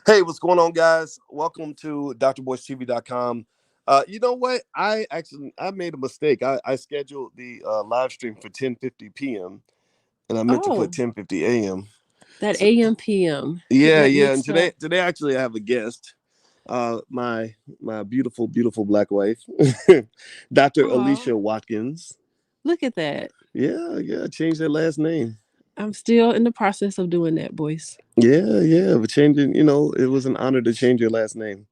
Hey, what's going on, guys? Welcome to drboystv.com. You know what? I made a mistake. I scheduled the live stream for 10:50 p.m. and I meant to put Oh, 10:50 a.m. that So, AM PM. Get yeah, that yeah. And mixed today up. today actually I have a guest. My beautiful black wife, Dr. Oh, Alicia Watkins. look at that. Yeah, yeah. Changed that last name. I'm still in the process of doing that, boys. Yeah, yeah. But changing, it was an honor to change your last name.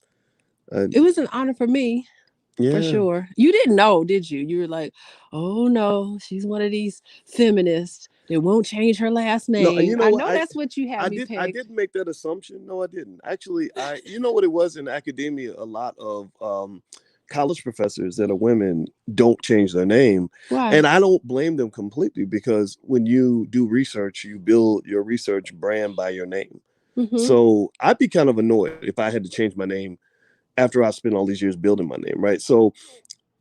Uh, It was an honor for me, for yeah. sure. You didn't know, did you? You were like, oh no, she's one of these feminists that won't change her last No, name. you know I what? know that's what you had me I pegged. didn't make that assumption. No, I didn't. Actually, you know what it was in academia, a lot of college professors that are women don't change their name. Why? And I don't blame them completely because when you do research, you build your research brand by your name. Mm-hmm. So I'd be kind of annoyed if I had to change my name after I spent all these years building my name, right? So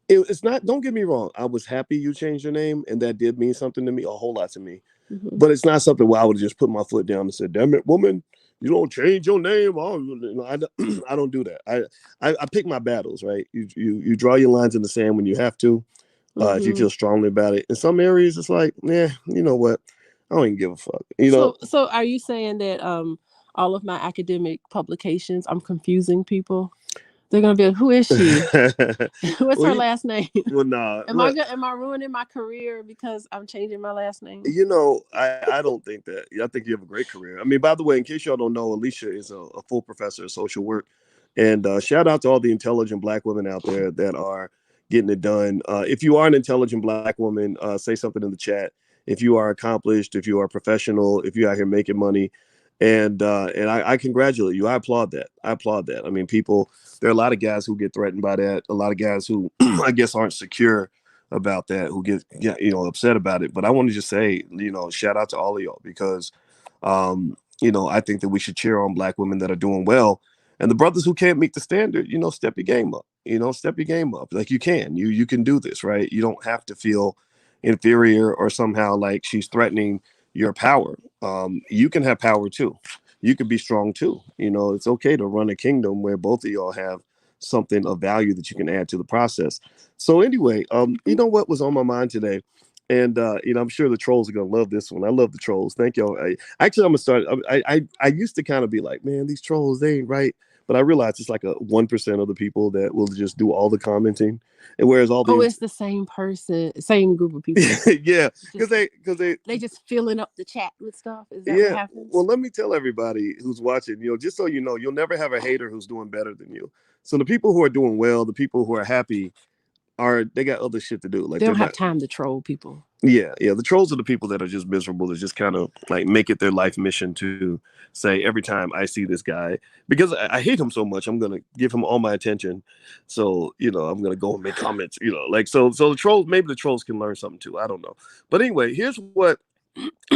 it's not, don't get me wrong, I was happy you changed your name and that did mean something to me, a whole lot to me, Mm-hmm. but it's not something where I would just put my foot down and said, damn it, woman, you don't change your name. Oh, I don't do that. I pick my battles, right? You draw your lines in the sand when you have to, if you Mm-hmm. feel strongly about it. In some areas it's like, yeah, you know what, I don't even give a fuck, So are you saying that all of my academic publications I'm confusing people? They're gonna be like, who is she? What's well, her last name? well, nah, Am I look, good? Am I ruining my career because I'm changing my last name? I don't think that. I think you have a great career. I mean, by the way, in case y'all don't know, Alicia is a full professor of social work. And shout out to all the intelligent black women out there that are getting it done. If you are an intelligent black woman, say something in the chat. If you are accomplished, if you are professional, if you're out here making money, and I congratulate you. I applaud that. I applaud that. I mean, people. There are a lot of guys who get threatened by that. A lot of guys who I guess aren't secure about that, who get upset about it. But I want to just say, shout out to all of y'all because I think that we should cheer on black women that are doing well. And the brothers who can't meet the standard, step your game up. Step your game up. Like you can. You can do this, right? You don't have to feel inferior or somehow like she's threatening your power. You can have power too. You can be strong too. It's okay to run a kingdom where both of y'all have something of value that you can add to the process. So anyway, you know what was on my mind today? And I'm sure the trolls are gonna love this one. I love the trolls. Thank y'all. Actually, I'm gonna start. I used to kind of be like, man, these trolls, they ain't right. But I realized it's like a 1% of the people that will just do all the commenting, and whereas all Oh, the it's the same person, same group of people. yeah, because Just they they just filling up the chat with stuff. Is that what yeah. Well, happens? let me tell everybody who's watching, just so you know, you'll never have a hater who's doing better than you. So the people who are doing well, the people who are happy, they got other shit to do. Like They they're don't have not. time to troll people. Yeah, yeah. The trolls are the people that are just miserable. That just kind of like make it their life mission to say every time I see this guy because I hate him so much, I'm gonna give him all my attention. So I'm gonna go and make comments. Like so the trolls. Maybe the trolls can learn something too. I don't know. But anyway, here's what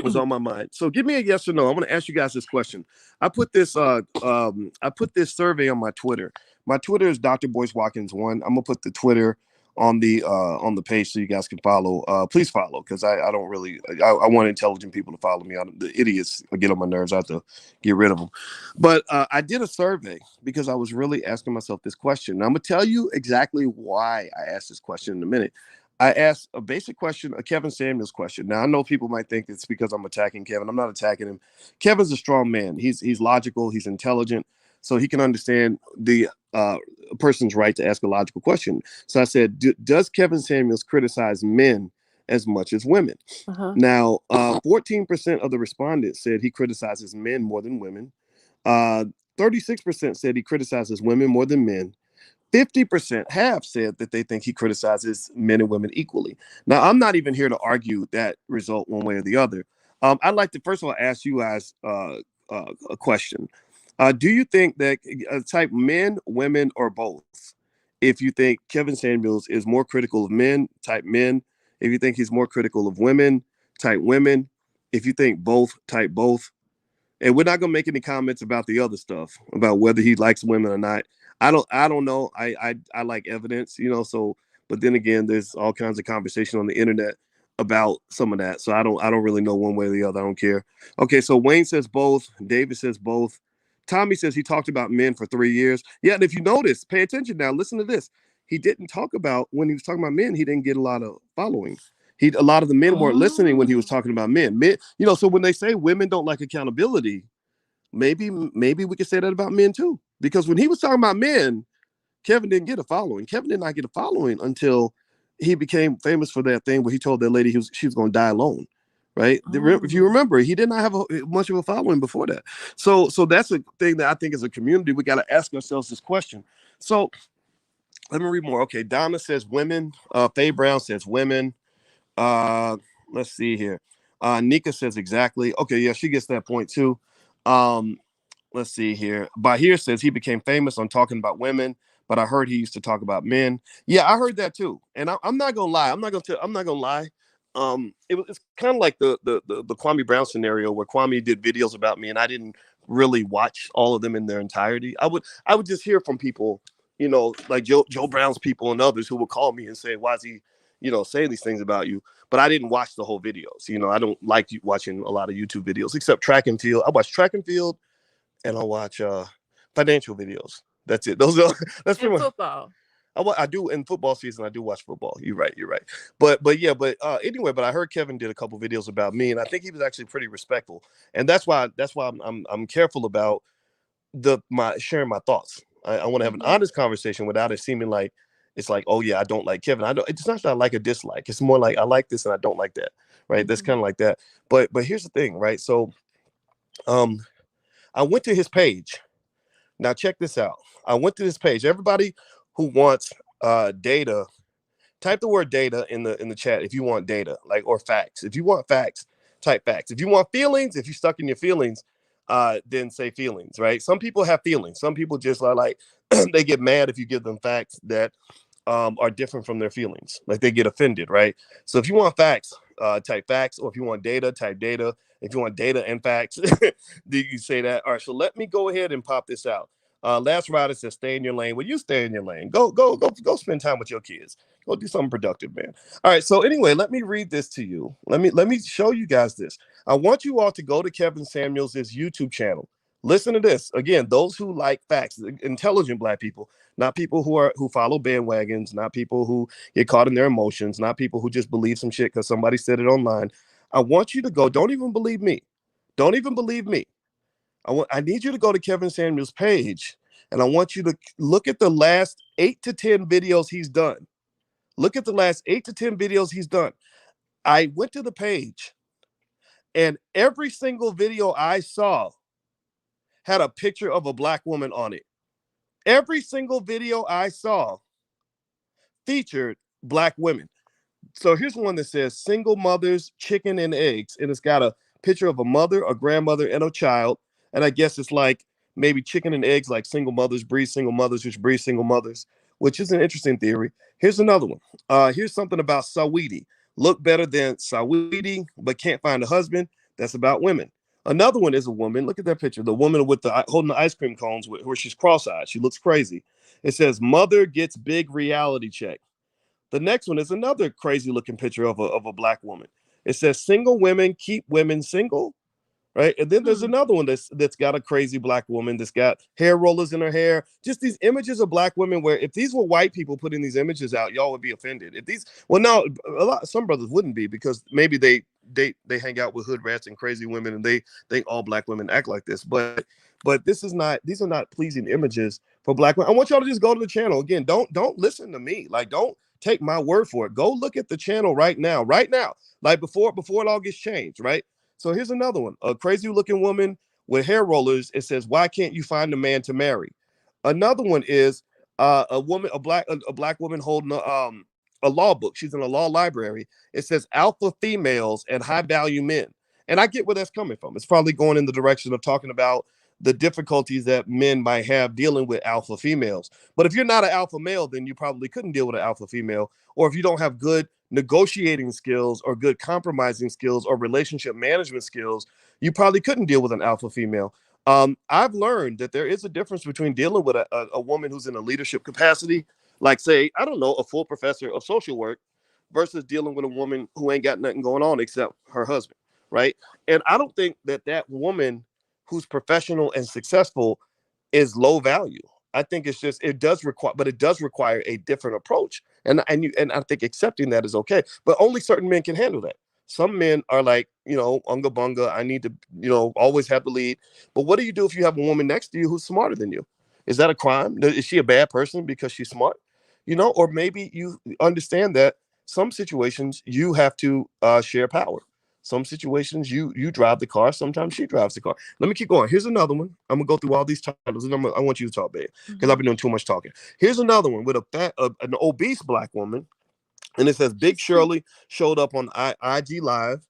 was on my mind. So give me a yes or no. I want to ask you guys this question. I put this survey on my Twitter. My Twitter is Dr. Boyce Watkins one. I'm gonna put the Twitter on the page so you guys can follow. Please follow because I don't really I want intelligent people to follow me. The idiots get on my nerves. I have to get rid of them. But I did a survey because I was really asking myself this question. And I'm gonna tell you exactly why I asked this question in a minute. I asked a basic question, a Kevin Samuels question. Now I know people might think it's because I'm attacking Kevin. I'm not attacking him. Kevin's a strong man. He's logical. He's intelligent, so he can understand the person's right to ask a logical question. So I said, does Kevin Samuels criticize men as much as women? Uh huh. Now, 14% of the respondents said he criticizes men more than women. 36% said he criticizes women more than men. 50% have said that they think he criticizes men and women equally. Now, I'm not even here to argue that result one way or the other. I'd like to first of all ask you guys a question. Do you think that type men, women, or both? If you think Kevin Samuels is more critical of men, type men. If you think he's more critical of women, type women. If you think both, type both. And we're not gonna make any comments about the other stuff about whether he likes women or not. I don't know. I like evidence, so but then again, there's all kinds of conversation on the internet about some of that. So I don't really know one way or the other. I don't care. Okay, so Wayne says both, David says both, Tommy says he talked about men for 3 years. Yeah, and if you notice, pay attention now. Listen to this. He didn't talk about when he was talking about men. He didn't get a lot of following. A lot of the men weren't listening when he was Oh. talking about men. Men, so when they say women don't like accountability, maybe we could say that about men too. Because when he was talking about men, Kevin didn't get a following. Kevin did not get a following until he became famous for that thing where he told that lady she was going to die alone. Right? If you Oh. remember, he did not have much of a following before that. So that's a thing that I think as a community we got to ask ourselves this question. So let me read more. Okay, Donna says women. Faye Brown says women. Uh, let's see here. Nika says exactly. Okay, yeah, she gets that point too. Um, let's see here. Bahir says he became famous on talking about women, but I heard he used to talk about men. Yeah, I heard that too. And I'm not gonna lie. I'm not gonna lie. It's kind of like the Kwame Brown scenario where Kwame did videos about me, and I didn't really watch all of them in their entirety. I would just hear from people, like Joe Brown's people and others who would call me and say, "Why is he, saying these things about you?" But I didn't watch the whole videos. I don't like watching a lot of YouTube videos except track and field. I watch track and field and I'll watch financial videos. That's it. Those are that's In pretty much. football. I do in football season. I do watch football. You're right. You're right. But yeah. But anyway. But I heard Kevin did a couple videos about me, and I think he was actually pretty respectful. And that's why I'm careful about my sharing my thoughts. I want to have an Mm-hmm. honest conversation without it seeming like it's like, oh yeah, I don't like Kevin. I don't. It's not that I like a dislike. It's more like I like this and I don't like that. Right. That's Mm-hmm. kind of like that. But here's the thing. Right. So um, I went to his page. Now check this out. I went to this page. Everybody who wants data, type the word data in the chat if you want data, like or facts. If you want facts, type facts. If you want feelings, if you're stuck in your feelings, then say feelings, right? Some people have feelings. Some people just are like they get mad if you give them facts that are different from their feelings. Like they get offended, right? So if you want facts, type facts, or if you want data, type data. If you want data and facts, do you say that? All right. So let me go ahead and pop this out. Last rider says, "Stay in your lane." Well, you stay in your lane. Go spend time with your kids. Go do something productive, man. All right. So anyway, let me read this to you. Let me show you guys this. I want you all to go to Kevin Samuels' YouTube channel. Listen to this again. Those who like facts, intelligent black people, not people who follow bandwagons, not people who get caught in their emotions, not people who just believe some shit because somebody said it online. I want you to go. Don't even believe me. Don't even believe me. I need you to go to Kevin Samuels' page, and I want you to look at the last 8 to 10 videos he's done. Look at the last 8 to 10 videos he's done. I went to the page, and every single video I saw had a picture of a black woman on it. Every single video I saw featured black women. So here's one that says single mothers, chicken and eggs. And it's got a picture of a mother, a grandmother, and a child. And I guess it's like maybe chicken and eggs, like single mothers breed single mothers, which breed single mothers, which is an interesting theory. Here's another one. Here's something about Saweetie. Look better than Saweetie, but can't find a husband. That's about women. Another one is a woman. Look at that picture. The woman with the holding the ice cream cones where she's cross-eyed. She looks crazy. It says mother gets big reality check. The next one is another crazy looking picture of a black woman. It says single women keep women single, right? And then there's Hmm. another one that's got a crazy black woman that's got hair rollers in her hair. Just these images of black women where if these were white people putting these images out, y'all would be offended. If these well no, some brothers wouldn't be because maybe they hang out with hood rats and crazy women and they think all black women act like this. But this is not these are not pleasing images for black women. I want y'all to just go to the channel. Again, don't listen to me. Like don't take my word for it. Go look at the channel right now. Right now. Like before it all gets changed, right? So here's another one. A crazy looking woman with hair rollers. It says, "Why can't you find a man to marry?" Another one is a black woman holding a law book. She's in a law library. It says alpha females and high value men. And I get where that's coming from. It's probably going in the direction of talking about the difficulties that men might have dealing with alpha females. But if you're not an alpha male, then you probably couldn't deal with an alpha female. Or if you don't have good negotiating skills or good compromising skills or relationship management skills, you probably couldn't deal with an alpha female. I've learned that there is a difference between dealing with a woman who's in a leadership capacity, like say, I don't know, a full professor of social work, versus dealing with a woman who ain't got nothing going on except her husband, right? And I don't think that woman who's professional and successful is low value. I think it's just it does require, but it does require a different approach, and I think accepting that is okay. But only certain men can handle that. Some men are like, unga bunga. I need to, always have the lead. But what do you do if you have a woman next to you who's smarter than you? Is that a crime? Is she a bad person because she's smart? Or maybe you understand that some situations you have to share power. Some situations you drive the car. Sometimes she drives the car. Let me keep going. Here's another one. I'm gonna go through all these titles, and I want you to talk, babe, because I've been doing too much talking. Here's another one with an obese black woman, and it says Big Shirley showed up on IG Live.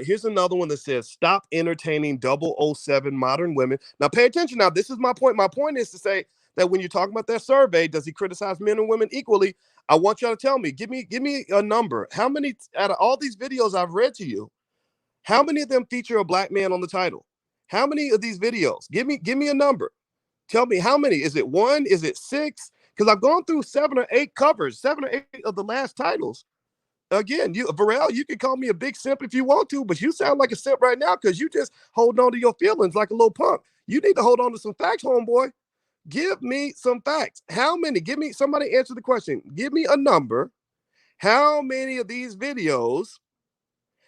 Here's another one that says stop entertaining 007 modern women. Now pay attention. Now this is my point. My point is to say that when you're talking about that survey, does he criticize men and women equally? I want y'all to tell me. Give me a number. How many out of all these videos I've read to you? How many of them feature a black man on the title? How many of these videos? Give me a number. Tell me how many. Is it one? Is it six? Because I've gone through 7 or 8 covers, 7 or 8 of the last titles. Again, Varel, you can call me a big simp if you want to, but you sound like a simp right now because you just holding on to your feelings like a little punk. You need to hold on to some facts, homeboy. Give me some facts. How many? Give me somebody answer the question. Give me a number. How many of these videos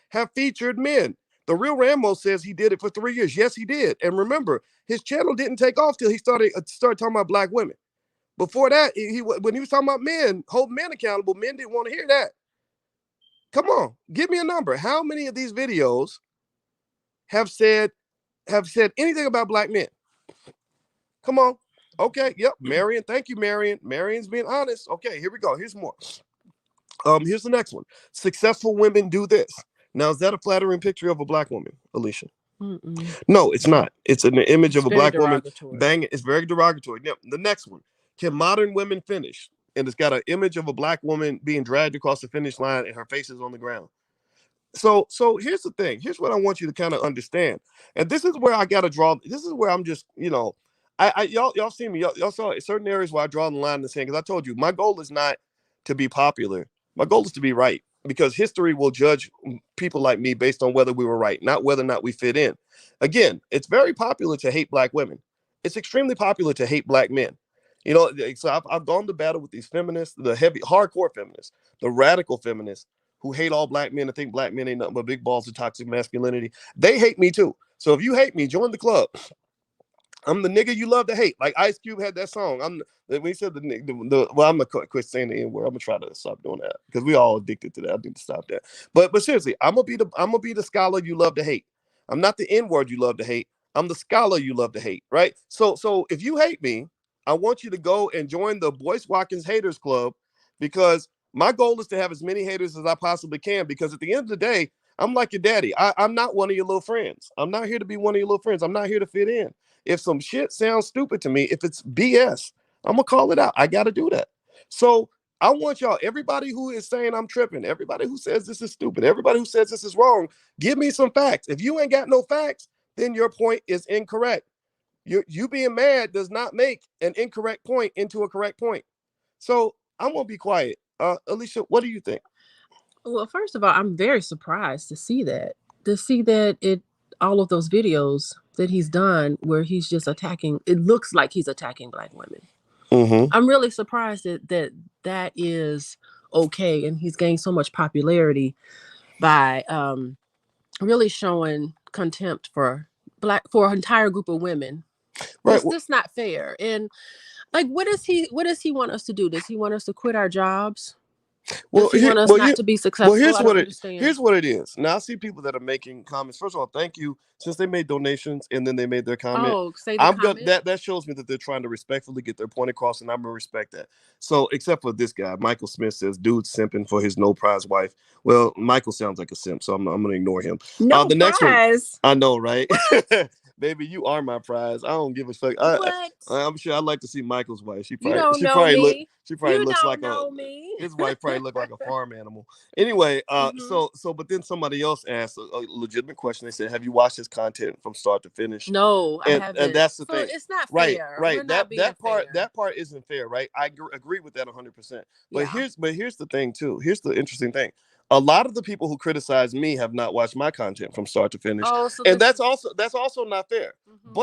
have featured men? The Real Rambo says he did it for 3 years. Yes, he did. And remember, his channel didn't take off till he started talking about black women. Before that, when he was talking about men, holding men accountable, men didn't want to hear that. Come on, give me a number. How many of these videos have said anything about black men? Come on. Okay, yep, Marion. Thank you, Marion. Marion's being honest. Okay, here we go. Here's more. Here's the next one. Successful women do this. Now, is that a flattering picture of a black woman, Alicia? No, it's not. It's an image of a black woman. Bang, it's very derogatory. Now, the next one. Can modern women finish? And it's got an image of a black woman being dragged across the finish line and her face is on the ground. So here's the thing. Here's what I want you to kind of understand. And this is where I got to draw. This is where I'm just, y'all see me. Y'all saw certain areas where I draw the line in the sand. Because I told you, my goal is not to be popular. My goal is to be right. Because history will judge people like me based on whether we were right, not whether or not we fit in. Again, it's very popular to hate black women. It's extremely popular to hate black men. So I've gone to battle with these feminists, the heavy, hardcore feminists, the radical feminists who hate all black men and think black men ain't nothing but big balls of toxic masculinity. They hate me too. So if you hate me, join the club. I'm the nigga you love to hate. Like Ice Cube had that song. When he said well, I'm gonna quit saying the N word. I'm gonna try to stop doing that because we all addicted to that. I need to stop that. But seriously, I'm gonna be the scholar you love to hate. I'm not the N word you love to hate. I'm the scholar you love to hate. Right. So if you hate me, I want you to go and join the Boyce Watkins Haters Club because my goal is to have as many haters as I possibly can. Because at the end of the day, I'm like your daddy. I'm not one of your little friends. I'm not here to be one of your little friends. I'm not here to fit in. If some shit sounds stupid to me, if it's BS, I'm gonna call it out. I gotta do that. So I want y'all, everybody who is saying I'm tripping, everybody who says this is stupid, everybody who says this is wrong, give me some facts. If you ain't got no facts, then your point is incorrect. You being mad does not make an incorrect point into a correct point. So I'm gonna be quiet. Alicia, what do you think? Well, first of all, I'm very surprised to see that. All of those videos that he's done where he's just attacking, it looks like he's attacking black women. Mm-hmm. I'm really surprised that is okay, and he's gained so much popularity by really showing contempt for an entire group of women. Right. It's just not fair. And like, what does he want us to do? Does he want us to quit our jobs? Does he want us not to be successful? Well, here's what it is. Now I see people that are making comments. First of all, thank you. Since they made donations and then they made their comment. Oh, say the comment. That shows me that they're trying to respectfully get their point across, and I'm gonna respect that. So, except for this guy, Michael Smith says, "Dude, simping for his no prize wife." Well, Michael sounds like a simp, so I'm gonna ignore him. No the next prize. one, I know, right? Baby, you are my prize. I don't give a fuck. I'm sure I'd like to see Michael's wife. She probably looks like his wife probably looked like a farm animal. Anyway, but then somebody else asked a legitimate question. They said, "Have you watched his content from start to finish?" No, I haven't. And that's the thing. It's not fair. Right. That part isn't fair, right? I agree with that 100%. But here's the thing too. Here's the interesting thing. A lot of the people who criticize me have not watched my content from start to finish, Oh, so and this. that's also not fair. Hmm.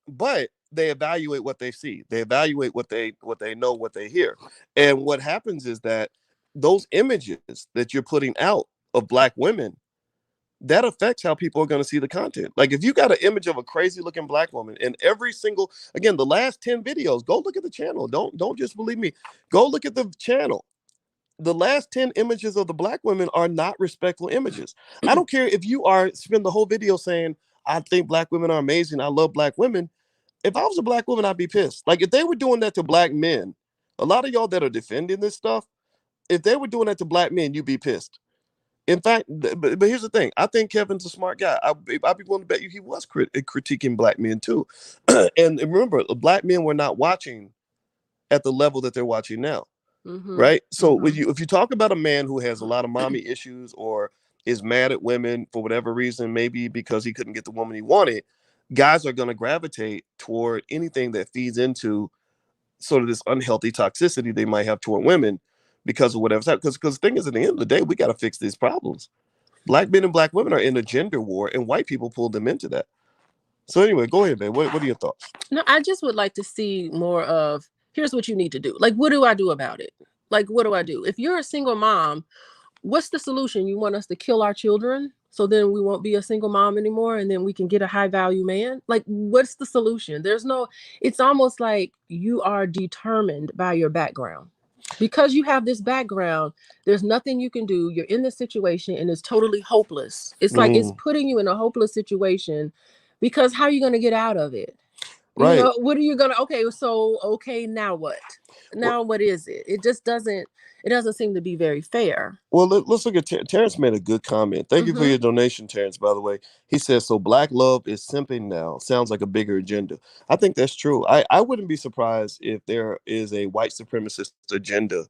But they evaluate what they see. They evaluate what they know, what they hear, and what happens is that those images that you're putting out of black women, that affects how people are going to see the content. Like if you got an image of a crazy looking black woman in every single, again, the last 10 videos, go look at the channel. Don't just believe me. Go look at the channel. The last 10 images of the black women are not respectful images. I don't care if you are spend the whole video saying, I think black women are amazing. I love black women. If I was a black woman, I'd be pissed. Like if they were doing that to black men, a lot of y'all that are defending this stuff, if they were doing that to black men, you'd be pissed. In fact, but here's the thing. I think Kevin's a smart guy. I'd be willing to bet you he was critiquing black men too. And remember, black men were not watching at the level that they're watching now, Hmm. right? So Hmm. if you talk about a man who has a lot of mommy issues or is mad at women for whatever reason, maybe because he couldn't get the woman he wanted, guys are going to gravitate toward anything that feeds into sort of this unhealthy toxicity they might have toward women because of whatever's happening. Because the thing is, at the end of the day, we got to fix these problems. Black men and black women are in a gender war, and white people pulled them into that. So anyway, go ahead, man. What are your thoughts? No, I just would like to see more of, here's what you need to do. Like, what do I do about it? Like, what do I do? If you're a single mom, what's the solution? You want us to kill our children so then we won't be a single mom anymore and then we can get a high value man? Like, what's the solution? There's no, it's almost like you are determined by your background. Because you have this background, there's nothing you can do. You're in this situation and it's totally hopeless. It's like it's Mm, putting you in a hopeless situation because how are you going to get out of it? You right. know, what are you going to, okay, so, okay, now what? Well, Now what is it? It just doesn't, it doesn't seem to be very fair. let's look at Terrence made a good comment. Thank you for Hmm. your donation, Terrence. By the way, he says so. Black love is simping now. Sounds like a bigger agenda. I think that's true. I wouldn't be surprised if there is a white supremacist agenda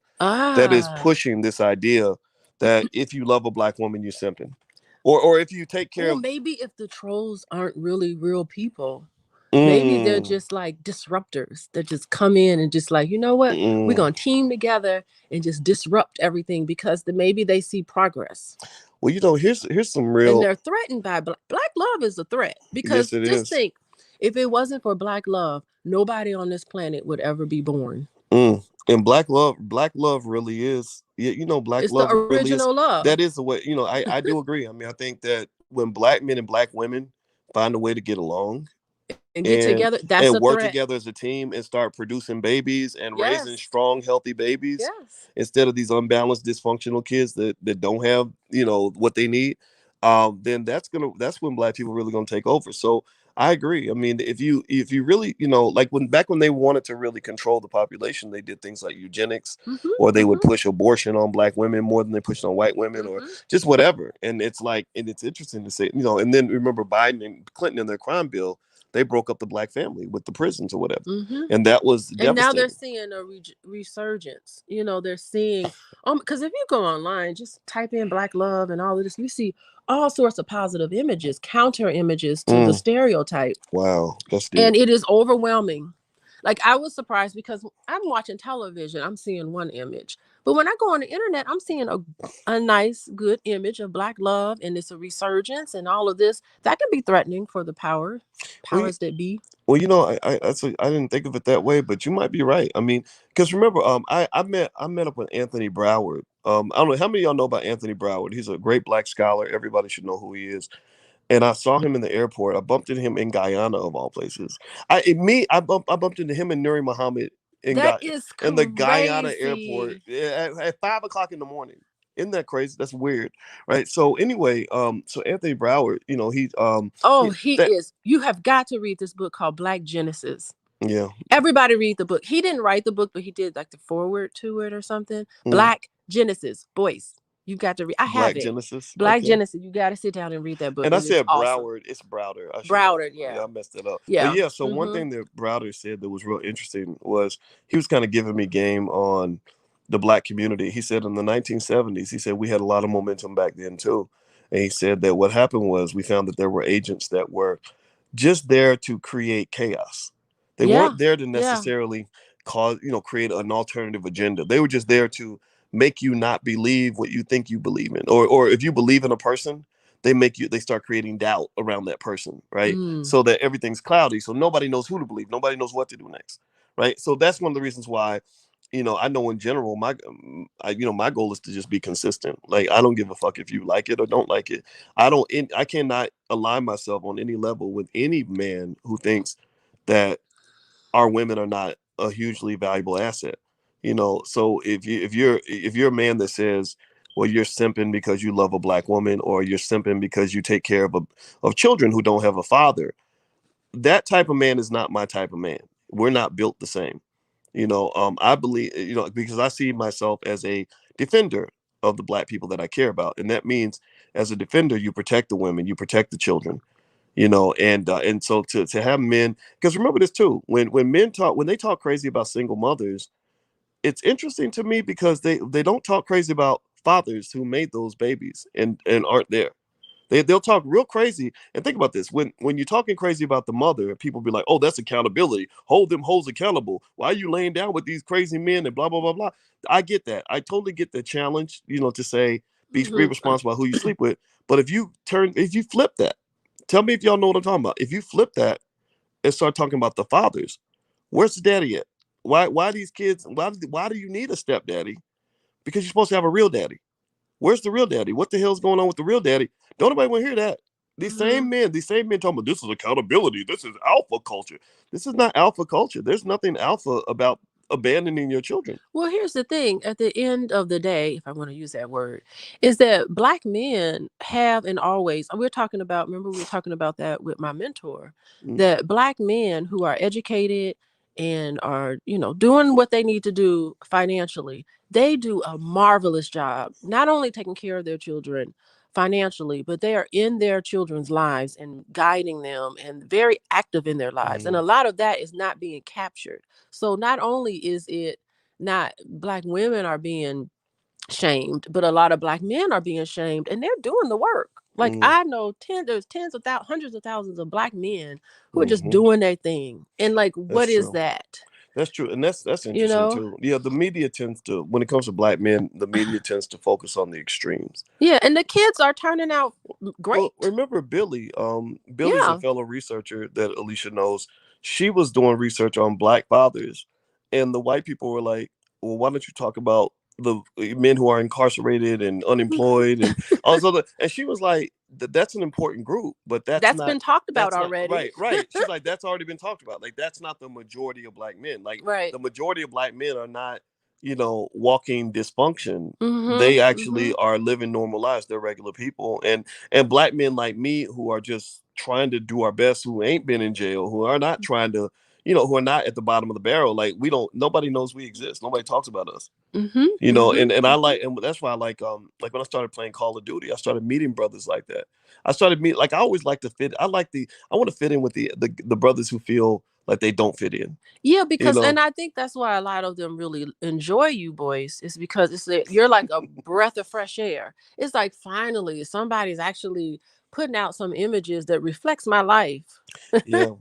that is Ah, pushing this idea that if you love a black woman, you're simping, or if you take care or of. maybe if the trolls aren't really real people, maybe they're Mm, just like disruptors that just come in and just like, you know what, we're mm. gonna team together and just disrupt everything because maybe they see progress Well, here's some and real. they're threatened by black love is a threat Yes, because it just is. think, if it wasn't for black love, nobody on this planet would ever be born. And black love really is. Yeah, black It's the love really is. original love. That is the way. I do agree. I mean, I think that when black men and black women find a way to get along And get and together, that's and a work threat. together as a team and start producing babies and raising Yes. strong, healthy babies Yes. instead of these unbalanced, dysfunctional kids that don't have what they need, then that's when black people really gonna take over. So I agree. I mean, if you really like when they wanted to really control the population, they did things like eugenics, Hmm. or they would Hmm. push abortion on black women more than they pushed on white women, or Hmm. just whatever. And it's like, and it's interesting to say, and then remember Biden and Clinton in their crime bill, they broke up the black family with the prisons or whatever, Hmm. and that was And now they're devastating. seeing a resurgence. You know, they're seeing, because if you go online, just type in black love and all of this, you see all sorts of positive images, counter images to the Mm, stereotype. wow, that's deep. And it is overwhelming. Like I was surprised because I'm watching television, I'm seeing one image. But when I go on the internet, I'm seeing a nice, good image of black love and it's a resurgence and all of this. That can be threatening for the Well, you, powers that be. well, I didn't think of it that way, but you might be right. I mean, because remember, I met up with Anthony Broward. I don't know how many of y'all know about Anthony Broward. He's a great black scholar. Everybody should know who he is. And I saw him in the airport. I bumped into him in Guyana of all places. I bumped into him and Nuri Muhammad in That is in the Guyana airport crazy. at 5 o'clock in the morning. Isn't that crazy? That's weird, right? So anyway, so Anthony Broward, Oh, he, he that is. You have got to read this book called Black Genesis. yeah, Everybody read the book. He didn't write the book, but he did like the foreword to it or something. mm, Black Genesis, boys. You got to read. I have Black it. Genesis. Black Okay. Genesis. You got to sit down and read that book. And I It is said awesome. Broward. It's Browder. I should. Browder, Yeah, yeah, I messed it up. But yeah. yeah, so one Mm-hmm. thing that Browder said that was real interesting was he was kind of giving me game on the black community. He said in the 1970s, he said we had a lot of momentum back then too. And he said that what happened was we found that there were agents that were just there to create chaos. They Yeah, weren't there to yeah. necessarily create an alternative agenda. They were just there to make you not believe what you think you believe in, or if you believe in a person, they start creating doubt around that person, right? Mm. So that everything's cloudy, so nobody knows who to believe, nobody knows what to do next, right? So that's one of the reasons why, I know in general, my goal is to just be consistent. Like, I don't give a fuck if you like it or don't like it. I cannot align myself on any level with any man who thinks that our women are not a hugely valuable asset. So if you're a man that says, well, you're simping because you love a black woman, or you're simping because you take care of children who don't have a father, that type of man is not my type of man. We're not built the same. I believe, because I see myself as a defender of the black people that I care about, and that means, as a defender, you protect the women, you protect the children, and so to have men, because remember this too, when they talk crazy about single mothers, it's interesting to me because they don't talk crazy about fathers who made those babies and aren't there. They'll talk real crazy. And think about this: when you're talking crazy about the mother, people be like, "Oh, that's accountability. Hold them hoes accountable. Why are you laying down with these crazy men and blah blah blah blah?" I get that. I totally get the challenge. To say be Hmm. responsible about who you sleep with. But if you flip that, tell me if y'all know what I'm talking about. If you flip that and start talking about the fathers, where's the daddy at? Why these kids? Why do you need a stepdaddy? Because you're supposed to have a real daddy. Where's the real daddy? What the hell's going on with the real daddy? Don't nobody want to hear that. Hmm. These same men talking about this is accountability. This is alpha culture. This is not alpha culture. There's nothing alpha about abandoning your children. Well, here's the thing. At the end of the day, if I want to use that word, is that black men have and always, we're talking about, remember, we were talking about that with my mentor, Mm, that black men who are educated and are, doing what they need to do financially, they do a marvelous job, not only taking care of their children financially, but they are in their children's lives and guiding them and very active in their lives. And mm, a lot of that is not being captured. So not only is it not black women are being shamed, but a lot of black men are being shamed and they're doing the work. Like mm, I know there's hundreds of thousands of black men who are just hmm. doing their thing. And like, That's what is true. that? That's true, and that's You interesting know? too. Yeah, the media tends to, when it comes to black men, the media tends to focus on the extremes. Yeah, and the kids are turning out Well, great. remember Billy? Billy's a Yeah. fellow researcher that Alicia knows. She was doing research on black fathers, and the white people were like, "Well, why don't you talk about the men who are incarcerated and unemployed and also the?" And she was like, "That's an important group, but that's That's not. been talked about That's not already. right. Right." She's like, "That's already been talked about. Like, that's not the majority of black men. Like, Right. the majority of black men are not." Walking dysfunction. Mhm. They actually Mhm. are living normal lives. They're regular people, and black men like me who are just trying to do our best, who ain't been in jail, who are not trying to, who are not at the bottom of the barrel. Like, we don't, nobody knows we exist, nobody talks about us. Mhm. And Mhm. I like, and that's why I like when I started playing Call of Duty, I started meeting brothers like that. I started meet like I always like to fit. I want to fit in with the brothers who feel like they don't fit in. Yeah, you because know and I think that's why a lot of them really enjoy you boys. Is because you're like a breath of fresh air. It's like finally somebody's actually putting out some images that reflects my life. Yeah,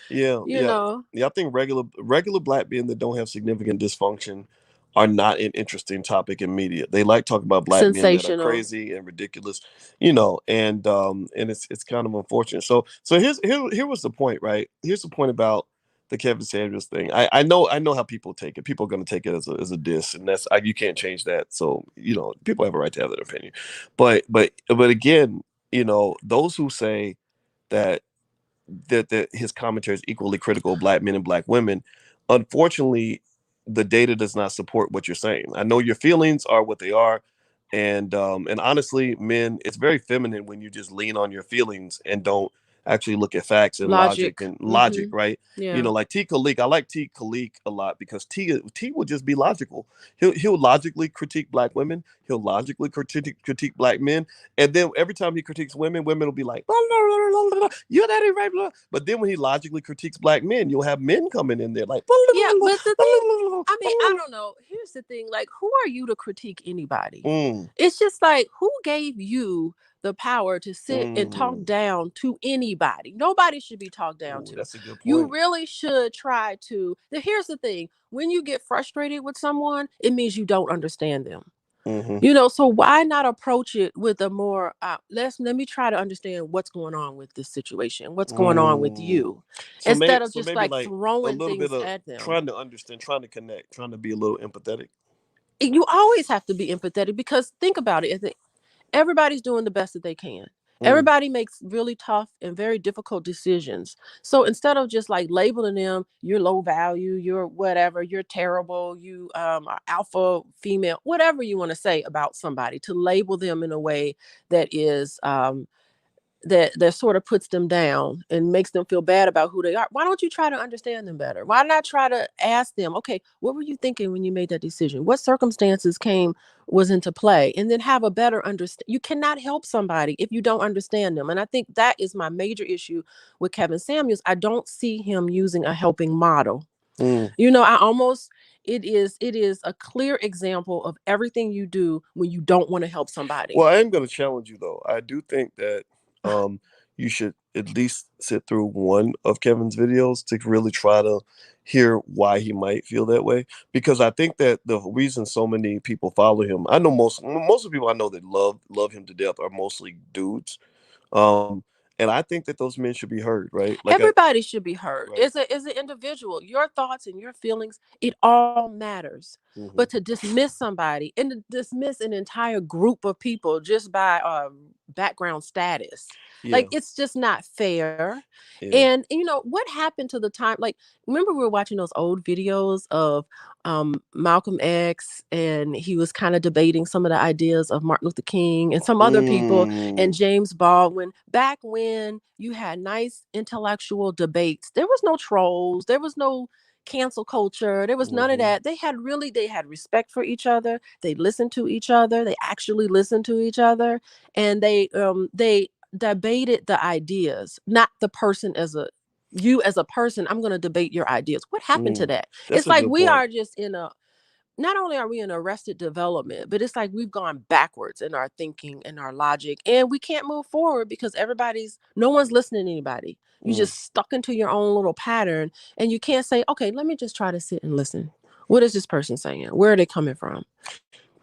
yeah, You yeah, know, yeah. I think regular black men that don't have significant dysfunction are not an interesting topic in media. They like talking about black men that are sensational. crazy and ridiculous, and it's kind of unfortunate. So here was the point, right? Here's the point about the Kevin Samuels thing. I know how people take it. People are going to take it as a diss, and you can't change that. So people have a right to have their opinion, but again, those who say that that his commentary is equally critical of black men and black women. Unfortunately, the data does not support what you're saying. I know your feelings are what they are, and honestly, men, it's very feminine when you just lean on your feelings and don't actually look at facts and logic Logic. and logic, Mhm. right? Yeah. Like T. Khalik, I like T. Khalik a lot because T will just be logical. He'll logically critique black women. He'll logically critique black men, and then every time he critiques women, women will be like, blah, blah, blah, blah, blah, blah, "You're that ain't right." Blah. But then when he logically critiques black men, you'll have men coming in there like, blah, Yeah, blah, blah, but the blah, thing, blah, blah, I mean, I blah, don't know. Here's the thing, like, who are you to critique anybody? blah. It's just like, who gave you the power to sit and talk Mm. down to anybody? Nobody should be talked down Ooh, to. that's a good You point. really should try to. Here's the thing, when you get frustrated with someone, it means you don't understand them. Mm-hmm. So why not approach it with a more let me try to understand what's going on with this situation, what's going on with Mm. you, So instead of so just maybe like like a throwing little bit things of at them. trying to understand, trying to connect, trying to be a little empathetic. You always have to be empathetic, because think about it. Everybody's doing the best that they can. Mm. Everybody makes really tough and very difficult decisions. So instead of just like labeling them, you're low value, you're whatever, you're terrible, you are alpha female, whatever you want to say about somebody, to label them in a way that is that sort of puts them down and makes them feel bad about who they are. Why don't you try to understand them better? Why not try to ask them, okay, what were you thinking when you made that decision? What circumstances was into play? And then have a better understand. You cannot help somebody if you don't understand them. And I think that is my major issue with Kevin Samuels. I don't see him using a helping model. Mm. I almost it is a clear example of everything you do when you don't want to help somebody. Well, I am going to challenge you though. I do think that um, you should at least sit through one of Kevin's videos to really try to hear why he might feel that way. Because I think that the reason so many people follow him, I know most of the people I know that love him to death are mostly dudes. Um, and I think that those men should be heard, right? Like I Everybody should be heard. right. As an individual, your thoughts and your feelings, it all matters. But Hmm. to dismiss somebody and to dismiss an entire group of people just by background status, like, Yeah, it's just not fair. yeah. And what happened to the time? Like, remember we were watching those old videos of Malcolm X, and he was kind of debating some of the ideas of Martin Luther King and some other people, and Mm, James Baldwin, back when you had nice intellectual debates. There was no trolls, there was no cancel culture, there was none of hmm. that. They had respect for each other. They listened to each other. They actually listened to each other, and they debated the ideas, not the person as a you as a person. I'm going to debate your ideas. What happened to Mm. that? That's It's a like good we point. are just in a not only are we in arrested development, but it's like we've gone backwards in our thinking and our logic, and we can't move forward because no one's listening to anybody. You Mm. just stuck into your own little pattern, and you can't say, okay, let me just try to sit and listen. What is this person saying? Where are they coming from?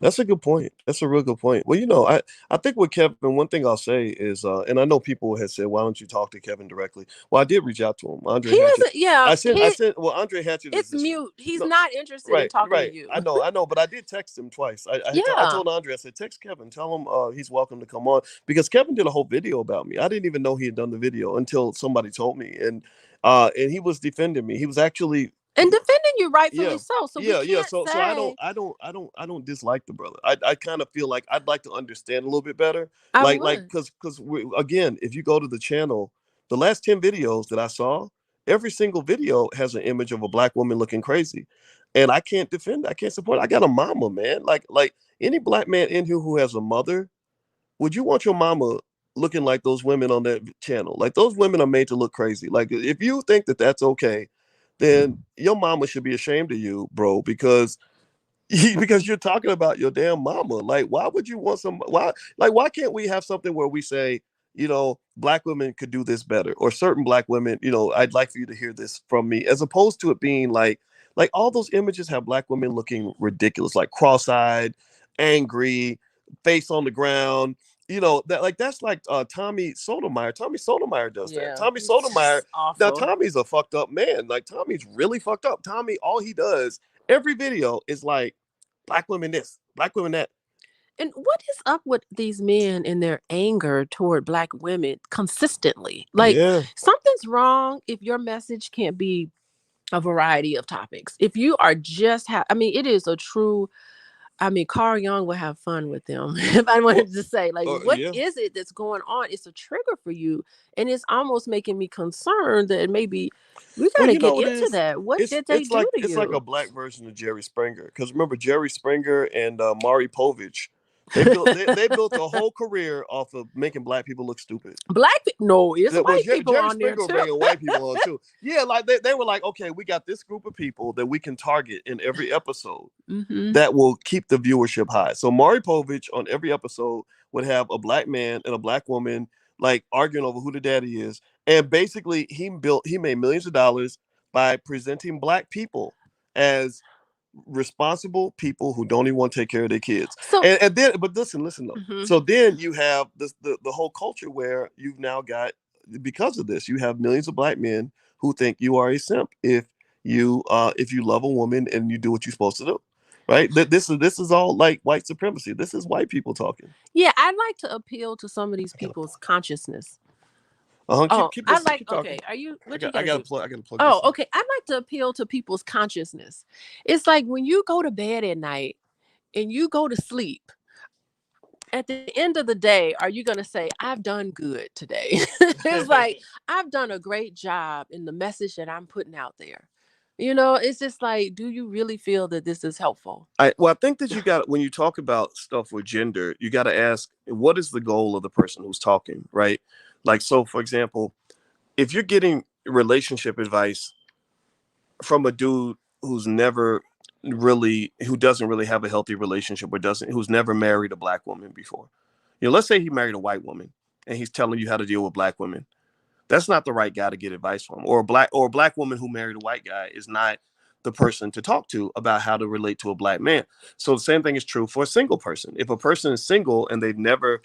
That's a good point. That's a real good point. Well, I think with Kevin, one thing I'll say is, and I know people had said, "Why don't you talk to Kevin directly?" Well, I did reach out to him, Andre He Hatchet. doesn't. Yeah, I sent. Well, Andre Hatchet is it's this. mute. He's No, not interested in right, talking to right. you. I know, but I did text him twice. I Yeah. told Andre, I said, text Kevin, tell him he's welcome to come on because Kevin did a whole video about me. I didn't even know he had done the video until somebody told me, and he was defending me. He was actually And defending you rightfully yeah, so. So we yeah. can't So say I don't dislike the brother. I kind of feel like I'd like to understand a little bit better. I Like would. because again, if you go to the channel, the last 10 videos that I saw, every single video has an image of a black woman looking crazy, and I can't defend. I can't support. I got a mama, man. Like any black man in here who has a mother, would you want your mama looking like those women on that channel? Like those women are made to look crazy. Like if you think that that's okay, then your mama should be ashamed of you, bro, because because you're talking about your damn mama. Like why would you want some why can't we have something where we say, black women could do this better or certain black women, I'd like for you to hear this from me as opposed to it being like all those images have black women looking ridiculous, like cross-eyed, angry, face on the ground. That like that's like Tommy Sotomayor. Tommy Sotomayor does that. Yeah, Tommy he's Sotomayor. just Now awful. Tommy's a fucked up man. Like Tommy's really fucked up. Tommy, all he does every video is like black women this, black women that. And what is up with these men and their anger toward black women consistently? Like, Yeah. something's wrong if your message can't be a variety of topics. If you are I mean, it is a true. I mean, Carl Jung would have fun with them. If I Well, wanted to say, like, what yeah. is it that's going on? It's a trigger for you, and it's almost making me concerned that maybe we got Well, to you get know what it into is? that. What It's did they it's do like to it's like a you? black version of Jerry Springer. Because remember Jerry Springer and Maury Povich, they built a whole career off of making black people look stupid. No, it's Well, white people Jerry on there Springer was too. bringing white people on too. Yeah, like they were like, okay, we got this group of people that we can target in every episode Hmm. that will keep the viewership high. So Maury Povich on every episode would have a black man and a black woman like arguing over who the daddy is, and basically he made millions of dollars by presenting black people as responsible people who don't even want to take care of their kids. So, And then, but listen though. mhm. So then you have this the whole culture where you've now got, because of this, you have millions of black men who think you are a simp if you love a woman and you do what you're supposed to do. Right? This is all like white supremacy. This is white people talking. Yeah, I'd like to appeal to some of these I got a people's plug. consciousness. Keep Oh, keep I'd listening. like, Keep okay, talking. are you, I what you got got to do? I gotta plug Oh, this in. okay. I'd like to appeal to people's consciousness. It's like when you go to bed at night and you go to sleep, at the end of the day, are you going to say, I've done good today? It's like, I've done a great job in the message that I'm putting out there. It's just like, do you really feel that this is helpful? I think that you got, when you talk about stuff with gender, you got to ask, what is the goal of the person who's talking, right? Like, so for example, if you're getting relationship advice from a dude who doesn't really have a healthy relationship, who's never married a black woman before, let's say he married a white woman and he's telling you how to deal with black women. That's not the right guy to get advice from. Or a black woman who married a white guy is not the person to talk to about how to relate to a black man. So the same thing is true for a single person. If a person is single and they've never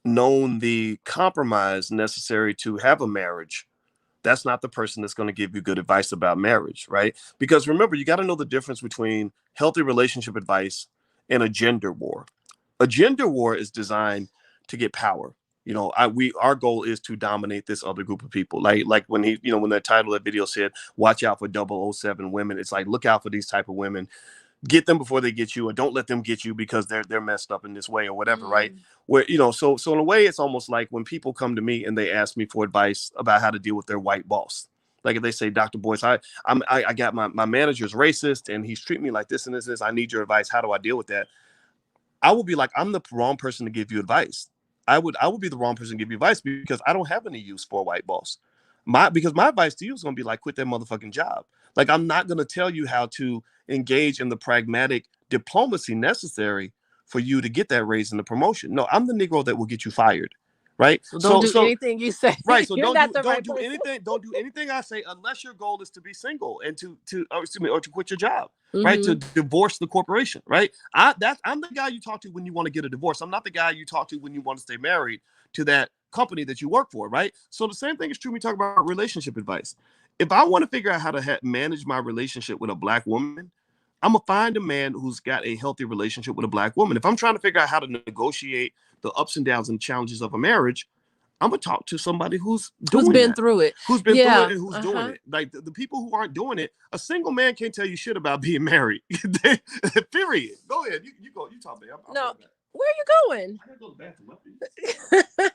known the compromise necessary to have a marriage, that's not the person that's going to give you good advice about marriage, right? Because remember, you got to know the difference between healthy relationship advice and a gender war. A gender war is designed to get power. Our goal is to dominate this other group of people. Like when the title of that video said, "Watch out for 007 women." It's like, look out for these type of women, get them before they get you, or don't let them get you because they're messed up in this way or whatever, right? Mm. Where so in a way, it's almost like when people come to me and they ask me for advice about how to deal with their white boss. Like if they say, "Dr. Boyce, I got my manager's racist and he's treating me like this and this and this. I need your advice. How do I deal with that?" I would be like, I'm the wrong person to give you advice. I would be the wrong person to give you advice because I don't have any use for a white boss. Because my advice to you is gonna be like, quit that motherfucking job. Like, I'm not gonna tell you how to engage in the pragmatic diplomacy necessary for you to get that raise and the promotion. No, I'm the Negro that will get you fired. Right. So don't So do so anything you say. Right. So You're don't not do the don't right do person. anything. Don't do anything I say unless your goal is to be single and or to quit your job. Right. To Hmm. divorce the corporation. Right. I'm the guy you talk to when you want to get a divorce. I'm not the guy you talk to when you want to stay married to that company that you work for. Right. So the same thing is true when we talk about relationship advice. If I want to figure out how to manage my relationship with a black woman, I'm gonna find a man who's got a healthy relationship with a black woman. If I'm trying to figure out how to negotiate the ups and downs and challenges of a marriage, I'm gonna talk to somebody who's Who's doing been that, through it? who's been through it, Yeah. and who's doing Uh-huh. it. Like the people who aren't doing it, a single man can't tell you shit about being married. Period. Go ahead. You go. You talk, man. I'll No. bring it back. Where are you going? I gotta go to the bathroom.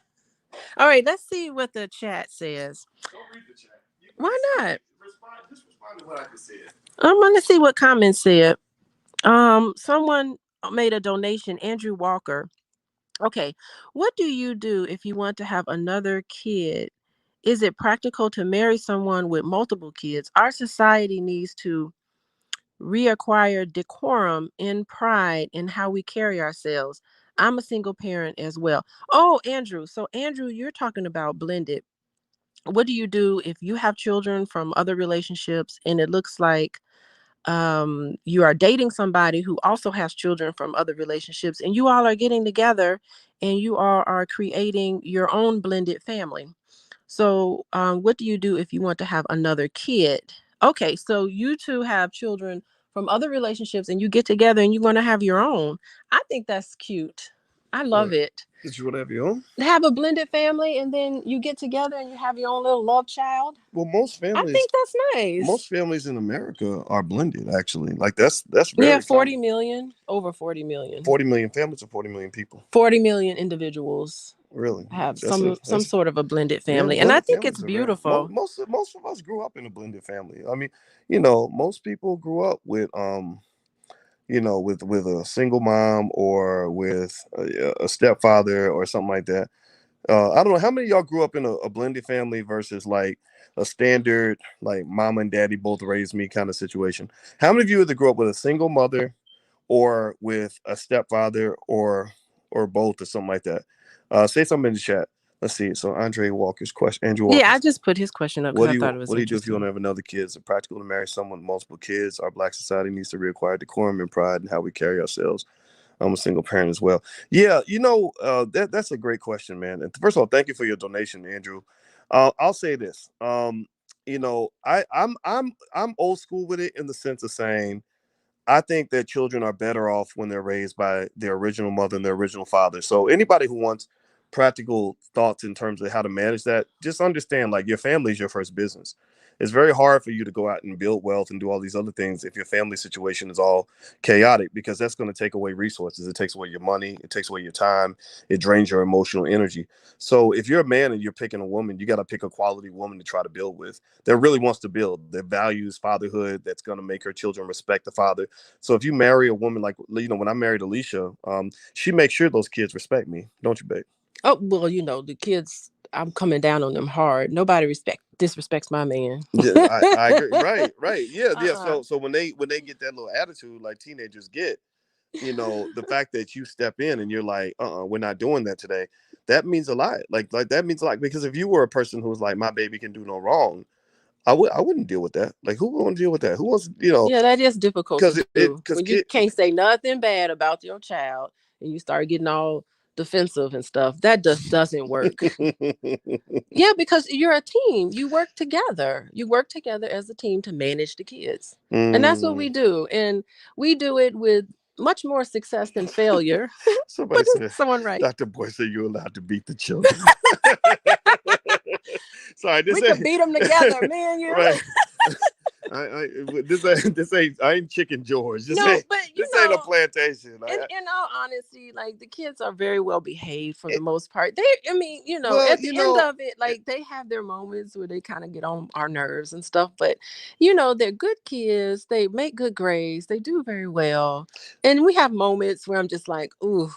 All right, let's see what the chat says. Don't read the chat. Why not? Just respond to what I just said. I'm gonna see what comments said. Someone made a donation, Andrew Walker. Okay, what do you do if you want to have another kid? Is it practical to marry someone with multiple kids? Our society needs to reacquire decorum and pride in how we carry ourselves. I'm a single parent as well. Oh, Andrew. So, Andrew, you're talking about blended. What do you do if you have children from other relationships and it looks like you are dating somebody who also has children from other relationships and you all are getting together and you all are creating your own blended family? So, what do you do if you want to have another kid? Okay, so you two have children from other relationships and you get together and you want to have your own. I think that's cute. I love What? it. Did you want to have your own? Have a blended family and then you get together and you have your own little love child. Well, I think that's nice. most families in America are blended. Actually, like that's Yeah, very 40 common. million, over 40 million. 40 million families or 40 million people. 40 million individuals Really, have that's a some that's sort of a blended yeah. family. And I Blended think it's families are rare. beautiful. Most of us grew up in a blended family. I mean, most people grew up with with a single mom or with a stepfather or something like that. I don't know how many of y'all grew up in a blended family versus like a standard like mom and daddy both raised me kind of situation. How many of you either grew up with a single mother or with a stepfather or both or something like that? Say something in the chat. Let's see. So Andre Walker's question. Andrew Yeah, I Walker's. just put his question up because I thought it was What do you do if you want to interesting. have another kid? Is it practical to marry someone with multiple kids? Our black society needs to reacquire decorum and pride in how we carry ourselves. I'm a single parent as well. Yeah, that's a great question, man. And first of all, thank you for your donation, Andrew. I'll say this. I'm old school with it in the sense of saying I think that children are better off when they're raised by their original mother and their original father. So anybody who wants practical thoughts in terms of how to manage that, just understand like your family is your first business. It's very hard for you to go out and build wealth and do all these other things if your family situation is all chaotic because that's going to take away resources. It takes away your money, it takes away your time, it drains your emotional energy. So if you're a man and you're picking a woman, you got to pick a quality woman to try to build with that really wants to build, that values fatherhood, that's going to make her children respect the father. So if you marry a woman like when I married Alicia, she makes sure those kids respect me, don't you, babe? Oh well, the kids. I'm coming down on them hard. Nobody disrespects my man. Yeah, I agree. Right, right. Yeah, yeah. uh-uh. So when they get that little attitude like teenagers get, the fact that you step in and you're like, we're not doing that today, that means a lot. Like that means a lot because if you were a person who's like, my baby can do no wrong, I wouldn't deal with that. Like who would want to deal with that? Who wants, Yeah, that is difficult to because it do because when you kid. can't say nothing bad about your child and you start getting all defensive and stuff. That just doesn't work. Yeah, because you're a team. You work together. You work together as a team to manage the kids. And that's what Mm. we do. And we do it with much more success than failure. Somebody But said, someone right. Dr. Boy said you're allowed to beat the children. Sorry, this We could ain't beat them together, man. You right. This ain't I ain't Chicken George. This No, ain't but this ain't a plantation. in all honesty, like the kids are very well behaved for the It, most part. I mean, well, at the end of it, like they have their moments where they kind of get on our nerves and stuff. But they're good kids. They make good grades. They do very well. And we have moments where I'm just like, ooh.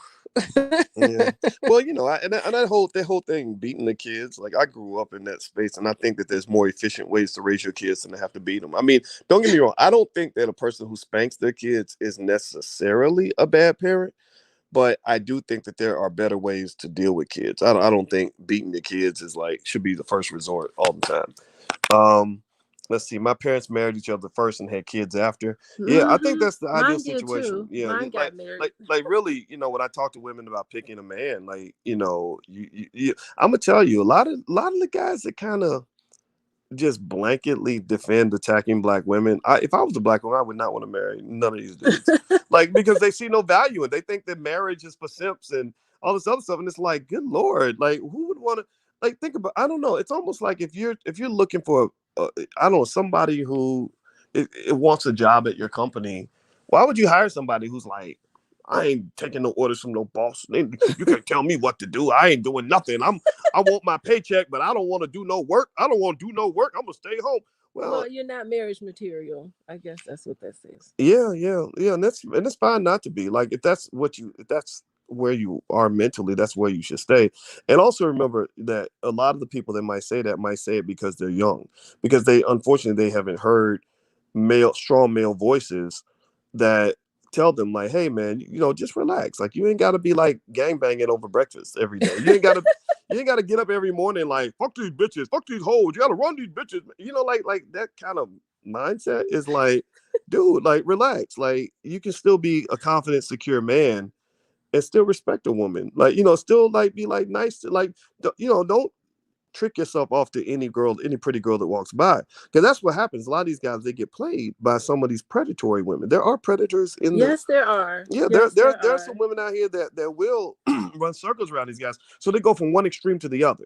yeah. Well, and that whole thing, beating the kids. Like I grew up in that space, and I think that there's more efficient ways to raise your kids than to have to beat them. I mean, don't get me wrong. I don't think that a person who spanks their kids is necessarily a bad parent. But I do think that there are better ways to deal with kids. I don't think beating the kids is like should be the first resort all the time. Um, let's see. My parents married each other first and had kids after. Yeah, I think Hmm. that's the ideal Mine did situation. too. Yeah, Mine like got married. like really, when I talk to women about picking a man, like I'm gonna tell you a lot of the guys that kind of just blanketly defend attacking black women. If I was a black woman, I would not want to marry none of these dudes. Like because they see no value in it. They think that marriage is for simps and all this other stuff. And it's like, good lord, like who would want to like think about? I don't know. It's almost like if you're looking for I don't know somebody who it wants a job at your company. Why would you hire somebody who's like, I ain't taking no orders from no boss. You can't tell me what to do. I ain't doing nothing. I want my paycheck, but I don't want to do no work. I don't want to do no work. I'm gonna stay home. Well, Well, you're not marriage material. I guess that's what that says. yeah, yeah, yeah, and that's fine not to be. Like if that's where you are mentally, that's where you should stay. And also remember that a lot of the people that might say it because they're young, because they unfortunately they haven't heard strong male voices that tell them like, hey man, just relax. Like you ain't gotta be like gang banging over breakfast every day. You ain't gotta get up every morning like fuck these bitches, fuck these hoes. You gotta run these bitches. Like that kind of mindset is like, dude, like relax. Like you can still be a confident, secure man and still respect a woman. Like, still like be like nice to like don't trick yourself off to any girl, any pretty girl that walks by. Because that's what happens. A lot of these guys they get played by some of these predatory women. There are predators in the Yes, there are. yeah, Yes, there there's some are. women out here that will run circles around these guys. So they go from one extreme to the other.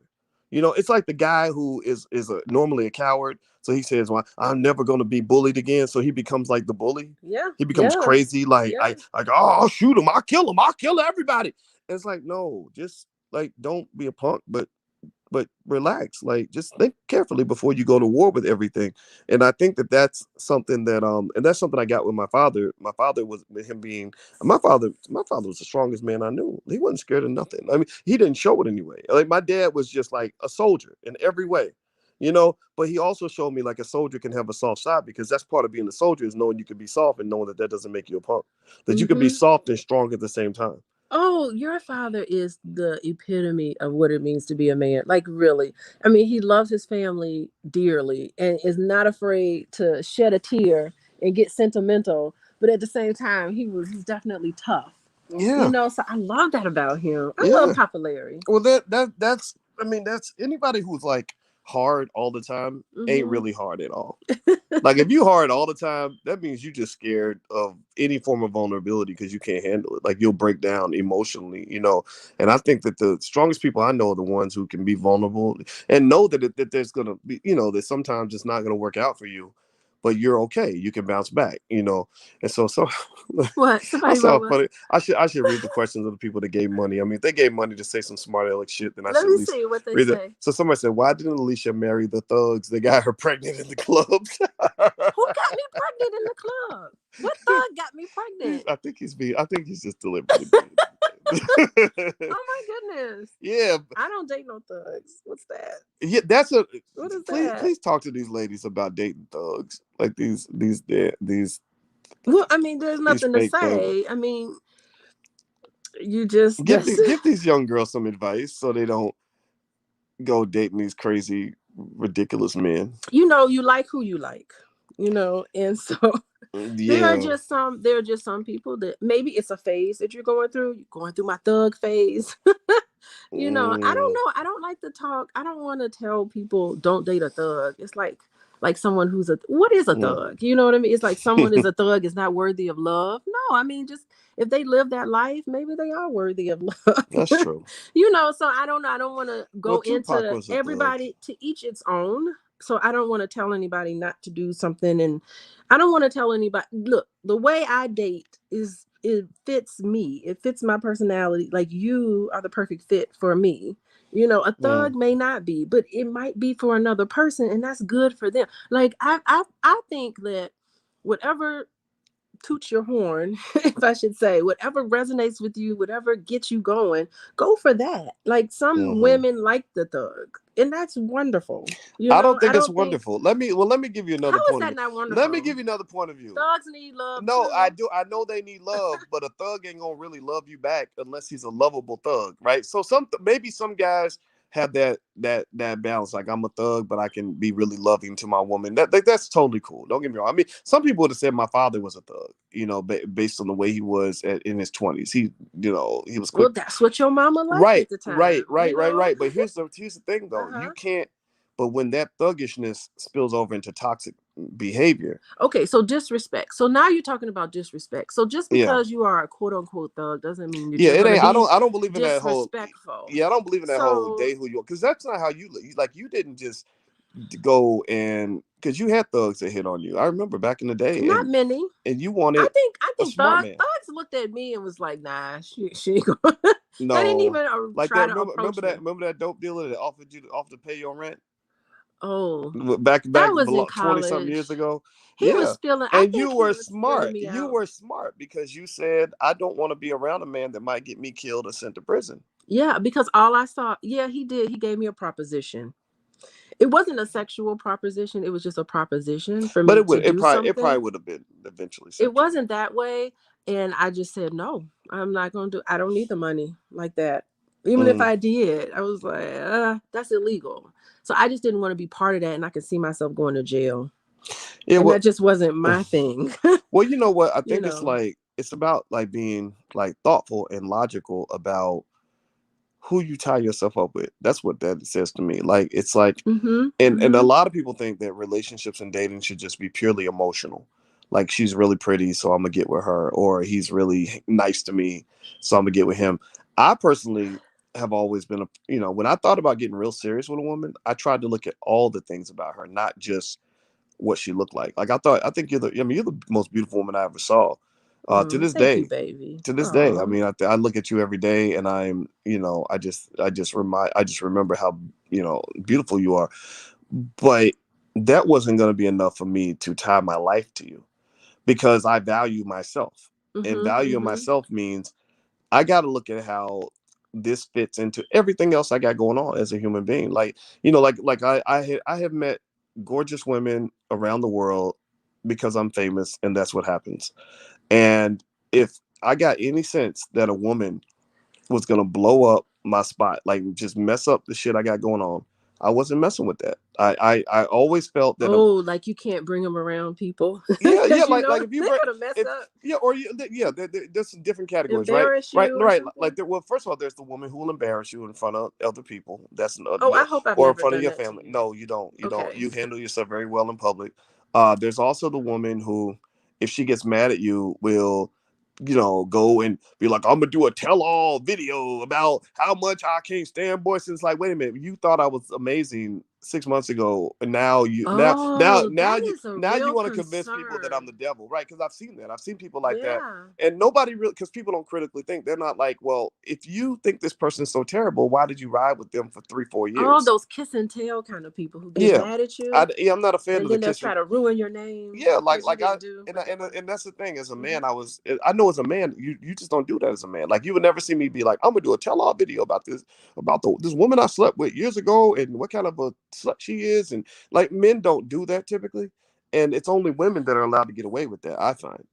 It's like the guy who is normally a coward. So he says, "Well, I'm never going to be bullied again." So he becomes like the bully. Yeah, He becomes yeah, crazy. Like yeah. oh, I'll shoot him. I'll kill everybody. And it's like no, just like don't be a punk, but relax, like just think carefully before you go to war with everything. And I think that that's something that and that's something I got with my father was with him being my father was the strongest man I knew. He wasn't scared of nothing. I mean, he didn't show it anyway. Like my dad was just like a soldier in every way, but he also showed me like a soldier can have a soft side, because that's part of being a soldier is knowing you can be soft and knowing that doesn't make you a punk, that you can be Mm-hmm. soft and strong at the same time. Oh, your father is the epitome of what it means to be a man. Like, really. I mean, he loves his family dearly and is not afraid to shed a tear and get sentimental. But at the same time, he's definitely tough. You Yeah, know, so I love that about him. I love yeah. Papa Larry. Well, that's. I mean, that's anybody who's like hard all the time ain't Hmm. really hard at all. Like if you hard all the time, that means you just scared of any form of vulnerability because you can't handle it. Like you'll break down emotionally, you know. And I think that the strongest people I know are the ones who can be vulnerable and know that there's gonna be, you know, that sometimes it's not gonna work out for you, but you're okay. You can bounce back, you know. And so What? I Somebody saw wrote what? funny. I should read the questions of the people that gave money. I mean, if they gave money to say some smart aleck shit, then I Let should at me least see what they read it. say. So somebody said, "Why didn't Alicia marry the thugs that got her pregnant in the clubs?" Who got me pregnant in the club? What thug got me pregnant? I think he's being. I think he's just deliberately being. Oh my goodness. Yeah, I don't date no thugs. What's that? yeah. That's a. What is that? Please talk to these ladies about dating thugs, like Well, I mean, there's these nothing to fake thugs. say. I mean, you just Give that's these young girls some advice so they don't go dating these crazy, ridiculous men. you know, you like who you like, you know, and so Yeah. there are just some people that maybe it's a phase that you're going through. You're going through my thug phase. You know, I don't Mm, know. I don't like to talk. I don't want to tell people don't date a thug. It's like someone who's a what is a mm. thug? You know what I mean? It's like someone is a thug is not worthy of love. No, I mean just if they live that life, maybe they are worthy of love. That's true. You know, so I don't know. I don't want to Well, go Tupac into was a thug. everybody to each its own. So I don't want to tell anybody not to do something and I don't want to tell anybody look, the way I date is it fits me. It fits my personality. Like you are the perfect fit for me. You know, a Mm, thug may not be, but it might be for another person and that's good for them. Like I think that whatever toots your horn, if I should say, whatever resonates with you, whatever gets you going, go for that. Like some hmm. women like the thug, and that's wonderful. You I don't know, I think it's don't think wonderful. Let me give you how another is point of that view. not Let me wonderful? give you another point of view. Thugs need love No, I too. do. I know they need love, but a thug ain't gonna really love you back unless he's a lovable thug, right? So maybe some guys have that balance. Like I'm a thug, but I can be really loving to my woman. That's totally cool. Don't get me wrong. I mean, some people would have said my father was a thug, you know, based on the way he was in his 20s. He was quick. Well, that's what your mama liked Right, at the right, time, you right, right, know. right. But here's the thing though. You Uh-huh. can't. But when that thuggishness spills over into toxic behavior, Okay, so disrespect. So now you're talking about disrespect. So just yeah, because you are a quote unquote thug doesn't mean that yeah, you're it gonna ain't. be I don't believe in that whole. disrespectful. Yeah, I don't believe in that whole So day who you are because that's not how you look. Like you didn't just go and because you had thugs that hit on you. I remember back in the day, not many. and you I wanted think I a think smart thugs man. thugs looked at me and was like, nah, she ain't gonna. They didn't No, even like try that. to approach me. Remember that dope dealer that offered to pay your rent Oh, back that was in 20 something years college. ago. He Yeah, was feeling. I and think you he were was feeling smart. me You out. were smart because you said I don't want to be around a man that might get me killed or sent to prison. Yeah, because all I saw. Yeah, he did. He gave me a proposition. It wasn't a sexual proposition. It was just a proposition for But me to do it probably something. would have been eventually It sexual. wasn't that way, and I just said no. I'm not gonna do. I don't need the money like that. Even if Mm. I did, I was like, that's illegal. So I just didn't want to be part of that, and I could see myself going to jail, Yeah, and well, that just wasn't my thing. well, you know what? I You think know. it's about like being like thoughtful and logical about who you tie yourself up with. That's what that says to me. Like it's like, Mm-hmm. and a Mm-hmm. lot of people think that relationships and dating should just be purely emotional. Like she's really pretty, so I'm gonna get with her, or he's really nice to me, so I'm gonna get with him. I personally have always been when I thought about getting real serious with a woman, I tried to look at all the things about her, not just what she looked like. Like I think you're the most beautiful woman I ever saw. To this Thank you, day, baby. I Oh. mean, I look at you every day, and I just remember how beautiful you are. But that wasn't going to be enough for me to tie my life to you because I value myself, and Mm-hmm. valuing Mm-hmm. myself means I got to look at how this fits into everything else I got going on as a human being. Like, I have met gorgeous women around the world because I'm famous and that's what happens. And if I got any sense that a woman was gonna blow up my spot, like just mess up the shit I got going on, I wasn't messing with that. I always felt that Oh, like you can't bring them around people yeah, yeah, because you know like if you they're bring, gonna mess if up, yeah, or yeah, there's some different categories, right? embarrass Right, you or right. something. Well, first of all, there's the woman who will embarrass you in front of other people. That's Oh, I hope I've or in never front of done your that to family. you. No, you don't. You don't. Okay. You handle yourself very well in public. There's also the woman who, if she gets mad at you, will, go and be like, I'm gonna do a tell-all video about how much I can't stand boys. And it's like, wait a minute, you thought I was amazing 6 months ago, and now you Oh, that is a now you real want to convince people that I'm concern. the devil, right? Because I've seen that. I've seen people like that, Yeah. and nobody really, because people don't critically think. They're not like, well, if you think this person's so terrible, why did you ride with them for 3 4 years? All those kiss and tell kind of people who get Yeah, mad at you I'm not a fan and of the then they'll kissing. try to ruin your name Yeah, because you like I didn't do and what they wanted. and that's the thing. As a Hmm. man, I know as a man, you just don't do that as a man. Like you would never see me be like, I'm gonna do a tell-all video about this, about this woman I slept with years ago and what kind of a slut she is, and like men don't do that typically, and it's only women that are allowed to get away with that. I find,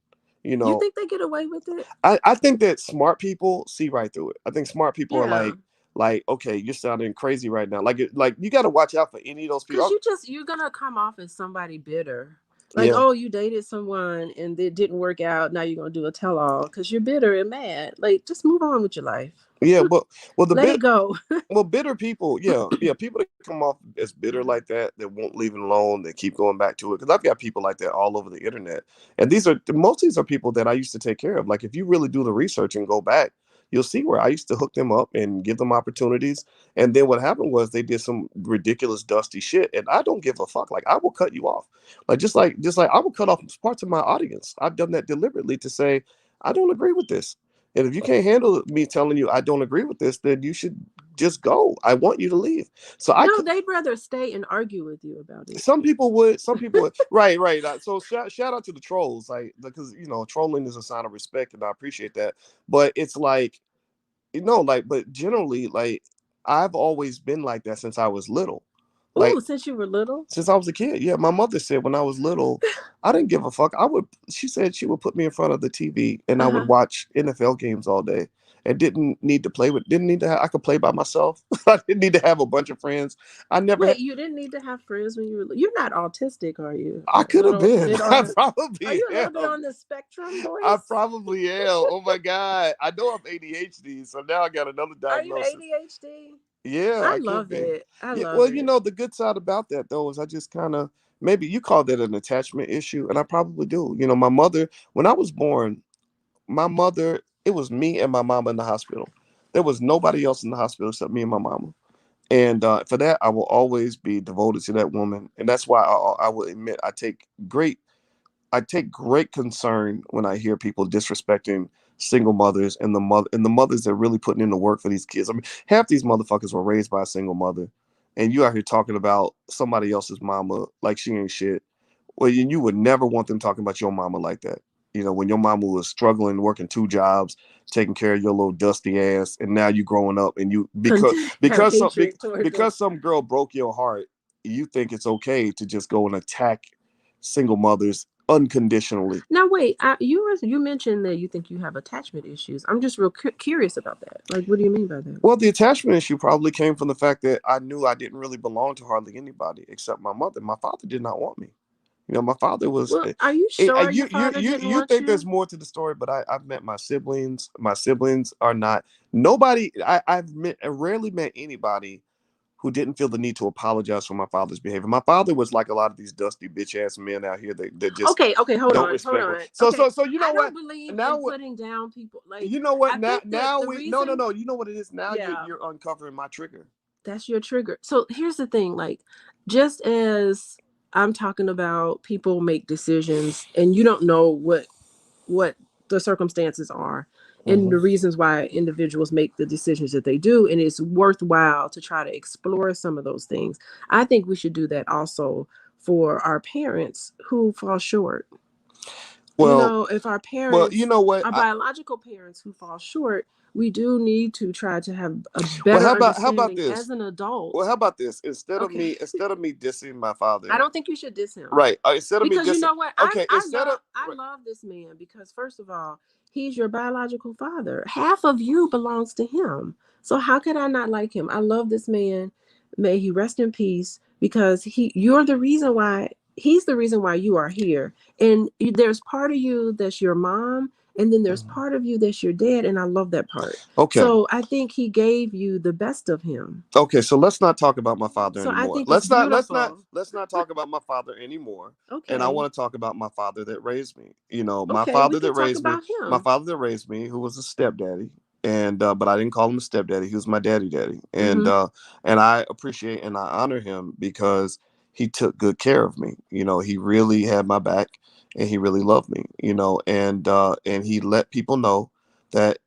you You know, think they get away with it? I think that smart people see right through it. I think smart people are Yeah. like, okay, you're sounding crazy right now. Like you got to watch out for any of those people. Because you're gonna come off as somebody bitter. Like, Yeah, oh, you dated someone and it didn't work out. Now you're gonna do a tell all because you're bitter and mad. Like, just move on with your life. yeah, but well, the Let it bit go. well, bitter people, yeah, yeah, people that come off as bitter like Mhm. that won't leave it alone, they keep going back to it. Because I've got people like that all over the internet, and most of these are people that I used to take care of. Like if you really do the research and go back, you'll see where I used to hook them up and give them opportunities. And then what happened was they did some ridiculous dusty shit, and I don't give a fuck. Like I will cut you off, like just like I will cut off parts of my audience. I've done that deliberately to say I don't agree with this. And if you can't handle me telling you I don't agree with this, then you should just go. I want you to leave. So I No, could. they'd rather stay and argue with you about it. Some people would. Some people would. Right, right. So shout out to the trolls, like because trolling is a sign of respect, and I appreciate that. But it's like but generally, like I've always been like that since I was little. Like Oh, since you were little. since I was a kid. Yeah, my mother said when I was little, I didn't give a fuck. She said she would put me in front of the TV and I would Uh-huh. watch NFL games all day and didn't need to I could play by myself. I didn't need to have a bunch of friends. I never had, Wait, you didn't need to have friends when you were. You're not autistic, are you? I A could have little been. bit on I the. Are probably you a little bit am. on the spectrum, I boys? probably am. Oh my God. I know I'm ADHD, so now I got another Are you diagnosis. ADHD? Yeah, I I could love be. it. I Yeah, love well, it. the good side about that though is I just kind of maybe you call that an attachment issue, and I probably do. My mother, when I was born, my mother, it was me and my mama in the hospital. There was nobody else in the hospital except me and my mama. And for that, I will always be devoted to that woman, and that's why I will admit I take great concern when I hear people disrespecting single mothers and the mothers that are really putting in the work for these kids. I mean, half these motherfuckers were raised by a single mother, and you out here talking about somebody else's mama like she ain't shit. Well, you would never want them talking about your mama like that. When your mama was struggling, working two jobs, taking care of your little dusty ass, and now you growing up and you Have because hatred toward them. because some girl broke your heart, you think it's okay to just go and attack single mothers unconditionally. Now, wait. You mentioned that you think you have attachment issues. I'm just real curious about that. Like, what do you mean by that? Well, the attachment issue probably came from the fact that I knew I didn't really belong to hardly anybody except my mother. My father did not want me. My father was. Well, are you sure your father didn't You want think there's you? more to the story, but I've met my siblings. My siblings are not nobody. I rarely met anybody who didn't feel the need to apologize for my father's behavior. My father was like a lot of these dusty bitch ass men out here that just Okay, okay, hold don't on, hold respect. on. So Okay, so so you know I don't what? believe in Now what? putting down people. Like, You know what? I think that Now the we no no reason, no. You know what it is? Now yeah, you're uncovering my trigger. that's your trigger. So here's the thing, like, just as I'm talking about people make decisions and you don't know what the circumstances are and Hmm. the reasons why individuals make the decisions that they do, and it's worthwhile to try to explore some of those things. I think we should do that also for our parents who fall short. Well, If our you parents, know what? our biological parents who fall short, we do need to try to have a Well, better how about understanding this? as an Well, adult. how about this? Okay. Instead of me dissing my I father, don't think you should diss him. right? Instead of me Because you dissing, know what? okay. Instead of I love this man because first of all, he's your biological father. Half of you belongs to him. So how could I not like him? I love this man. May he rest in peace because you're the reason why he's the reason why you are here. And there's part of you that's your mom and then there's part of you that's your dad and I love that part. okay, So I think he gave you the best of him. okay. So let's not talk about my father So I anymore. think it's beautiful. Let's not talk about my father anymore. And I Okay. want to talk about my father that raised me. My Okay, we father can that talk raised me, about him. who was a stepdaddy, and but I didn't call him a stepdaddy. He was my daddy, Mm-hmm. and I appreciate and I honor him because he took good care of me. He really had my back, and he really loved me. And he let people know that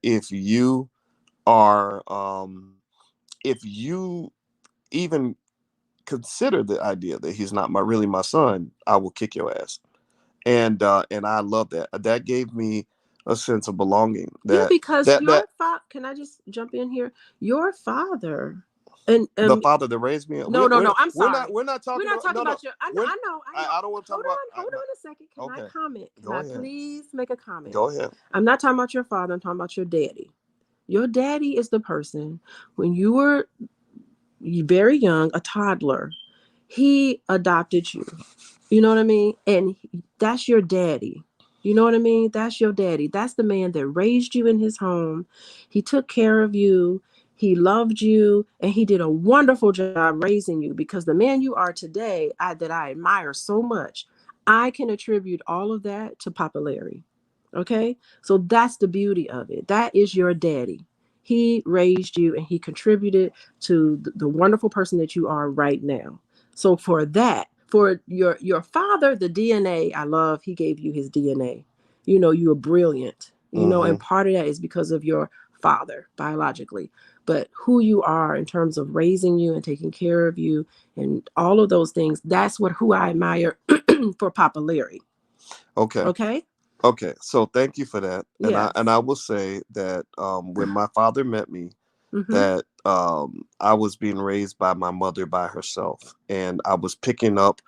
are if you even consider the idea that he's not my son, I will kick your ass. And I love that. That gave me a sense of belonging. Yeah, That because that your that father, can I just jump in here? Your father, and the father that raised me. no, no, no, I'm sorry. We're not We're talking not about talking no no. about your, I know, We're I know, I know. I don't want to talk about. Hold on a second. Can I Okay, comment? Can go I ahead. please make a comment? Go ahead. I'm not talking about your father, I'm talking about your daddy. Your daddy is the person when you were very young, a toddler, he adopted you. You know what I mean? And that's your daddy. You know what I mean? That's your daddy. That's the man that raised you in his home. He took care of you. He loved you and he did a wonderful job raising you because the man you are today, that I admire so much, I can attribute all of that to Papa Larry. Okay? So that's the beauty of it. That is your daddy. He raised you and he contributed to the wonderful person that you are right now. So for that, for your father, the DNA I love, he gave you his DNA. You are brilliant. Mm-hmm. And part of that is because of your father biologically. But who you are in terms of raising you and taking care of you and all of those things, that's what who I admire for Papa Larry. Okay. Okay? Okay. So thank you for that. And Yes. I will say that when my father met me, Mm-hmm. that I was being raised by my mother by herself, and I was picking up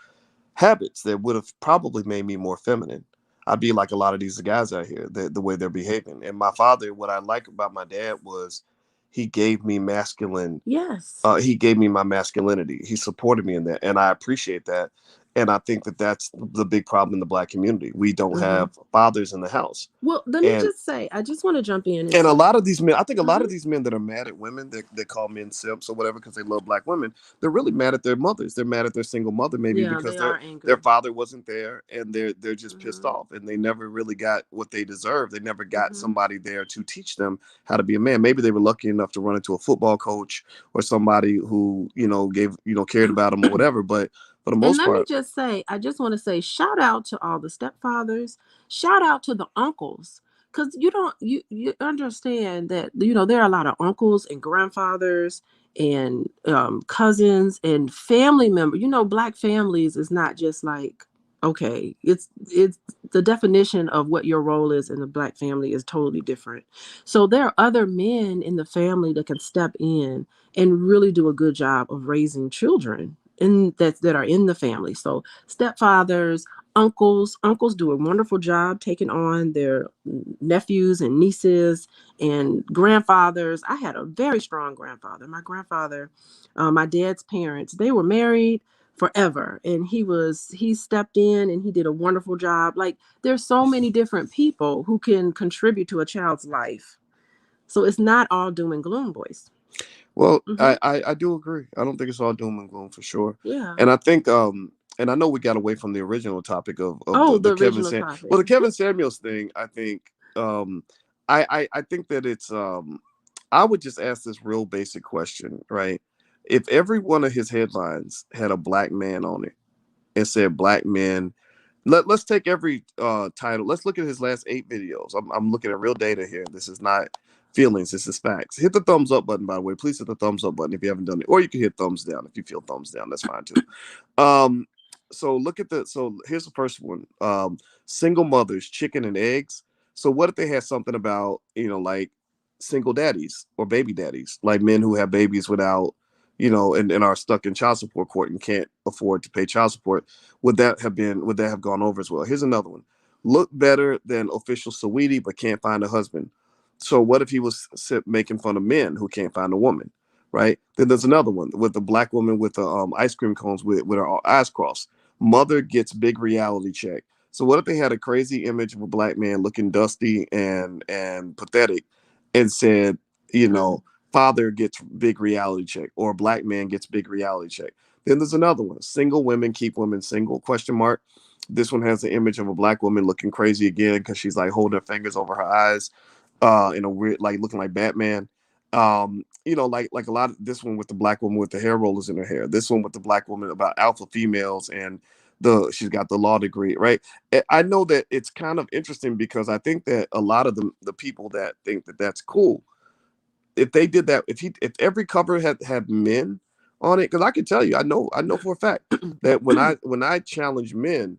habits that would have probably made me more feminine. I'd be like a lot of these guys out here, the way they're behaving. And my father, what I like about my dad was he gave me masculine. Yes. He gave me my masculinity. He supported me in that, and I appreciate that. And I think that that's the big problem in the black community. We don't Mm-hmm. have fathers in the house, Well, let me and just say, I just want to jump in and and a say, lot of these men, I think a lot mm-hmm. of these men that are mad at women, that call men simps or whatever because they love black women, they're really mad at their mothers. They're mad at their single mother, maybe Yeah, because they are their angry. father wasn't there, and they're just pissed Mm-hmm. off, and they never really got what they deserve. They never got Mm-hmm. somebody there to teach them how to be a man. Maybe they were lucky enough to run into a football coach or somebody who gave cared about them or whatever. But for the And most let me part, just say, I just want to say shout out to all the stepfathers, shout out to the uncles. Because you understand that there are a lot of uncles and grandfathers and cousins and family members. Black families is not just like, okay, it's the definition of what your role is in the black family is totally different. So there are other men in the family that can step in and really do a good job of raising children that are in the family. So stepfathers, uncles do a wonderful job taking on their nephews and nieces and grandfathers. I had a very strong grandfather. My grandfather, my dad's parents, they were married forever, and he stepped in and he did a wonderful job. Like, there's so many different people who can contribute to a child's life, so it's not all doom and gloom, boys. well, Hmm. I do agree. I don't think it's all doom and gloom for sure. Yeah. And I think and I know we got away from the original topic of Oh, the the Kevin original Sam topic. well, the Kevin Samuels thing. I think I think that it's I would just ask this real basic question, right? If every one of his headlines had a black man on it and said black men, let's take every title. Let's look at his last 8 videos. I'm looking at real data here. This is not feelings. This is facts. Hit the thumbs up button, by the way. Please hit the thumbs up button if you haven't done it, or you can hit thumbs down if you feel thumbs down. That's fine too. Um, So look at the so here's the first one. Single mothers, chicken and eggs. So what if they had something about, like single daddies or baby daddies, like men who have babies without, and are stuck in child support court and can't afford to pay child support? Would that have gone over as well? Here's another one. Look better than official Saweetie but can't find a husband. So what if he was making fun of men who can't find a woman? Right. Then there's another one with the black woman with the ice cream cones with her eyes crossed. Mother gets big reality check. So what if they had a crazy image of a black man looking dusty and pathetic, and said, you know, father gets big reality check, or black man gets big reality check. Then there's another one. Single women keep women single? Question mark. This one has the image of a black woman looking crazy again because she's like holding her fingers over her eyes, in a weird, like looking like Batman. Like a lot of this one with the black woman with the hair rollers in her hair. This one with the black woman about alpha females, and the she's got the law degree, right? I know that it's kind of interesting because I think that a lot of the people that think that that's cool, if they did that, if every cover had men on it, because I can tell you, I know for a fact that when I challenge men,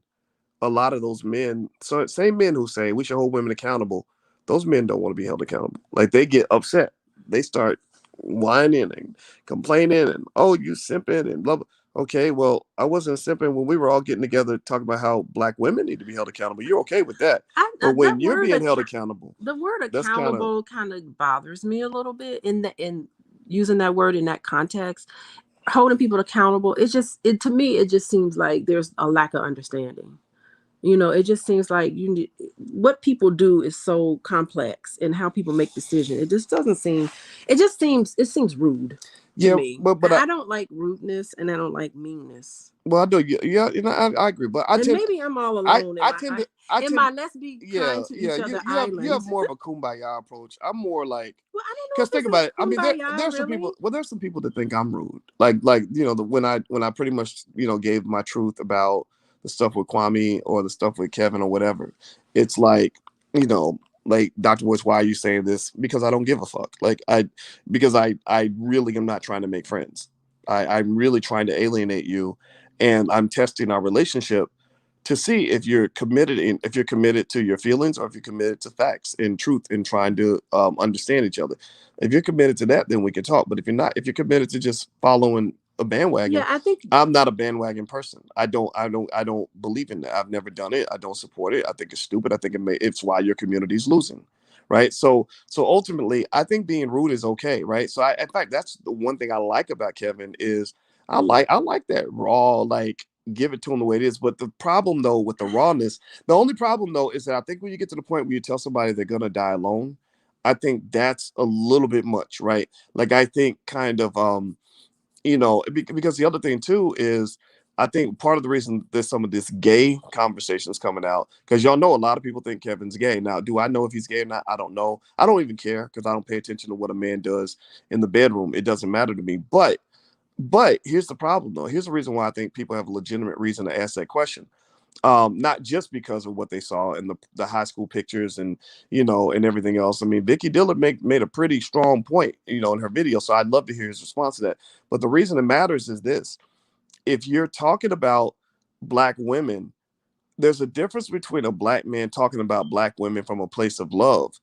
a lot of those men, so same men who say we should hold women accountable, those men don't want to be held accountable. Like they get upset, they start whining and complaining, and oh, you simping and blah blah. Okay, well, I wasn't simping when we were all getting together talking about how black women need to be held accountable. You're okay with that, but That when you're word being held accountable, the word that's kind of accountable kind of bothers me a little bit in using that word in that context. Holding people accountable, it to me it just seems like there's a lack of understanding. It just seems like what people do is so complex, and how people make decisions. It just doesn't seem. It seems rude to yeah, me. but I don't like rudeness, and I don't like meanness. well, I do, yeah, I agree, but And maybe I'm all alone I tend to, in my let's be yeah, kind to yeah. each You other you have island. more of a kumbaya approach. I'm more like, Well, I don't because know think if this about is it. I mean, kumbaya there's some people. really. Well, there's some people that think I'm rude. When I pretty much gave my truth about the stuff with Kwame or the stuff with Kevin or whatever. It's like, like Dr. Boyce, why are you saying this? Because I don't give a fuck. Because I really am not trying to make friends. I'm really trying to alienate you, and I'm testing our relationship to see if you're committed to your feelings, or if you're committed to facts and truth and trying to understand each other. If you're committed to that, then we can talk. But if you're not, if you're committed to just following a Yeah, bandwagon, I think. I'm not a bandwagon person. I don't believe in that. I've never done it. I don't support it. I think it's stupid. I think it's why your community's losing. Right. So ultimately, I think being rude is okay. Right. So in fact, that's the one thing I like about Kevin is I like that raw, like, give it to them the way it is. But the problem though with the rawness, the only problem though is that I think when you get to the point where you tell somebody they're gonna die alone, I think that's a little bit much, right? Like I think kind of because the other thing too is I think part of the reason there's some of this gay conversations coming out, because y'all know a lot of people think Kevin's gay. Now, do I know if he's gay or not? I don't know. I don't even care because I don't pay attention to what a man does in the bedroom. It doesn't matter to me. But here's the problem, though. Here's the reason why I think people have a legitimate reason to ask that question. Not just because of what they saw in the high school pictures and everything else. I mean, Vicky Dillard made a pretty strong point, in her video. So I'd love to hear his response to that. But the reason it matters is this: if you're talking about black women, there's a difference between a black man talking about black women from a place of love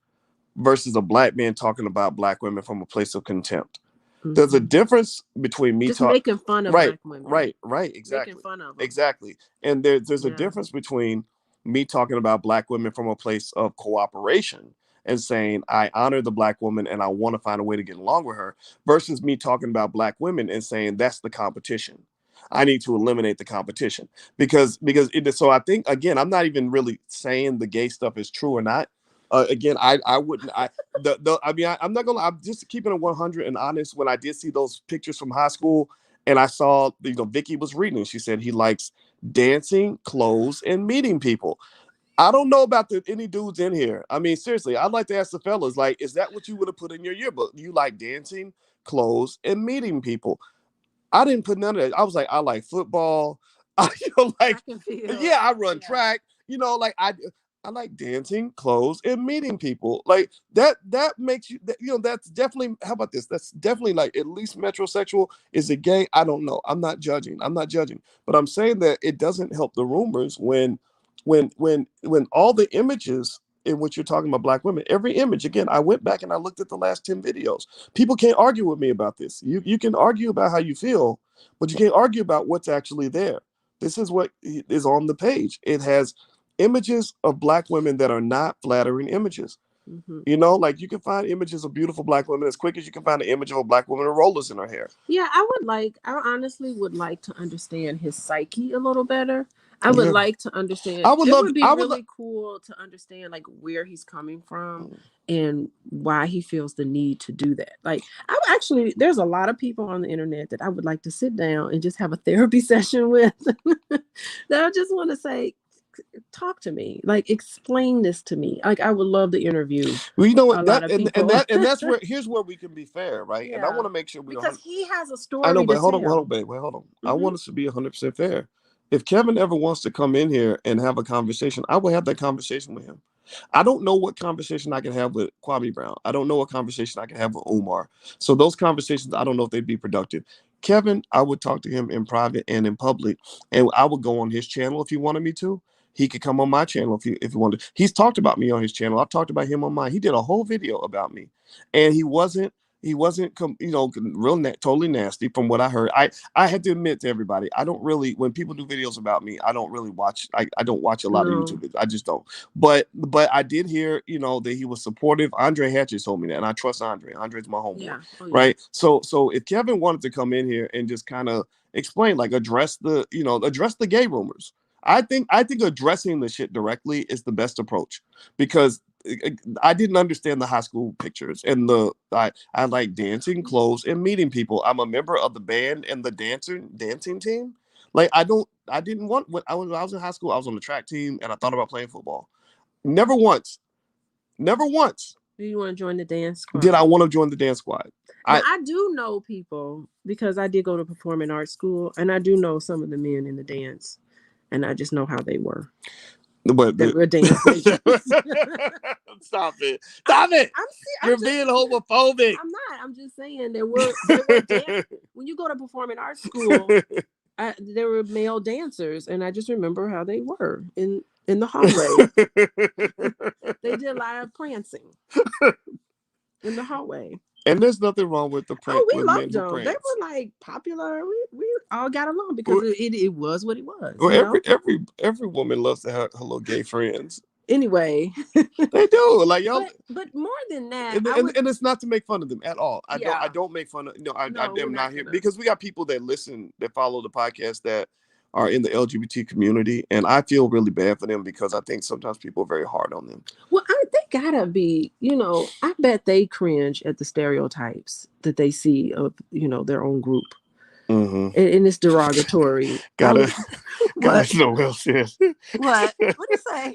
versus a black man talking about black women from a place of contempt. There's a Mhm. difference between me Just talk making fun of right, black women, right, making exactly. fun of them. Exactly. And there's a Yeah. difference between me talking about black women from a place of cooperation and saying I honor the black woman and I want to find a way to get along with her, versus me talking about black women and saying that's the competition. I need to eliminate the competition so I think, again, I'm not even really saying the gay stuff is true or not. Again, I wouldn't I mean I'm not gonna I'm just keeping it 100 and honest. When I did see those pictures from high school and I saw Vicky was reading, she said he likes dancing, clothes, and meeting people. I don't know about any dudes in here. I mean, seriously, I'd like to ask the fellas, like, is that what you would have put in your yearbook? You like dancing, clothes, and meeting people? I didn't put none of that. I was like, I like football. I, Track like, and field. yeah, I run Yeah. track. Like I like dancing, clothes, and meeting people. Like that makes you, that's definitely, how about this? That's definitely like at least metrosexual. Is it gay? I don't know. I'm not judging. But I'm saying that it doesn't help the rumors when all the images in which you're talking about black women, every image, again, I went back and I looked at the last 10 videos. People can't argue with me about this. You can argue about how you feel, but you can't argue about what's actually there. This is what is on the page. It has images of black women that are not flattering images. Mm-hmm. Like you can find images of beautiful black women as quick as you can find an image of a black woman with rollers in her hair. Yeah, I honestly would like to understand his psyche a little better. I would Yeah. like to understand. I would It love. would be I would. really cool to understand like where he's coming from and why he feels the need to do that. Like, there's a lot of people on the internet that I would like to sit down and just have a therapy session with. That I just want to say, talk to me, like explain this to me. Like, I would love to interview. Well, you know what, a lot of people. and that's where, here's where we can be fair, right? Yeah. And I want to make sure we because don't. he has a story. I know, but to hold on, tell. babe. Wait, hold on. Mm-hmm. I want us to be 100% fair. If Kevin ever wants to come in here and have a conversation, I will have that conversation with him. I don't know what conversation I can have with Kwame Brown. I don't know what conversation I can have with Umar. So those conversations, I don't know if they'd be productive. Kevin, I would talk to him in private and in public, and I would go on his channel if he wanted me to. He could come on my channel if he wanted. He's talked about me on his channel. I've talked about him on mine. He did a whole video about me, and he wasn't totally nasty from what I heard. I had to admit to everybody, I don't really, when people do videos about me, I don't really watch. I don't watch a lot of YouTube videos. I just don't. But I did hear, that he was supportive. Andre Hatches told me that, and I trust Andre. Andre's my homeboy, Yeah. Oh, yeah. right? So if Kevin wanted to come in here and just kind of explain, like address the gay rumors. I think addressing the shit directly is the best approach, because I didn't understand the high school pictures and I like dancing, clothes, and meeting people. I'm a member of the band and the dancing team. Like I didn't want, when I was in high school, I was on the track team and I thought about playing football. Never once Do you want to join the dance squad? did I want to join the dance squad. I do know people, because I did go to performing arts school, and I do know some of the men in the dance, and I just know how they were. But they were dance majors. Stop it! You're being homophobic. I'm not. I'm just saying there were when you go to performing arts school, there were male dancers, and I just remember how they were in the hallway. They did a lot of prancing in the hallway. And there's nothing wrong with the prank. Oh, we loved them. They were like popular. We all got along because it was what it was. Well, every woman loves to have her little gay friends. Anyway, they do, like y'all. But more than that, and it's not to make fun of them at all. I don't make fun of. I am not here because we got people that listen, that follow the podcast, that are in the LGBT community, and I feel really bad for them because I think sometimes people are very hard on them. Well, they gotta be, I bet they cringe at the stereotypes that they see of, their own group. Mm-hmm. And it's derogatory. Gotta Noel says. What? What do you say?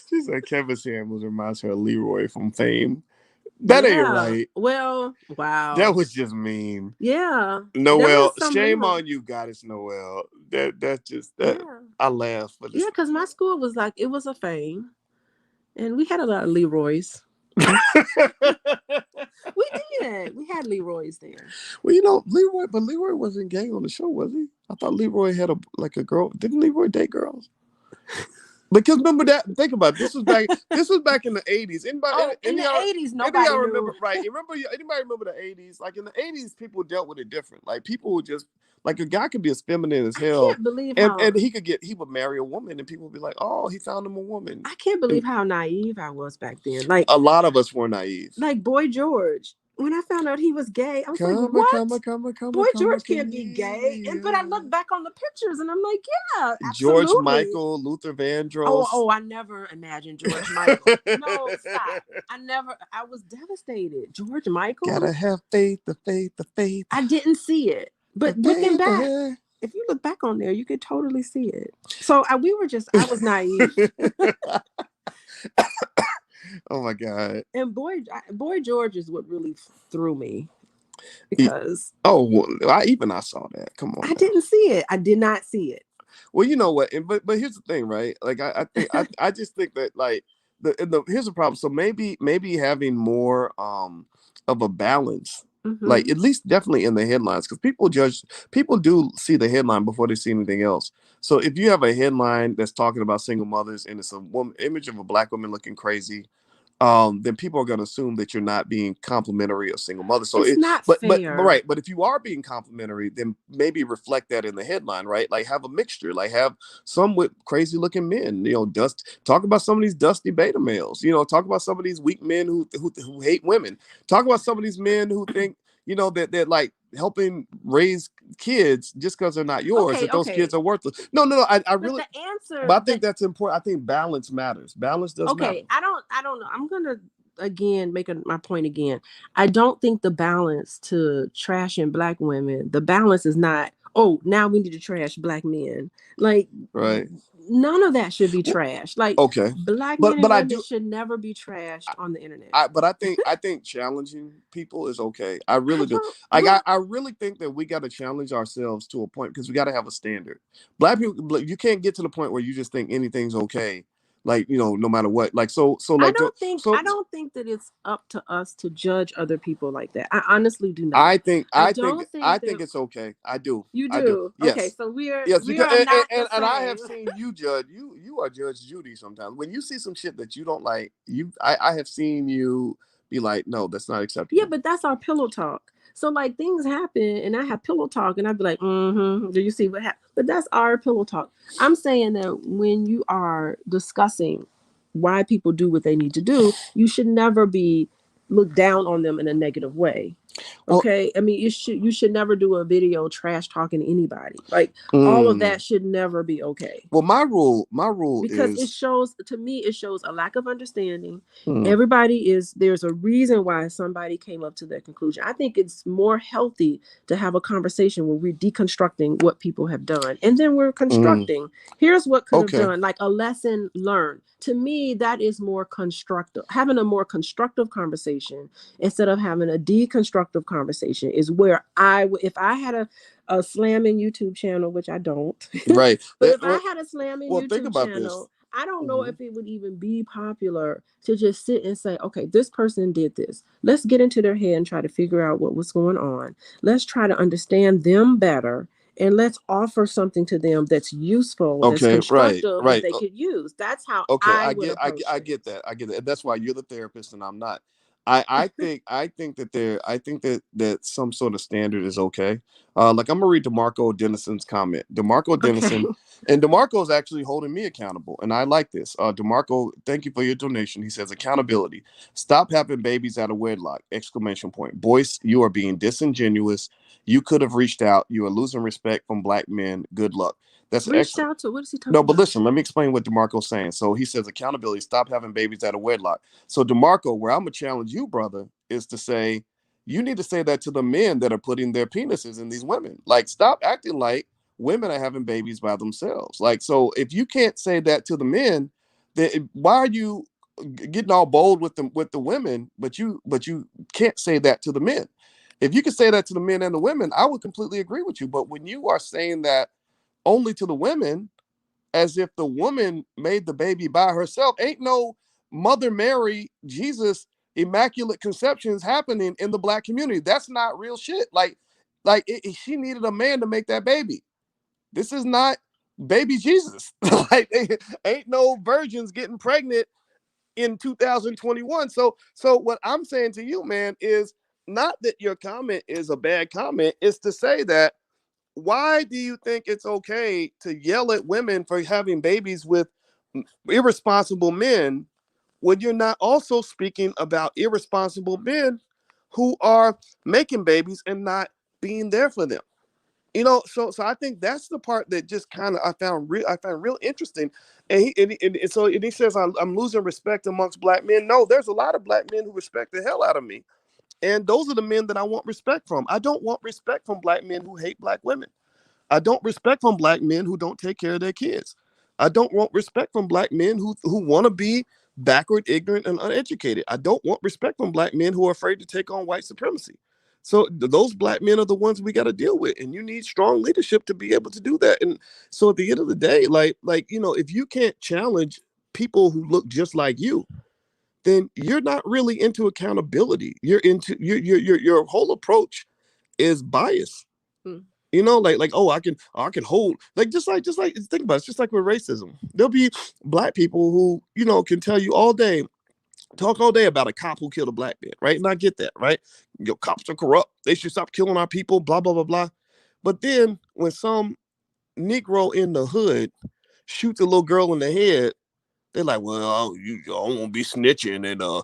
She said Kevin Samuels reminds her of Leroy from Fame. That ain't right. Well, wow. That was just mean. Yeah. Noel, shame on you, Goddess Noel. That's just that. Yeah. I laugh for this. Yeah, because my school was like, it was a Fame. And we had a lot of Leroys. We did. We had Leroys there. Well, Leroy wasn't gay on the show, was he? I thought Leroy had a girl. Didn't Leroy date girls? Because remember that. Think about it. This was back in the 80s. In the 80s, nobody knew. Remember, right? Anybody remember the 80s? Like in the 80s, people dealt with it different. Like people would just, like, a guy could be as feminine as hell. I can't believe and he would marry a woman, and people would be like, "Oh, he found him a woman." I can't believe how naive I was back then. Like, a lot of us were naive. Like Boy George. When I found out he was gay, I was like, what? Boy George can't be gay. But I look back on the pictures and I'm like, yeah, absolutely. George Michael, Luther Vandross. Oh, I never imagined George Michael. No, stop. I was devastated. George Michael. Gotta have faith, the faith. I didn't see it. But looking back, if you look back on there, you could totally see it. So I was naive. Oh my God! And Boy George is what really threw me, because I saw that. Come on, I didn't see it. I did not see it. Well, you know what? But here's the thing, right? Like I think I just think that like the here's the problem. So maybe having more of a balance, like at least definitely in the headlines, because people do see the headline before they see anything else. So if you have a headline that's talking about single mothers and it's a woman image of a black woman looking crazy, then people are going to assume that you're not being complimentary of single mothers. So It's not but fair. right. But if you are being complimentary, then maybe reflect that in the headline, right? Like have a mixture, like have some with crazy looking men, talk about some of these dusty beta males, talk about some of these weak men who hate women, talk about some of these men who think, that they're like helping raise kids just because they're not yours, Okay, that those okay. kids are worthless. No, I But really, the answer but I think that that's important. I think balance matters. Balance does matter. okay, I don't know. I'm gonna again make my point again. I don't think the balance to trashing black women, the balance is not, oh, now we need to trash black men. Like Right. none of that should be Well, trashed. Like okay. black men But and I women do should never be trashed on the internet. but I think challenging people is okay. I I really do. don't Like well, I really think that we got to challenge ourselves to a point because we got to have a standard. Black people, you can't get to the point where you just think anything's okay, like no matter what. Like like I don't think that it's up to us to judge other people like that. I honestly do not. I think I I think don't I think think that it's okay. I do. you I do. do. Okay, Yes. so Yes, we because are not the and I have same. seen you judge you are Judge Judy sometimes. When you see some shit that you don't like, I have seen you be like, no, that's not Yeah, acceptable. but that's our pillow talk. So like things happen and I have pillow talk and I'd be like, do you see what happened? But that's our pillow talk. I'm saying that when you are discussing why people do what they need to do, you should never be looked down on them in a negative way. Well, Okay. I mean, you should never do a video trash talking anybody. Like all of mm, that should never be okay well, my rule because it is shows to me it shows a lack of understanding. mm, Everybody is there's a reason why somebody came up to that conclusion. I think it's more healthy to have a conversation where we're deconstructing what people have done and then we're mm, constructing, here's what could have okay, done, like a lesson learned. To me that is more constructive. Having a more constructive conversation instead of having a deconstructive conversation is where if I had a slamming YouTube channel, which I don't. right. But if I had a slamming Well, think YouTube about this. channel, I don't know Hmm. if it would even be popular to just sit and say, okay, this person did this. Let's get into their head and try to figure out what was going on. Let's try to understand them better. And let's offer something to them that's useful, that's Okay, right, constructive, that right. they could use. That's how Okay, I would approach I get things. that. I get that. That's why you're the therapist and I'm not. I think that that some sort of standard is okay. Like I'm gonna read DeMarco Dennison's comment. DeMarco Okay. Dennison, and DeMarco is actually holding me accountable, and I like this. DeMarco, thank you for your donation. He says accountability. Stop having babies out of wedlock! Exclamation point. Boyce, you are being disingenuous. You could have reached out. You are losing respect from black men. Good luck. That's Reached excellent. out to, what is he No, talking but about? listen, let me explain what DeMarco's saying. So he says accountability, stop having babies out of wedlock. So DeMarco, where I'm gonna challenge you, brother, is to say you need to say that to the men that are putting their penises in these women. Like, stop acting like women are having babies by themselves. Like, so if you can't say that to the men, then why are you getting all bold with the women, but you can't say that to the men? If you could say that to the men and the women, I would completely agree with you. But when you are saying that only to the women, as if the woman made the baby by herself. Ain't no Mother Mary, Jesus, immaculate conceptions happening in the black community. That's not real shit. She needed a man to make that baby. This is not baby Jesus. Like ain't no virgins getting pregnant in 2021. So what I'm saying to you, man, is not that your comment is a bad comment. It's to say that why do you think it's okay to yell at women for having babies with irresponsible men when you're not also speaking about irresponsible men who are making babies and not being there for them? So I think that's the part that just kind of I found real interesting. And he says I'm losing respect amongst black men. No, there's a lot of black men who respect the hell out of me, and those are the men that I want respect from. I don't want respect from black men who hate black women. I don't respect from black men who don't take care of their kids. I don't want respect from black men who want to be backward, ignorant, and uneducated. I don't want respect from black men who are afraid to take on white supremacy. So those black men are the ones we got to deal with, and you need strong leadership to be able to do that. And so at the end of the day, if you can't challenge people who look just like you, then you're not really into accountability. You're into your whole approach is bias. Mm. Oh, I can hold, just like think about it. It's just like with racism. There'll be black people who can tell you all day, talk all day about a cop who killed a black man, right? And I get that, right? Your cops are corrupt. They should stop killing our people. Blah blah blah blah. But then when some Negro in the hood shoots a little girl in the head, they're like, well, you don't want to be snitching no,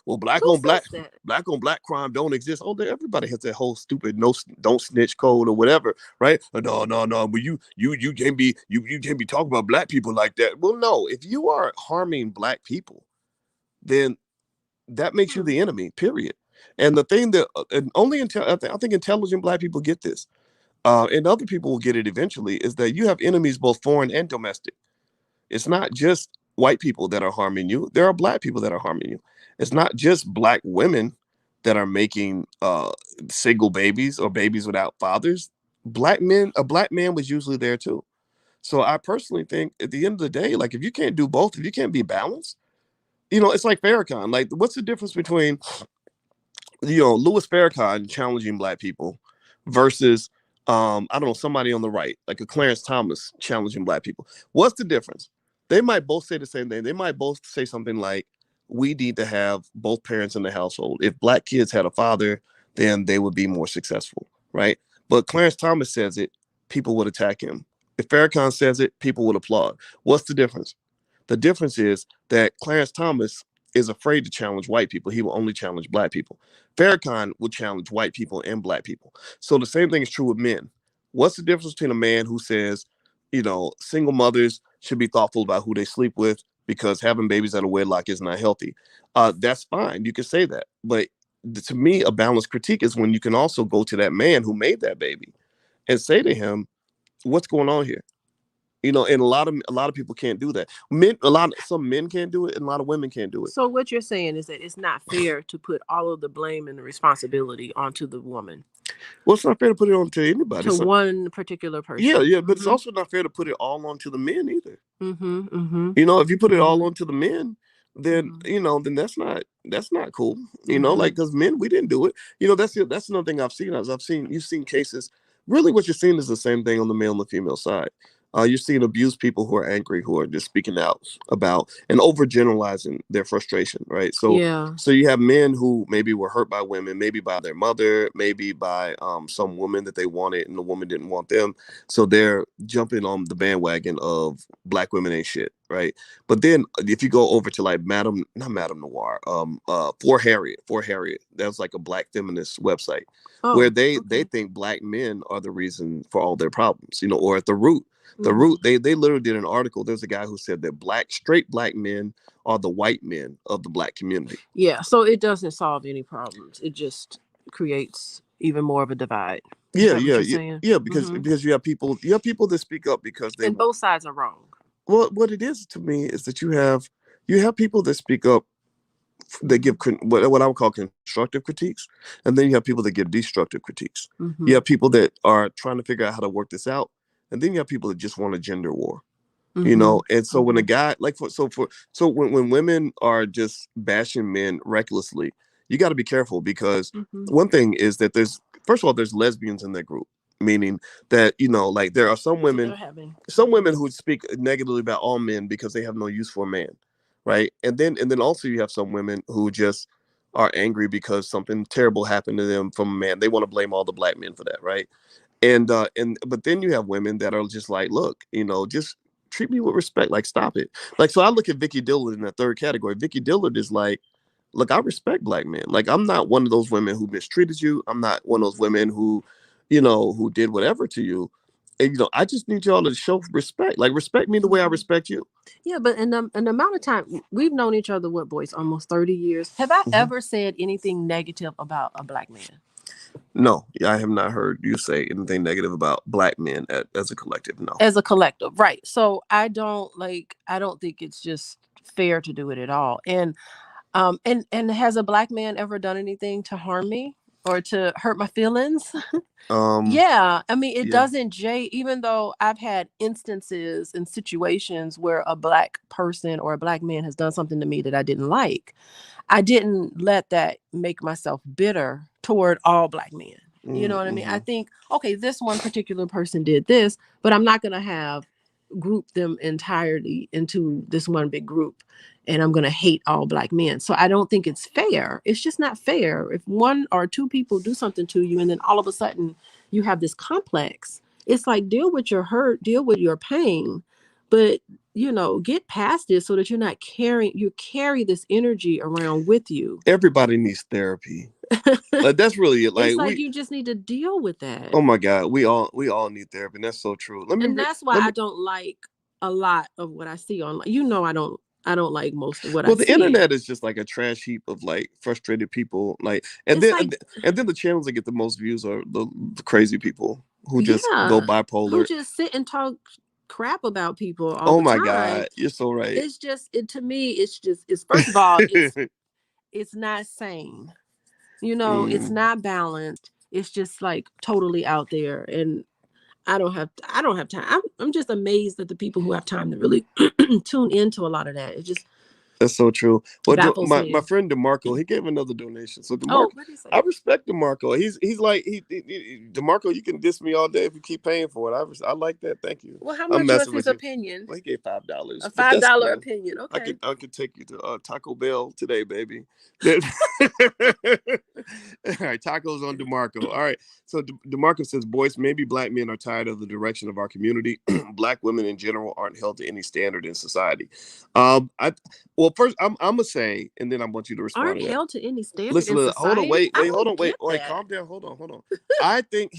well, Who says that? black on black crime don't exist. Oh, everybody has that whole stupid no don't snitch code or whatever, right? No, but you can't be talking about black people like that. Well, no, if you are harming black people, then that makes you Hmm. the enemy. Period. And the thing that and only I think intelligent black people get this, and other people will get it eventually, is that you have enemies both foreign and domestic. It's not just white people that are harming you. There are black people that are harming you. It's not just black women that are making single babies or babies without fathers. Black men, a black man was usually there too. So I personally think at the end of the day, like if you can't do both, if you can't be balanced, it's like Farrakhan. Like, what's the difference between Louis Farrakhan challenging black people versus I don't know, somebody on the right, like a Clarence Thomas challenging black people? What's the difference? They might both say the same thing. They might both say something like, we need to have both parents in the household. If black kids had a father, then they would be more successful, right? But Clarence Thomas says it, people would attack him. If Farrakhan says it, people would applaud. What's the difference? The difference is that Clarence Thomas is afraid to challenge white people. He will only challenge black people. Farrakhan will challenge white people and black people. So the same thing is true with men. What's the difference between a man who says, single mothers should be thoughtful about who they sleep with because having babies out of wedlock is not healthy? That's fine. You can say that. But to me, a balanced critique is when you can also go to that man who made that baby and say to him, what's going on here? And a lot of people can't do that. Some men can't do it, and a lot of women can't do it. So what you're saying is that it's not fair to put all of the blame and the responsibility onto the woman, Well, it's not fair to put it on to anybody. to one particular Yeah, person. yeah, but it's Mm-hmm. also not fair to put it all onto the men either. Mm-hmm. Mm-hmm. If you put it all Mm-hmm. onto the men, then Mm-hmm. then that's not cool. Mm-hmm. Like, because men, we didn't do it. That's another thing I've seen. As you've seen cases. Really, what you're seeing is the same thing on the male and the female side. You're seeing abused people who are angry, who are just speaking out about and overgeneralizing their frustration, right? So, Yeah. so you have men who maybe were hurt by women, maybe by their mother, maybe by some woman that they wanted, and the woman didn't want them. So they're jumping on the bandwagon of black women ain't shit, right? But then if you go over to like not Madame Noir, For Harriet, that's like a black feminist website where Oh. they Okay. think black men are the reason for all their problems, or at the root. The Mm-hmm. root, they literally did an article. There's a guy who said that straight black men are the white men of the black community. Yeah. So it doesn't solve any problems. It just creates even more of a divide. Is Yeah, that what yeah, you're yeah, saying? yeah. Because Mm-hmm. because you have people that speak up because they And both sides are wrong. well, what it is to me is that you have people that speak up, that Mm-hmm. give what I would call constructive critiques, and then you have people that give destructive critiques. You Mm-hmm. have people that are trying to figure out how to work this out, and then you have people that just want a gender war. Mm-hmm. And so when a Mm-hmm. guy like so when women are just bashing men recklessly, you got to be careful, because Mm-hmm. one thing is that there's first of all, there's lesbians in that group, meaning that like there are some So women they're having. some women who speak negatively about all men because they have no use for a man, right? And then also you have some women who just are angry because something terrible happened to them from a man. They want to blame all the black men for that, right? And but then you have women that are just like, look, just treat me with respect. Like, stop it. Like, so I look at Vicky Dillard in that third category. Vicky Dillard is like, look, I respect black men. Like, I'm not one of those women who mistreated you. I'm not one of those women who did whatever to you. And I just need y'all to show respect. Like, respect me the way I Mm-hmm. respect you. Yeah, but in the amount of time we've known each other, what, boys, almost 30 years. Have I Mhm. ever said anything negative about a black man? No, I have not heard you say anything negative about black men as a collective. No. As a collective, right? So I don't think it's just fair to do it at all. And has a black man ever done anything to harm me? or to hurt my feelings. Um, Yeah, I mean, it yeah. doesn't, Jay, even though I've had instances and situations where a black person or a black man has done something to me that I didn't like, I didn't let that make myself bitter toward all black men. You know what I mean? I Mm-hmm. think, okay, this one particular person did this, but I'm not going to have group them entirely into this one big group and I'm going to hate all black men. So I don't think it's fair. It's just not fair. If one or two people do something to you and then all of a sudden you have this complex, it's like deal with your hurt, deal with your pain, but get past this so that you're not carrying you carry this energy around with you. Everybody needs therapy. Like that's really it. Like It's like we, you just need to deal with that. oh my God, we all need therapy. And that's so true. And that's why Let I me. don't like a lot of what I see online. I don't like most of what I Well, the see. internet is just like a trash heap of like frustrated people. Like, and It's then like, and then the channels that get the most views are the crazy people who just go yeah, who bipolar. just sit and talk crap about people all Oh the my time. God, you're so right. It's just it to me, it's first of all, it's not sane. It's Mm, not balanced. It's just like totally out there. And I don't have time. I'm just amazed at the people who have time to really tune into a lot of that. It just that's so true. Well, baffles my me. friend Demarco, he gave another donation. So Oh, Demarco, what did he say? I respect Demarco. He's like Demarco. You can diss me all day if you keep paying for it. I like that. Thank you. Well, how I'm much was messing his with you. opinion? Well, he gave $5, A but five that's dollar cool. opinion. I Okay. could I could take you to Taco Bell today, baby. All right, tacos on Demarco. All right, so Demarco says, "Boys, maybe black men are tired of the direction of our community. Black women in general aren't held to any standard in society." I well, first I'm gonna say, and then I want you to respond Aren't to that. held to any standard Listen, in hold on, society? wait, I wait, hold don't on, wait, get wait, that. calm down, hold on. I think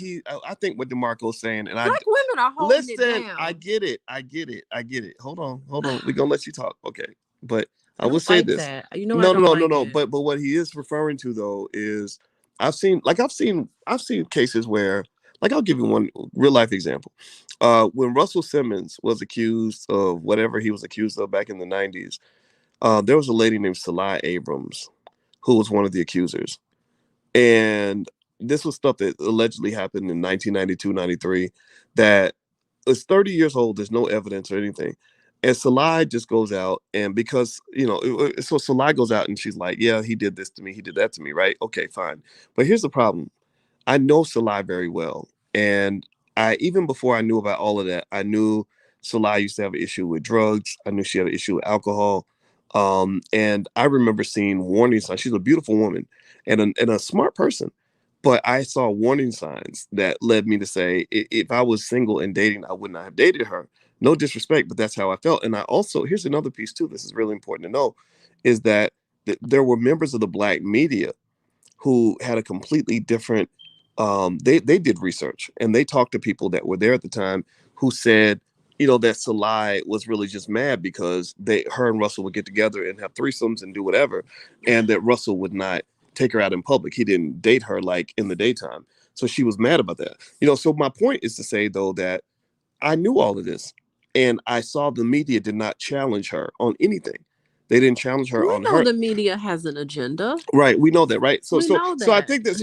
what DeMarco's saying, and I Black women are holding it listen, I down. get it, I get it. Hold on, we're gonna let you talk, okay? But I I will don't say like this, that. I don't like no. it. But what he is referring to though is, I've seen cases where, like, I'll give you one real life example. When Russell Simmons was accused of whatever he was accused of back in the '90s, there was a lady named Salah Abrams who was one of the accusers. And this was stuff that allegedly happened in 1992, 93, that is 30 years old. There's no evidence or anything. And Salah just goes out, and because, so Salah goes out and she's like, yeah, he did this to me. He did that to me, right? Okay, fine. But here's the problem. I know Salah very well. And even before I knew about all of that, I knew Salah used to have an issue with drugs. I knew she had an issue with alcohol. And I remember seeing warning signs. She's a beautiful woman and a smart person. But I saw warning signs that led me to say, if I was single and dating, I would not have dated her. No disrespect, but that's how I felt. And I also, here's another piece too. This is really important to know, is that there were members of the black media who had a completely different they did research and they talked to people that were there at the time who said, that Salai was really just mad because her and Russell would get together and have threesomes and do whatever, and that Russell would not take her out in public. He didn't date her like in the daytime. So she was mad about that. So my point is to say though that I knew all of this, and I saw the media did not challenge her on anything. They didn't challenge her We on know her. the media has an agenda. Right, we know that, right? So, We so, know so I that. think that,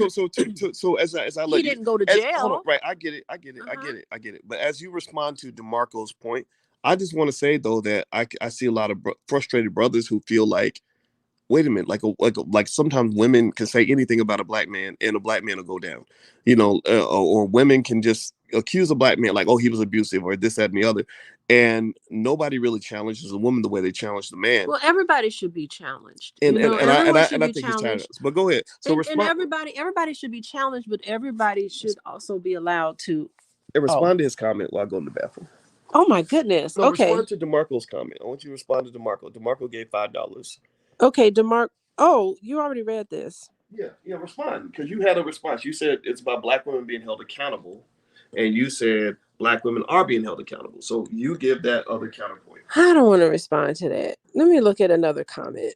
so as I He let you, didn't go to as hold on, jail. right? I get it, I get it, I Uh-huh. get it, I get it. But as you respond to Demarco's point, I just want to say though that I see a lot of frustrated brothers who feel like, wait a minute, like sometimes women can say anything about a black man and a black man will go down, or women can just accuse a black man like, oh, he was abusive or this, that, and the other, and nobody really challenges a woman the way they challenge the man. Well, everybody should be challenged. And Everyone should I be think he's tired of challenged. this. But go ahead. So And respond everybody should be challenged, but everybody should also be allowed to. and Oh, respond to his comment while I go in the bathroom. oh my goodness. No, Okay, respond to Demarco's comment. I want you to respond to Demarco. Demarco gave $5. okay, Demarc. Oh, you already read this. Yeah, respond because you had a response. You said it's about black women being held accountable, and you said black women are being held accountable. So you give that other counterpoint. I don't want to respond to that. Let me look at another comment.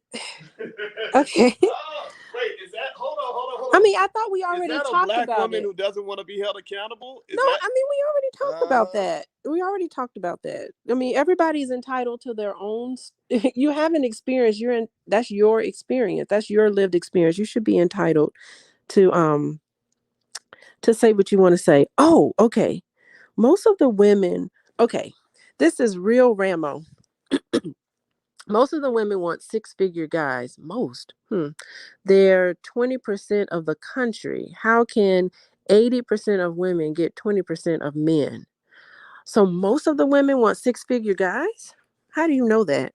Okay. Oh, wait, is that? Hold I on. mean, I thought we Is already that a talked black about woman it. who doesn't want to be held accountable? Is No, that? I mean, we already talked about that. We already talked about that. I mean, everybody's entitled to their own. You have an experience. That's your experience. That's your lived experience. You should be entitled to say what you want to say. Oh, okay. Most of the women, okay, this is real Ramo. Most of the women want six-figure guys. Most. They're 20% of the country. How can 80% of women get 20% of men? So most of the women want six-figure guys? How do you know that?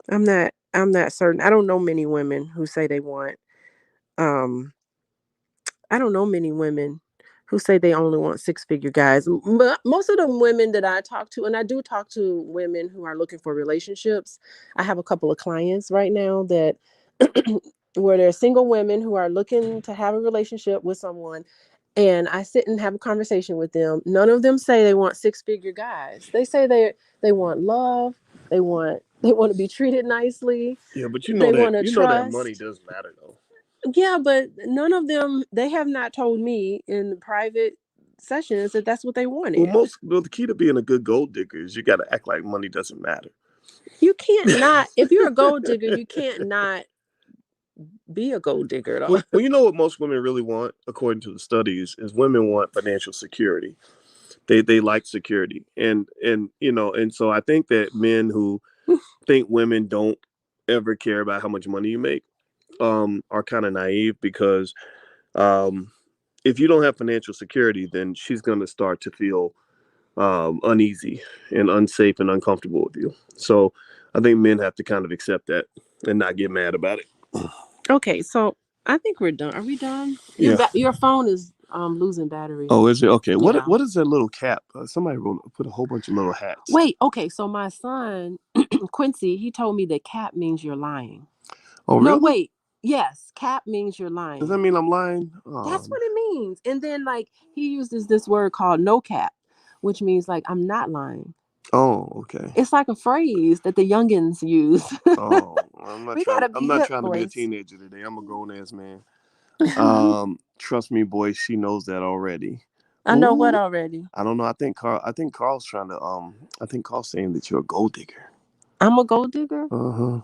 I'm not certain. I don't know many women who say they want um I don't know many women who say they only want six-figure guys. Most of the women that I talk to, and I do talk to women who are looking for relationships. I have a couple of clients right now that where they're single women who are looking to have a relationship with someone, and I sit and have a conversation with them. None of them say they want six-figure guys. They say they want love. They want to be treated nicely. Yeah, but They want to you know that money trust. does matter though. Yeah, but none of them, they have not told me in private sessions that that's what they wanted. Well, the key to being a good gold digger is you got to act like money doesn't matter. You can't not, if you're a gold digger, you can't not be a gold digger at all. Well, you know what most women really want, according to the studies, is women want financial security. They like security, and you know, and so I think that men who think women don't ever care about how much money you make are kind of naive because um, if you don't have financial security, then she's going to start to feel uneasy and unsafe and uncomfortable with you. So I think men have to kind of accept that and not get mad about it. Okay, so I think we're done. Are we done? Yeah. Your phone is losing battery. Oh, is it okay? Yeah. What is that little cap? Somebody put a whole bunch of little hats. Wait, okay, so my son Quincy, he told me that cap means you're lying. Oh, No, really? wait. Yes, cap means you're Does that lying. mean I'm lying? That's what it means. And then like he uses this word called no cap, which means like I'm not lying. Oh, okay. It's like a phrase that the youngins use. Oh, We gotta I'm be not hip, trying to be a boys. teenager today. I'm a grown ass man. Trust me, boy. She knows that already. I know what Ooh, already. I don't know. I think Carl's trying to. I think Carl's saying that you're a gold digger. I'm a gold digger. Uh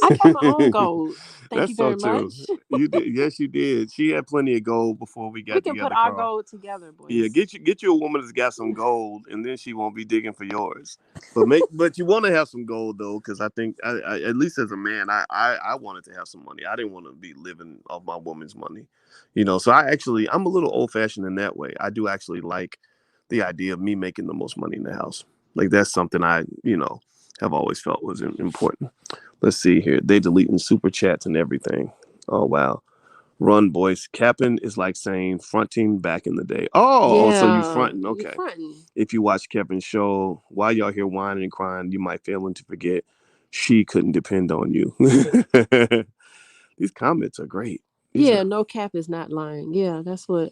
I got my own huh. gold. Thank you That's so very true. much. You did. Yes, you did. She had plenty of gold before we We got can put together, our Carl. gold together, Yeah, boys. get you a woman that's got some gold, and then she won't be digging for yours. But you want to have some gold though, because I think at least as a man, I wanted to have some money. I didn't want to be living off my woman's money, you know. So I'm a little old fashioned in that way. I do actually like the idea of me making the most money in the house. Like that's something I have always felt was important. Let's see here. They deleting super chats and everything. Oh wow. Run, boys. Capping is like saying fronting back in the day. So you Yeah, fronting. you Okay. fronting. If you watch Kevin's show, while y'all here whining and crying, you might fail to forget she couldn't depend on you. These comments are great. These Yeah, are. no cap is not lying. Yeah, that's what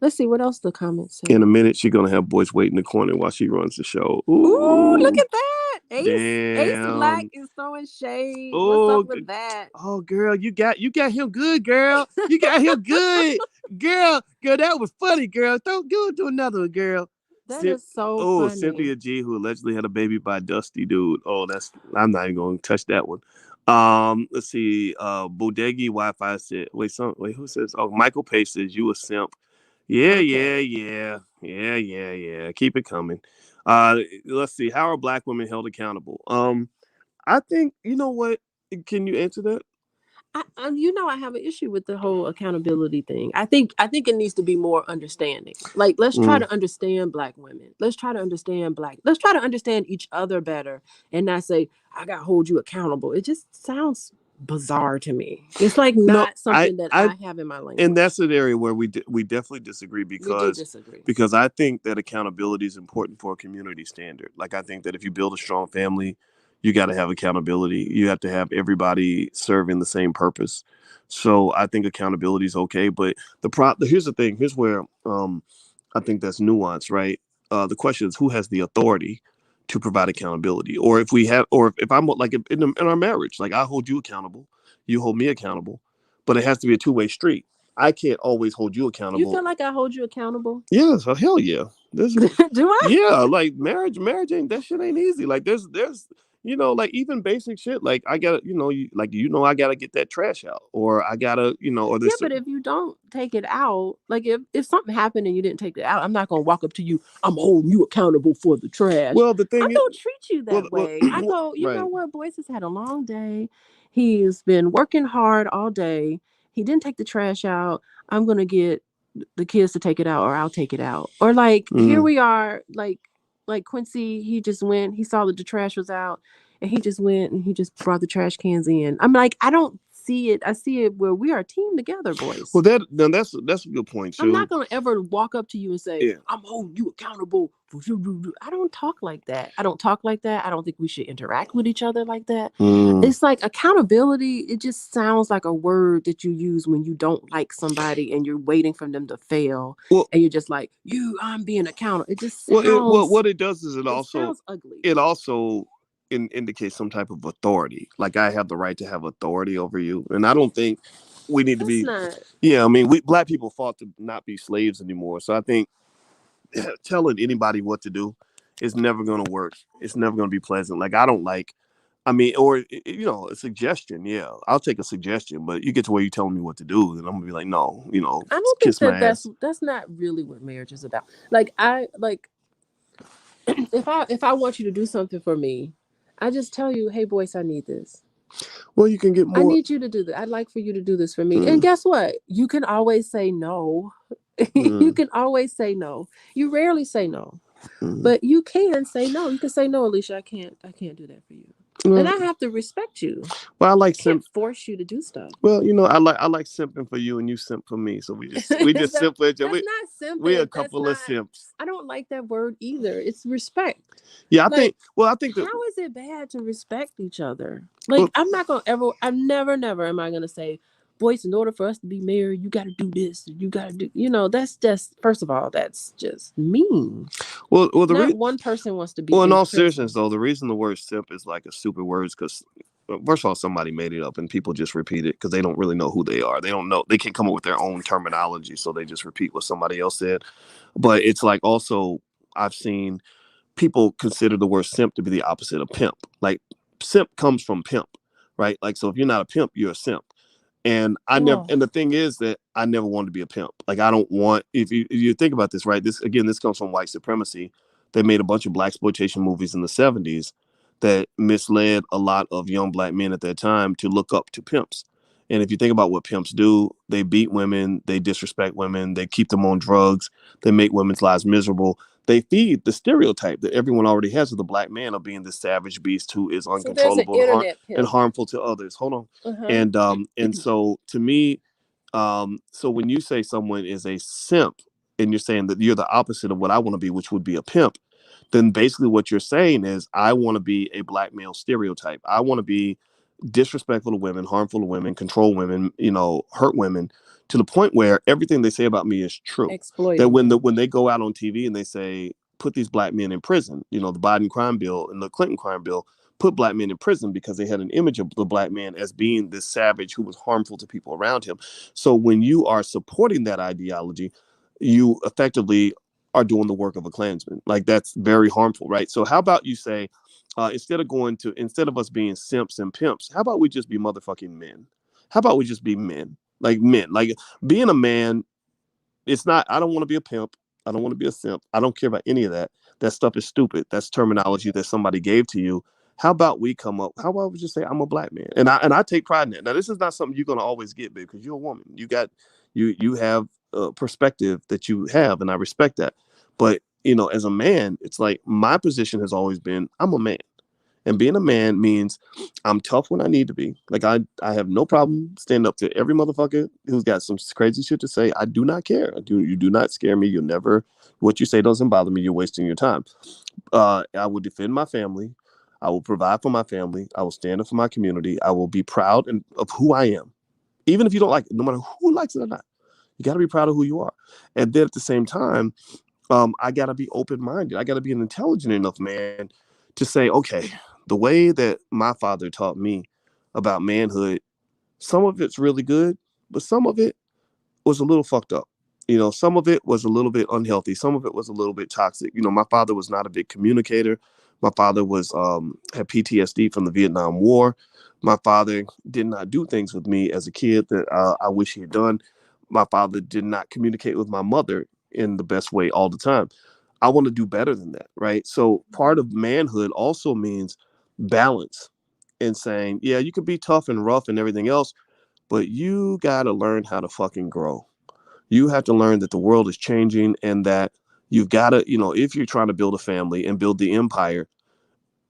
let's see what else the comments In say. a minute, she's gonna have boys wait in the corner while she runs the show. Ooh, look Ooh, at that. Ace Black damn. is throwing shade. What's up Oh, with that? girl, you got him good, girl. You got him good, girl. That was funny, girl. Don't do another one, girl. That is so funny. Cynthia G, who allegedly had a baby by Dusty Dude. Oh, I'm not even going to touch that one. Let's see. Bodegi Wi-Fi said. Wait, who says? Oh, Michael Page says you a simp. Yeah, yeah, Okay. yeah, yeah, yeah, yeah. Keep it coming. Let's see. How are black women held accountable? I think you know what. Can you answer that? I have an issue with the whole accountability thing. I think it needs to be more understanding. Like, let's try Mm. to understand black women. Let's try to understand black. Let's try to understand each other better, and not say I got to hold you accountable. It just sounds bizarre to me. It's like No, not something that I have in my and language. that's an area where we definitely disagree We do disagree. because I think that accountability is important for a community standard. Like I think that if you build a strong family, you got to have accountability. You have to have everybody serving the same purpose. So I think accountability is okay, but here's the thing. Here's where I think that's nuance, right? The question is who has the authority to provide accountability, or if we have, or if I'm like in our marriage, like I hold you accountable, you hold me accountable, but it has to be a two-way street. I can't always hold you You accountable. feel like I hold you accountable? Yeah, so hell yeah. There's Do I? yeah, like marriage ain't that shit ain't easy. Like there's like even basic shit. Like I gotta, I gotta get that trash out, or I gotta, or Yeah, this. but if you don't take it out, like if something happened and you didn't take it out, I'm not gonna walk up to you. I'm holding you accountable for the trash. Well, the I'm thing is, gonna treat you well, that well, way. I go, you know right. what? Boyce has had a long day. He's been working hard all day. He didn't take the trash out. I'm gonna get the kids to take it out, or I'll take it out. Or like here Mm. we are, like Quincy. He just went. He saw that the trash was out, and he just went and he just brought the trash cans in. I'm like, I don't see it. I see it where we are a team together, Well, boys. that's a good point I'm not too. gonna ever walk up to you and say, Yeah. I'm holding you accountable for I don't talk like that. I don't talk like that. I don't think we should interact with each other like that. Mm. It's like accountability, it just sounds like a word that you use when you don't like somebody and you're waiting for them to fail Well, and you're just like, I'm being accountable. It just what it does is it sounds ugly. it also indicates some type of authority. Like I have the right to have authority over you, and I don't think we need to That's be. not Yeah, I mean, we black people fought to not be slaves anymore. So I think telling anybody what to do is never going to work. It's never going to be pleasant. Like I don't like. I mean, or a suggestion. Yeah, I'll take a suggestion, but you get to where you telling me what to do, and I'm gonna be like, no, I don't think kiss my that ass. that's not really what marriage is about. Like I like if I want you to do something for me, I just tell you, hey Boyce, I need this. Well, you can get I more. need you to do that. I'd like for you to do this for me. And Mm, guess what? You can always say no. You mm, can always say no. You rarely say no. mm. But you can say no. You can say no, Alicia, I can't do that for you. And Well, I have to respect you. well, I like I can't simp. force you to do stuff. Well, I like simping for you, and you simp for me. So we just simp for each other. That's We not we a simping. That's couple of not simps. I don't like that word either. It's respect. Yeah, I Like think. Well, I think that. how is it bad to respect each other? Like, Well, I'm not gonna ever, I'm never am I gonna say, Boyce, in order for us to be married, you gotta do this, you gotta do, that's just, first of all, that's just mean. well, Not one person wants to be well, in in all seriousness, prison. though, the reason the word simp is like a stupid word is because, first of all, somebody made it up, and people just repeat it because they don't really know who they are. They don't know. They can't come up with their own terminology, so they just repeat what somebody else said. But it's like also, I've seen people consider the word simp to be the opposite of pimp. Like simp comes from pimp, right? Like so if you're not a pimp, you're a simp. And I never Oh, and the thing is that I never wanted to be a pimp. Like I don't want if you think about this, right? This comes from white supremacy. They made a bunch of black exploitation movies in the 70s that misled a lot of young black men at that time to look up to pimps. And if you think about what pimps do, they beat women, they disrespect women, they keep them on drugs, they make women's lives miserable. They feed the stereotype that everyone already has of the black man of being this savage beast who is so there's an uncontrollable internet and pimp. harmful to others. Hold on. Uh-huh. And so to me, so when you say someone is a simp and you're saying that you're the opposite of what I want to be, which would be a pimp, then basically what you're saying is I want to be a black male stereotype. I want to be disrespectful to women, harmful to women, control women, hurt women to the point where everything they say about me is true. That Exploiting when them. when they go out on TV and they say put these black men in prison, the Biden crime bill and the Clinton crime bill put black men in prison because they had an image of the black man as being this savage who was harmful to people around him. So when you are supporting that ideology, you effectively are doing the work of a Klansman. Like that's very harmful, right? So how about you say, instead of us being simps and pimps, how about we just be motherfucking men? How about we just be men? Like men. Like being a man, it's not, I don't want to be a pimp. I don't want to be a simp. I don't care about any of that. That stuff is stupid. That's terminology that somebody gave to you. How about we just say I'm a black man? And I take pride in that. Now this is not something you're gonna always get, babe, because you're a woman. You have a perspective that you have, and I respect that. But as a man, it's like my position has always been I'm a man. And being a man means I'm tough when I need to be. Like I have no problem standing up to every motherfucker who's got some crazy shit to say. I do not care. You do not scare me. You'll never what you say doesn't bother me. You're wasting your time. I will defend my family. I will provide for my family. I will stand up for my community. I will be proud of who I am. Even if you don't like it, no matter who likes it or not. You got to be proud of who you are. And then at the same time, I got to be open minded. I got to be an intelligent enough man to say, okay, the way that my father taught me about manhood, some of it's really good, but some of it was a little fucked up. Some of it was a little bit unhealthy. Some of it was a little bit toxic. My father was not a big communicator, My father was had PTSD from the Vietnam War. My father did not do things with me as a kid that I wish he had done. My father did not communicate with my mother in the best way all the time. I want to do better than that, right? So part of manhood also means balance and saying, yeah, you could be tough and rough and everything else, but you got to learn how to fucking grow. You have to learn that the world is changing and that you've got to, if you're trying to build a family and build the empire,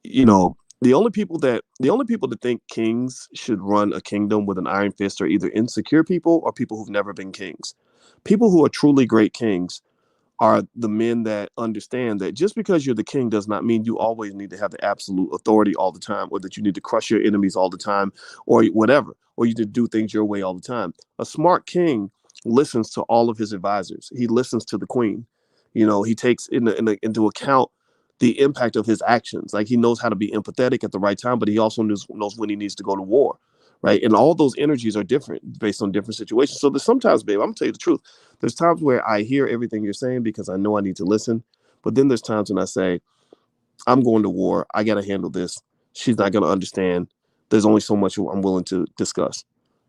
the only people that think kings should run a kingdom with an iron fist are either insecure people or people who've never been kings. People who are truly great kings are the men that understand that just because you're the king does not mean you always need to have the absolute authority all the time, or that you need to crush your enemies all the time, or whatever, or you need to do things your way all the time. A smart king listens to all of his advisors. He listens to the queen. He takes into account the impact of his actions. Like, he knows how to be empathetic at the right time, but he also knows when he needs to go to war. Right. And all those energies are different based on different situations. So there's sometimes, babe, I'm gonna tell you the truth. There's times where I hear everything you're saying because I know I need to listen. But then there's times when I say, I'm going to war. I got to handle this. She's not going to understand. There's only so much I'm willing to discuss.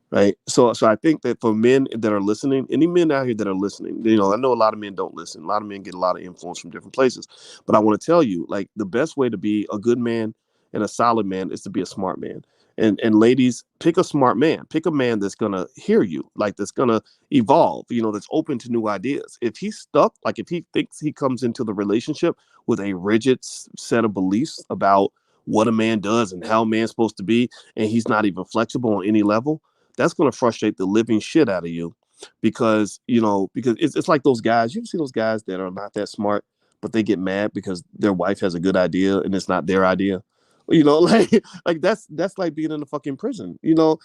Right. So I think that for men that are listening, any men out here that are listening, I know a lot of men don't listen. A lot of men get a lot of influence from different places. But I want to tell you, like, the best way to be a good man and a solid man is to be a smart man. And ladies, pick a smart man. Pick a man that's gonna hear you, like, that's gonna evolve, that's open to new ideas. If he's stuck, like, if he thinks he comes into the relationship with a rigid set of beliefs about what a man does and how a man's supposed to be, and he's not even flexible on any level, that's going to frustrate the living shit out of you, because it's like those guys. You ever see those guys that are not that smart, but they get mad because their wife has a good idea and it's not their idea. Like that's like being in a fucking prison. So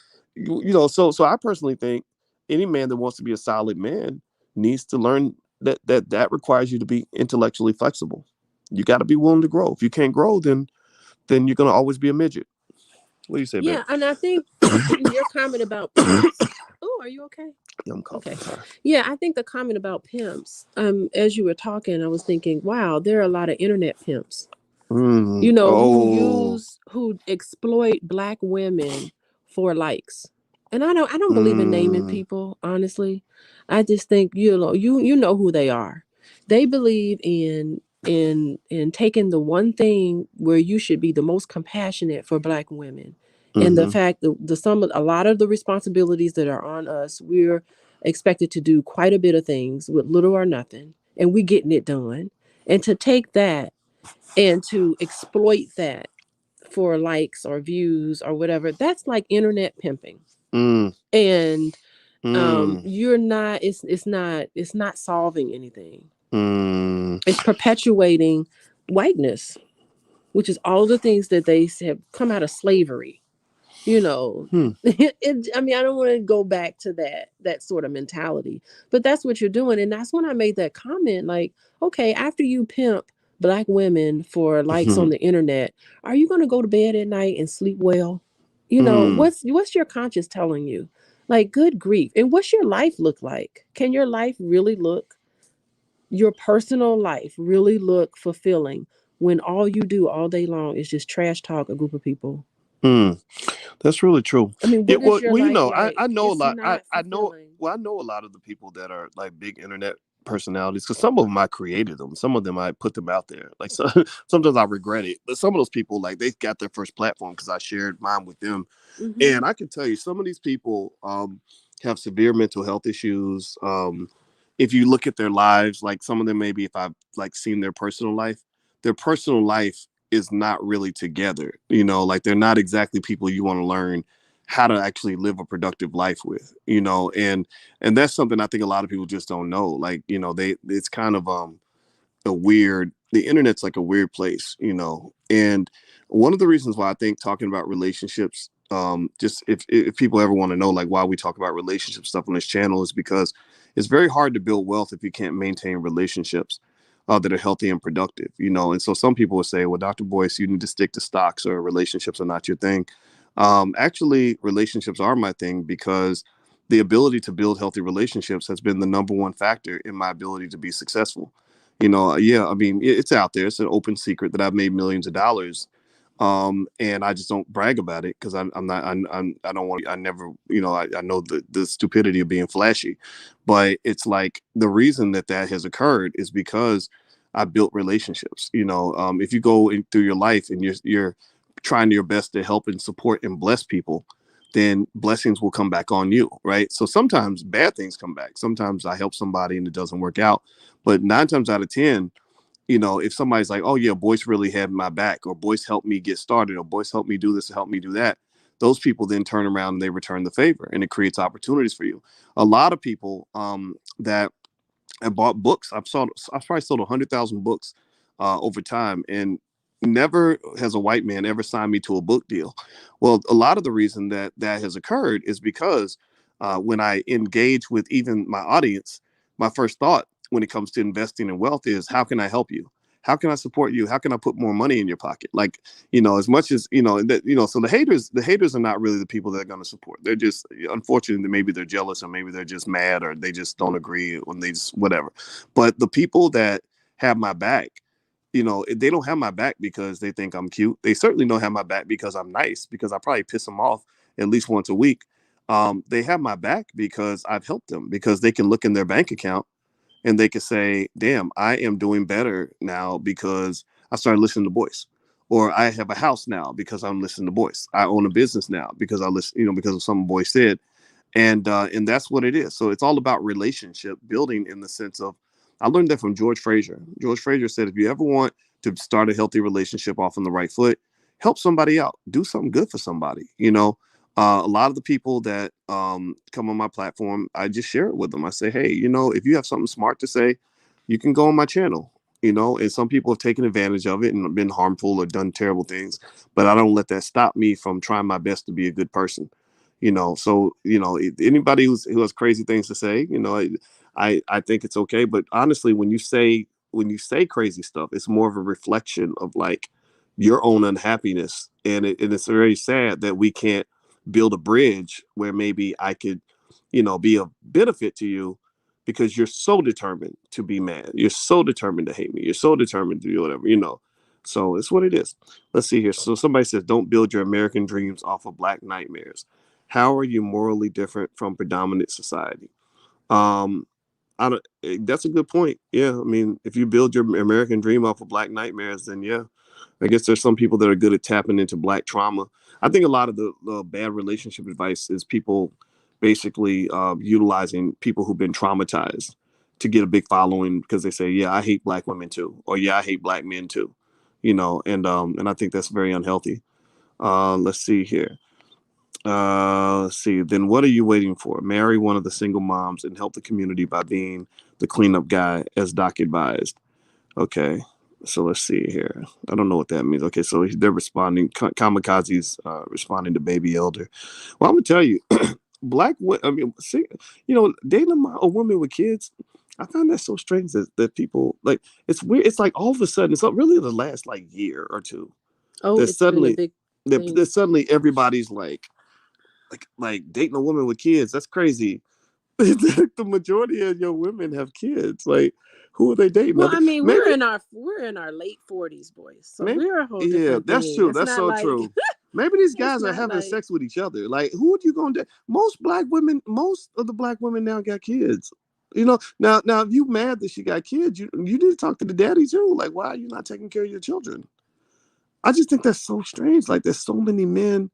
I personally think any man that wants to be a solid man needs to learn that requires you to be intellectually flexible. You got to be willing to grow. If you can't grow, then you're going to always be a midget. What do you say, babe? Yeah, and I think your comment about pimps. Oh, are you okay? Yeah, I'm coughing. Okay. Sorry. Yeah, I think the comment about pimps, as you were talking, I was thinking, wow, there are a lot of internet pimps, Oh. who exploit black women for likes. And I don't believe in naming Mm. people, honestly. I just think, you know who they are. They believe in taking the one thing where you should be the most compassionate for black women. And the Mm-hmm. fact that a lot of the responsibilities that are on us, we're expected to do quite a bit of things with little or nothing, and we getting it done. And to take that and to exploit that for likes or views or whatever, that's like internet pimping. Mm. And Mm. you're not it's not solving anything. Mm. It's perpetuating whiteness, which is all the things that they have come out of slavery. you know Hmm. I mean, I don't want to go back to that sort of mentality, but that's what you're doing. And that's when I made that comment, like, okay, after you pimp black women for likes on Hmm. the internet, are you going to go to bed at night and sleep well? Mm. What's your conscience telling you? Like, good grief. And what's your life look like? Can your personal life really look fulfilling when all you do all day long is just trash talk a group of people? Mm. That's really true. I mean, Yeah, what is well, your well, life I like? know a It's lot. not I know. fulfilling. Well, I know a lot of the people that are like big internet personalities, because some of them I created them. Some of them I put them out there. Like, so, sometimes I regret it, but some of those people, like, they got their first platform because I shared mine with them. Hmm. And I can tell you, some of these people have severe mental health issues. If you look at their lives, like, some of them, maybe if I've like seen their personal life is not really together. Like, they're not exactly people you want to learn how to actually live a productive life with. And that's something I think a lot of people just don't know. Like, it's kind of the internet's like a weird place. And one of the reasons why I think talking about relationships, just if people ever want to know, like, why we talk about relationship stuff on this channel, is because it's very hard to build wealth if you can't maintain relationships that are healthy and productive. And so some people will say, well, Dr. Boyce, you need to stick to stocks, or relationships are not your thing. Actually, relationships are my thing, because the ability to build healthy relationships has been the number one factor in my ability to be successful. Yeah, I mean, it's out there. It's an open secret that I've made millions of dollars. And I just don't brag about it because I'm not, I don't want, I never, I know the stupidity of being flashy, but it's like the reason that that has occurred is because I built relationships. If you go through your life and you're trying your best to help and support and bless people, then blessings will come back on you, right? So sometimes bad things come back. Sometimes I help somebody and it doesn't work out, but 9 times out of 10, if somebody's like, oh yeah, Boyce really had my back, or Boyce helped me get started, or Boyce helped me do this, or help me do that, those people then turn around and they return the favor, and it creates opportunities for you. A lot of people that I bought books. I've probably sold 100,000 books over time, and never has a white man ever signed me to a book deal. Well, a lot of the reason that that has occurred is because when I engage with even my audience, my first thought when it comes to investing in wealth is, how can I help you? How can I support you? How can I put more money in your pocket? Like, as much as, so the haters are not really the people that are going to support. They're just, unfortunately, maybe they're jealous, or maybe they're just mad, or they just don't agree, when they just, whatever. But the people that have my back, they don't have my back because they think I'm cute. They certainly don't have my back because I'm nice, because I probably piss them off at least once a week. They have my back because I've helped them, because they can look in their bank account and they could say, damn, I am doing better now because I started listening to Boyce. Or I have a house now because I'm listening to Boyce. I own a business now because I listen, because of something Boyce said. And that's what it is. So it's all about relationship building, in the sense of, I learned that from George Fraser. George Fraser said, if you ever want to start a healthy relationship off on the right foot, help somebody out, do something good for somebody. A lot of the people that come on my platform, I just share it with them. I say, hey, if you have something smart to say, you can go on my channel. And some people have taken advantage of it and been harmful or done terrible things, but I don't let that stop me from trying my best to be a good person. So anybody who has crazy things to say, I think it's okay. But honestly, when you say crazy stuff, it's more of a reflection of like your own unhappiness, and it's very sad that we can't build a bridge where maybe I could, be of benefit to you, because you're so determined to be mad. You're so determined to hate me. You're so determined to do whatever. So it's what it is. Let's see here. So somebody says, don't build your American dreams off of black nightmares. How are you morally different from predominant society? Um, I don't, that's a good point. Yeah. I mean, if you build your American dream off of black nightmares, then yeah, I guess there's some people that are good at tapping into black trauma. I think a lot of the bad relationship advice is people basically utilizing people who've been traumatized to get a big following, because they say, yeah, I hate black women too, or yeah, I hate black men too, and I think that's very unhealthy. Let's see here. Let's see. Then what are you waiting for? Marry one of the single moms and help the community by being the cleanup guy, as Doc advised. Okay. So let's see here. I don't know what that means. Okay, so they're responding. Kamikaze's responding to Baby Elder. Well, I'm gonna tell you, I mean, see, dating a woman with kids. I find that so strange that people like. It's weird. It's like all of a sudden, it's not really the last like year or two. Oh, That it's been a suddenly, big that thing. suddenly everybody's like dating a woman with kids. That's crazy. The majority of your women have kids. Like, who are they dating? Now, Well, I mean, maybe, we're in our late 40s, boys. So maybe, we're a whole yeah, different that's thing. true. It's That's not so like true. Maybe these it's guys are not having like sex with each other. Like, who are you going to? Most of the black women now got kids. Now, if you mad that she got kids, you need to talk to the daddy too. Like, why are you not taking care of your children? I just think that's so strange. Like, there's so many men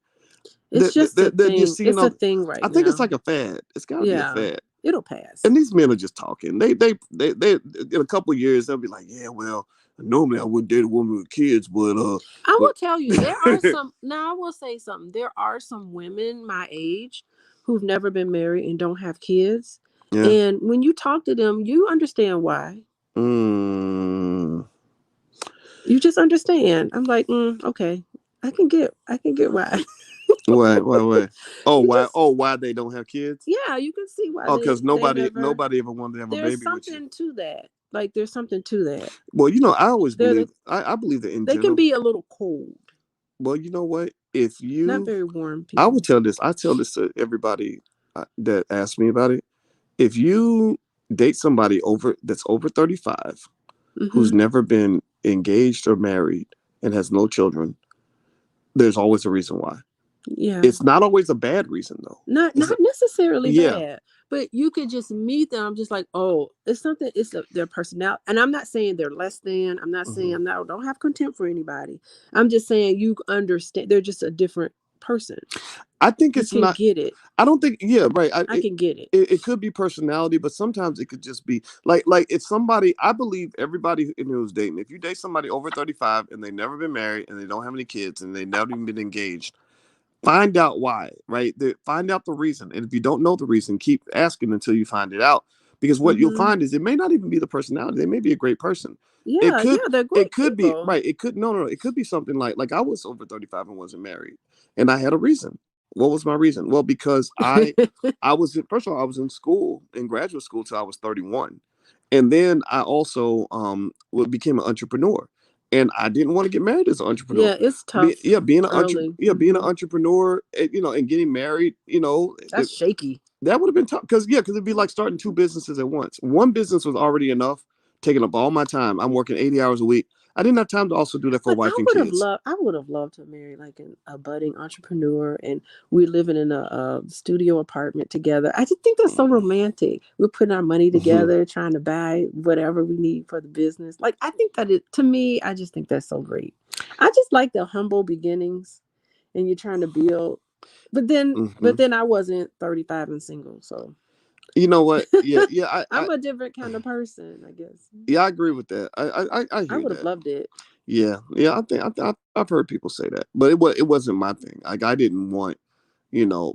it's just a that you're thing. seeing It's a on. thing I right think it's now. like a fad. It's got to be a Yeah. fad. It'll pass. And these men are just talking. They in a couple of years they'll be like, yeah, well, normally I wouldn't date a woman with kids, I but will tell you, there are some. Now, I will say something. There are some women my age who've never been married and don't have kids. yeah. And when you talk to them, you understand why. Mm. You just understand. I'm like, okay, I can get why. Why? Oh, You why? just, Oh, why they don't have kids? yeah, you can see why Oh, they because they nobody never. nobody ever wanted to have a There's baby with you. something to that. Like there's something to that. Well, I always They're believe. the I believe that in they can general. be a little cold, Well, you know what? If not you, very warm I will people. tell this. I tell this to everybody that asks me about it. If you date somebody that's over 35, who's never been engaged or married and has no children, there's always a reason why. Yeah. It's not always a bad reason though. Not necessarily Yeah. bad, but you could just meet them just like, oh, it's something, their personality. And I'm not saying they're less than, I'm not saying, don't have contempt for anybody. I'm just saying you understand they're just a different person. I think You it's can not. get it. I don't think. Yeah, right. I can get it. It could be personality, but sometimes it could just be like if somebody. I believe everybody who's dating. If you date somebody over 35 and they've never been married and they don't have any kids and they've never even been engaged, find out why. Right. Find out the reason, and if you don't know the reason, keep asking until you find it out. Because what you'll find is it may not even be the personality. They may be a great person. It Yeah, could. yeah, they're It great could be people. right. It could no. It could be something like I was over 35 and wasn't married, and I had a reason. What was my reason? Well, because I was first of all I was in school in graduate school till I was 31, and then I also became an entrepreneur, and I didn't want to get married as an entrepreneur. Yeah, it's tough early. Being an entrepreneur, and getting married, That's shaky. that would have been tough because it'd be like starting two businesses at once. One business was already enough, taking up all my time. I'm working 80 hours a week. I didn't have time to also do that for But wife and kids. I would have loved to marry like a budding entrepreneur, and we're living in a studio apartment together. I just think that's so romantic. We're putting our money together, trying to buy whatever we need for the business. Like, I think that to me, I just think that's so great. I just like the humble beginnings, and you're trying to build. But then I wasn't 35 and single, so You know what? Yeah. I'm a different kind of person, I guess. Yeah, I agree with that. I I hear would have that. loved it. Yeah. I think I've heard people say that, but it wasn't my thing. Like I didn't want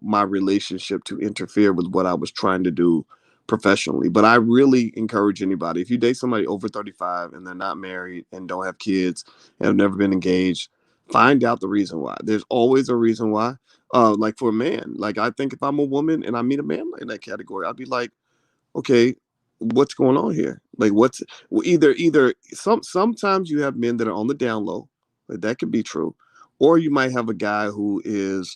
my relationship to interfere with what I was trying to do professionally. But I really encourage anybody if you date somebody over 35 and they're not married and don't have kids and have never been engaged, find out the reason why. There's always a reason why. Like for a man, like I think if I'm a woman and I meet a man in that category, I'd be like, okay, what's going on here? Like what's either sometimes you have men that are on the down low, like that could be true, or you might have a guy who is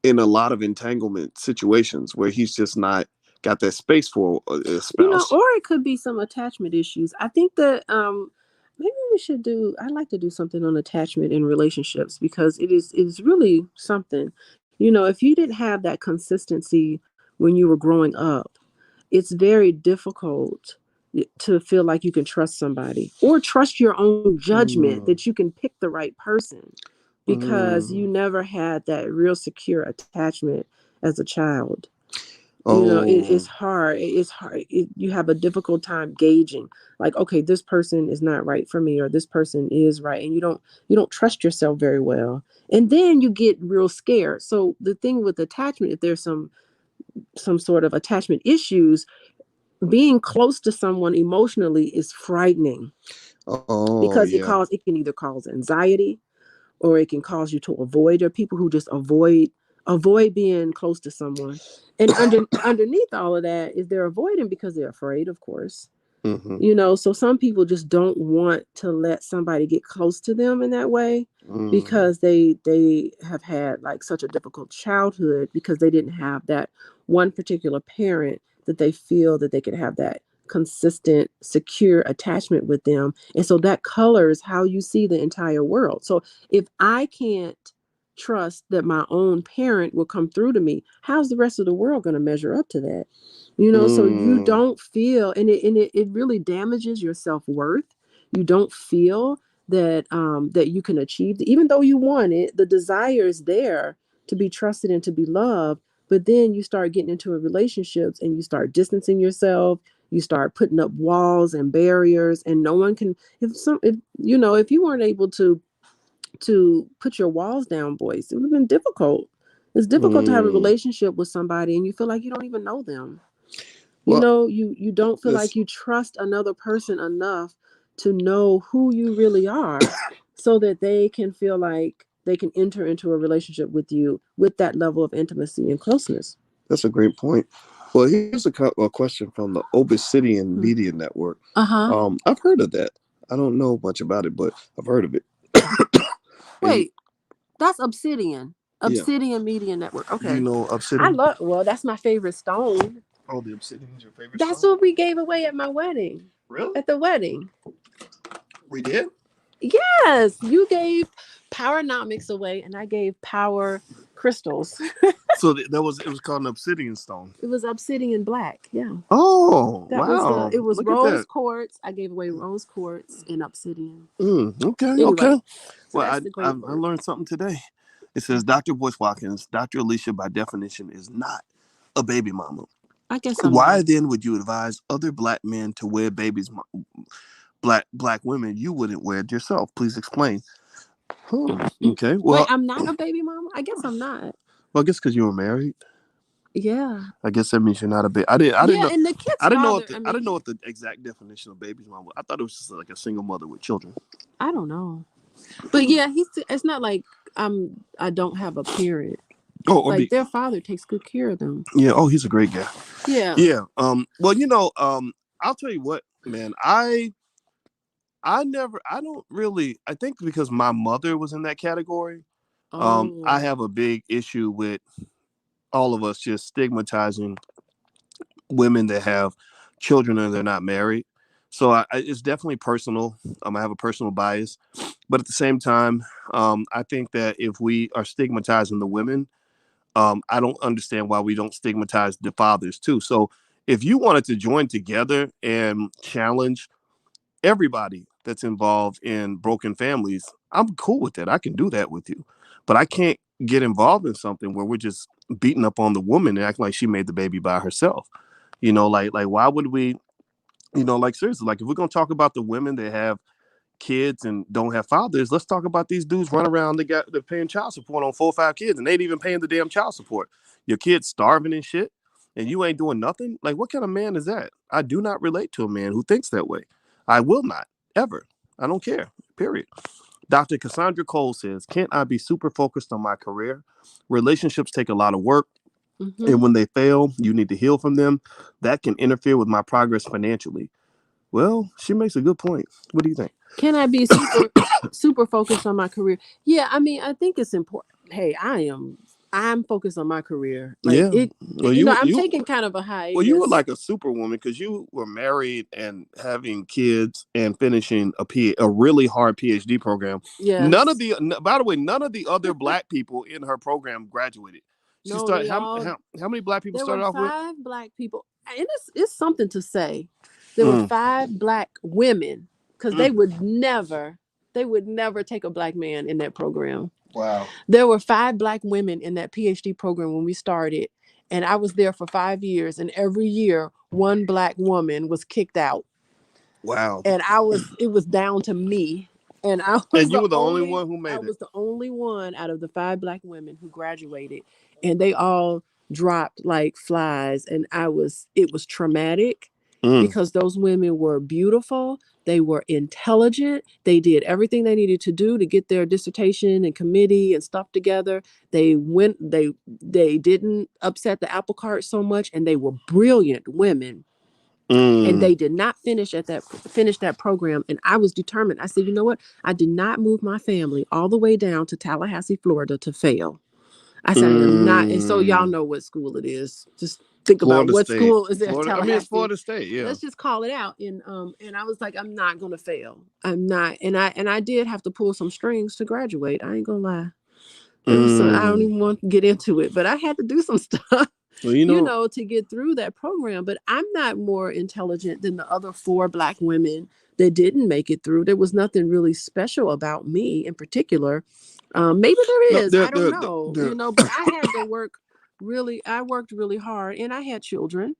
in a lot of entanglement situations where he's just not got that space for a spouse. Or it could be some attachment issues. I think that maybe we should I'd like to do something on attachment in relationships, because it's really something. If you didn't have that consistency when you were growing up, it's very difficult to feel like you can trust somebody or trust your own judgment Mm, that you can pick the right person, because you mm. never had that real secure attachment as a child. It's Oh, hard. It's hard. You have a difficult time gauging, like, okay, this person is not right for me, or this person is right, and you don't trust yourself very well, and then you get real scared. So the thing with attachment, if there's some sort of attachment issues, being close to someone emotionally is frightening, oh because yeah. it can either cause anxiety, or it can cause you to avoid. There are people who just avoid being close to someone, and underneath all of that is they're avoiding because they're afraid, of course. Mm-hmm. So some people just don't want to let somebody get close to them in that way, Mm, because they have had like such a difficult childhood, because they didn't have that one particular parent that they feel that they could have that consistent, secure attachment with them. And so that colors how you see the entire world. So if I can't trust that my own parent will come through to me, how's the rest of the world going to measure up to that? So you mm, don't feel, and it really damages your self-worth. You don't feel that you can achieve, even though you want it. The desire is there to be trusted and to be loved, but then you start getting into a relationships and you start distancing yourself. You start putting up walls and barriers, and no one can. If you weren't able to put your walls down, boys, it would have been difficult. It's difficult to have a mm. relationship with somebody and you feel like you don't even know them. Well, You don't feel this like you trust another person enough to know who you really are, so that they can feel like they can enter into a relationship with you with that level of intimacy and closeness. that's a great point. Well, here's a question from the Obsidian Media Network. Uh-huh. I've heard of that. I don't know much about it, but I've heard of it. And Wait, that's Obsidian. yeah, Obsidian Media Network. do you Okay. know Obsidian? Well, that's my favorite stone. Oh, the Obsidian is your favorite That's stone? what we gave away at my wedding. Really? At the wedding. We did. Yes, you gave powernomics away, and I gave power crystals. So that was it was called an obsidian stone. It was obsidian black. Yeah, Oh that was wow! it was Look at rose that. quartz. I gave away rose quartz and obsidian. Okay, Anyway, okay. so Well, that's the I great work. learned something today. It says Dr. Boyce Watkins, Dr. Alicia, by definition, is not a baby mama. I guess I'm Why not. then would you advise other black men to wear black women you wouldn't wear it yourself? Please explain. Okay. Wait, Well, I'm not a baby mama. I guess I'm not. I guess because you were married. Yeah, I guess that means you're not a baby. I didn't yeah. know. And the kid's I didn't know father. what the I I didn't know mean, what the exact definition of baby's mom was. I thought it was just like a single mother with children. I don't know. But yeah, he's. It's not like I don't have a parent. Oh, I Like mean, their father takes good care of them. yeah. Oh, he's a great guy. Yeah. Yeah. Well, I'll tell you what, man. I never. I don't really. I think because my mother was in that category. I Oh. have a big issue with all of us just stigmatizing women that have children and they're not married. So it's definitely personal. I have a personal bias, but at the same time, I think that if we are stigmatizing the women, I don't understand why we don't stigmatize the fathers too. So if you wanted to join together and challenge everybody that's involved in broken families, I'm cool with that. I can do that with you, but I can't get involved in something where we're just beating up on the woman and acting like she made the baby by herself. Like why would we? Like seriously, like if we're gonna talk about the women that have kids and don't have fathers, let's talk about these dudes run around. They're paying child support on 4 or 5 kids, and they ain't even paying the damn child support. Your kid's starving and shit, and you ain't doing nothing. Like, what kind of man is that? I do not relate to a man who thinks that way. I will not ever. I don't care. Period. Dr. Cassandra Cole says, "Can't I be super focused on my career? Relationships take a lot of work. And Mm-hmm. when they fail, you need to heal from them. That can interfere with my progress financially." Well, she makes a good point. What do you think? Can I be super focused on my career? Yeah, I mean, I think it's important. Hey, I'm focused on my career. Like Yeah. it, Well, I'm taking kind of a you were hiatus. like a superwoman because you were married and having kids and finishing a really hard PhD program. Yes. By the way, none of the other black people in her program graduated. She No, started they all how many black people there were started off with? 5 black people. And it's something to say. There were Mm, 5 black women because mm. they would never take a black man in that program. Wow. There were 5 black women in that PhD program when we started, and I was there for 5 years. And every year, one black woman was kicked out, Wow. and it was down to me, and And you were the only one who I made it. was the only one out of the 5 black women who graduated, and they all dropped like flies, and it was traumatic Mm, because those women were beautiful, they were intelligent, they did everything they needed to do to get their dissertation and committee and stuff together. They didn't upset the apple cart so much, and they were brilliant women, and mm, they did not finish that program. And I was determined. I said, you know what, I did not move my family all the way down to Tallahassee, Florida to fail. I said, I am not. And so y'all mm. know what school it is. Just think about Florida what State. school is at Florida. I mean, it's Tallahassee. Florida State. Yeah. Let's just call it out. And I was like, I'm not gonna fail. I'm not. And I did have to pull some strings to graduate. I ain't gonna lie. There was some, I don't Mm. even want to get into it, but I had to do some stuff, Well, you know. to get through that program. But I'm not more intelligent than the other 4 black women that didn't make it through. There was nothing really special about me in particular. Maybe there No, is. they're I don't they're know. they're. But I had to work really. I worked really hard, and I had children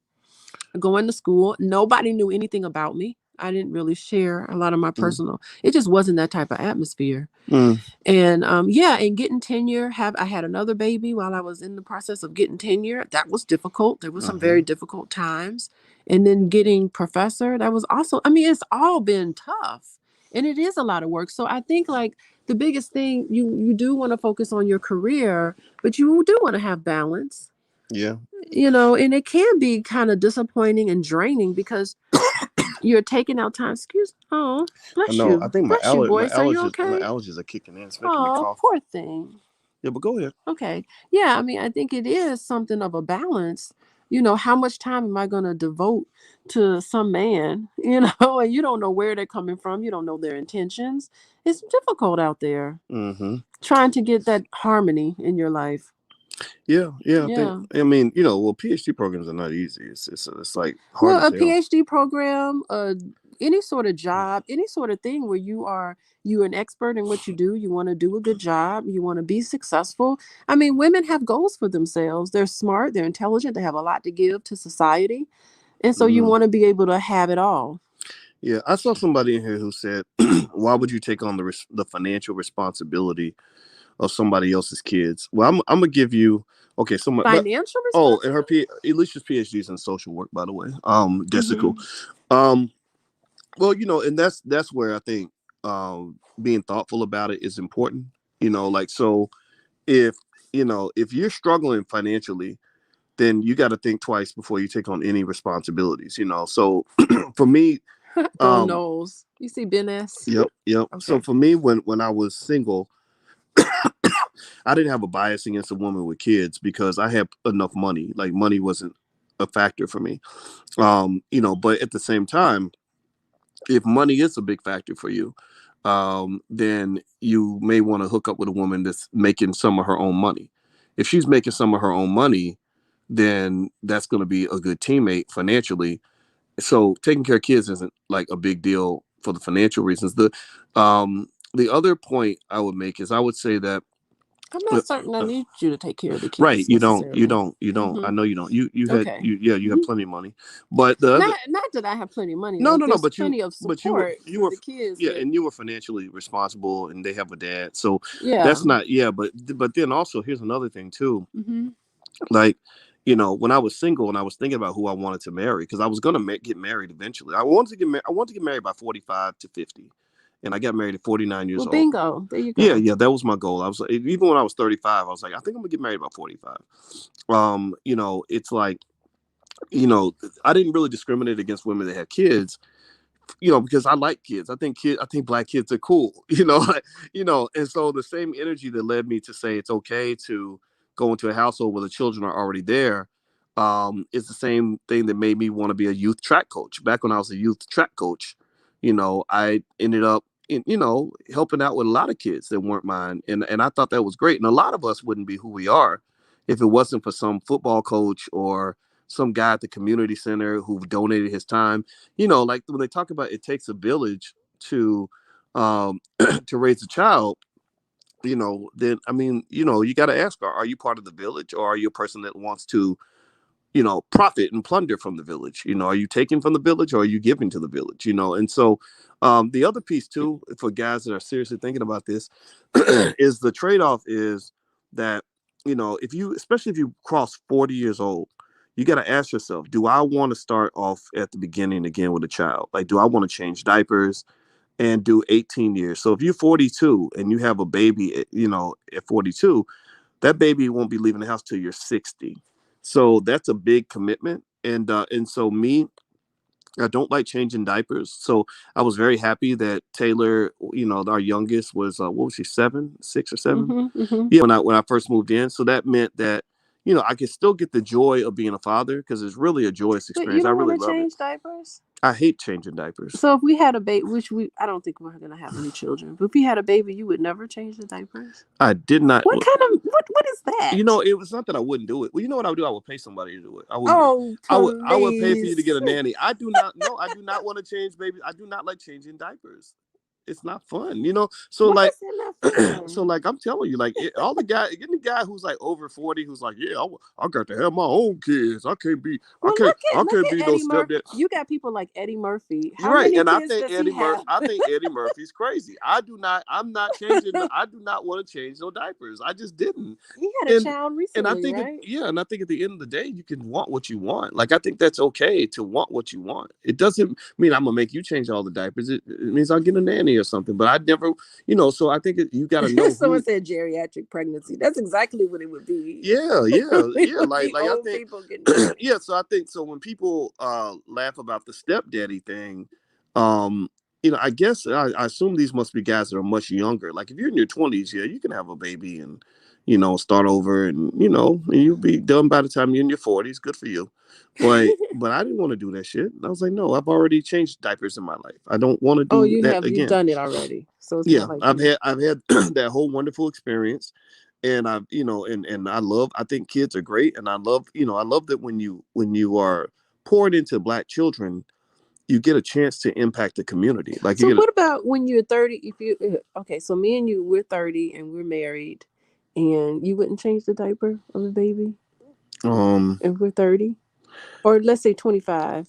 going to school. Nobody knew anything about me. I didn't really share a lot of my Mm, personal. It just wasn't that type of atmosphere. mm, And yeah, and getting tenure. I had another baby while I was in the process of getting tenure. That was difficult. There were some very mhm. difficult times. And then getting professor, that was also, I mean, it's all been tough. And it is a lot of work. So I think like the biggest thing, you do want to focus on your career, but you do want to have balance, Yeah. and it can be kind of disappointing and draining because you're taking out time. Oh, I bless know. I you. think Bless you, my boys. Are you my okay? allergies are kicking in. It's making me Oh, cough. poor thing. Yeah, but go ahead. Okay. Yeah, I mean, I think it is something of a balance. how much time am I going to devote to some man, and you don't know where they're coming from. You don't know their intentions. It's difficult out there Mm-hmm. trying to get that harmony in your life. Yeah, yeah. Yeah. I mean, well, PhD programs are not easy. It's like hard Well, as a hell. PhD program, any sort of job, any sort of thing where you're an expert in what you do. You want to do a good job. You want to be successful. I mean, women have goals for themselves. They're smart. They're intelligent. They have a lot to give to society, and so you Mm. want to be able to have it all. Yeah, I saw somebody in here who said, "Why would you take on the financial responsibility of somebody else's kids?" Well, I'm gonna give you okay. But Financial oh, and responsibility. Alicia's PhD is in social work, by the way. That's cool. Hmm. Um, well, and that's where I think being thoughtful about it is important. Like so if if you're struggling financially, then you got to think twice before you take on any responsibilities. So for me, Go um, Knowles. You see Ben S. yep. So Okay. for me, when I was single, I didn't have a bias against a woman with kids because I had enough money. Like money wasn't a factor for me. But at the same time, if money is a big factor for you, then you may want to hook up with a woman that's making some of her own money. If she's making some of her own money, then that's going to be a good teammate financially. So taking care of kids isn't like a big deal for the financial reasons. The other point I would make is I would say that I'm uh, not certain I need you to take care of the right, kids necessarily. you don't. I Hmm. know you don't. You had Okay. you Hmm. had plenty of money, but the other Not that I have plenty of money. no, Like no, no. there's plenty of But you were, support for the kids, yeah, but and you were financially responsible, and they have a dad. So yeah. that's not, yeah. But then also, here's another thing too. Hmm. Like, when I was single and I was thinking about who I wanted to marry, because I was gonna get married eventually. I wanted to get married by 45 to 50, and I got married at 49 years Well, old. bingo. There you Yeah, go. yeah, that was my goal. I was like, even when I was 35, I was like, I think I'm gonna get married by 45. It's like, you know, I didn't really discriminate against women that had kids, because I like kids. I think black kids are cool, and so the same energy that led me to say it's okay to go into a household where the children are already there, is the same thing that made me want to be a youth track coach. Back when I was a youth track coach, I ended up helping out with a lot of kids that weren't mine. And I thought that was great. And a lot of us wouldn't be who we are if it wasn't for some football coach or some guy at the community center who donated his time. Like when they talk about it takes a village to to raise a child, then I mean, you got to ask, are you part of the village, or are you a person that wants to, profit and plunder from the village? Are you taking from the village, or are you giving to the village? And so the other piece too, for guys that are seriously thinking about this, is the trade-off is that, especially if you cross 40 years old, you got to ask yourself, do I want to start off at the beginning again with a child? Like, do I want to change diapers and do 18 years? So if you're 42 and you have a baby at 42, that baby won't be leaving the house till you're 60. So that's a big commitment. And so me, I don't like changing diapers. So I was very happy that Taylor, our youngest, was what was she, 6 or 7? Hmm. Hmm. Yeah, when I first moved in. So that meant that I could still get the joy of being a father, because it's really a joyous But you experience. I don't want really to love it. change diapers. I hate changing diapers. So if we had a baby, which I don't think we're gonna have any children, but if we had a baby, you would never change the diapers. I did not. What kind of what is that? It was not that I wouldn't do it. Well, you know what I would do? I would pay somebody to do it. I wouldn't. Oh, I would pay for you to please. get a nanny. I do not. No, I do not want to change babies. I do not like changing diapers. It's not fun. So Why like, is that not so fun? like I'm telling you, like all the guy, getting the guy who's like over 40, who's like, yeah, I got to have my own kids. Well, I look can't at be no Eddie Murphy. stepdad. You got people like Eddie Murphy. You're How right, many and kids does he have? I think Eddie Murphy's crazy. I do not. I'm not changing. I do not want to change no diapers. I just didn't. He had a And child and I recently, think right? and I think at the end of the day, you can want what you want. Like, I think that's okay to want what you want. It doesn't mean I'm gonna make you change all the diapers. It means I'll get a nanny or something. But I never, So I think you got to know Someone who. said geriatric pregnancy. That's exactly what it would be. Yeah, yeah, We yeah. would be I old think, people getting pregnant. yeah. So I think so when people laugh about the stepdaddy thing, um, I guess I assume these must be guys that are much younger. Like if you're in your 20s, yeah, you can have a baby and start over, and and you'll be done by the time you're in your 40s. Good for you. But I didn't want to do that shit. I was like, no, I've already changed diapers in my life. I don't want to Oh, do that you've again. done it already. So it's Yeah, not like I've you. had I've had that whole wonderful experience, and I've and I think kids are great, and I love that when you are poured into black children, you get a chance to impact the community. Like you So get what about when you're 30? If you okay, so me and you, we're 30 and we're married, and you wouldn't change the diaper of a baby um if we're 30, or let's say 25.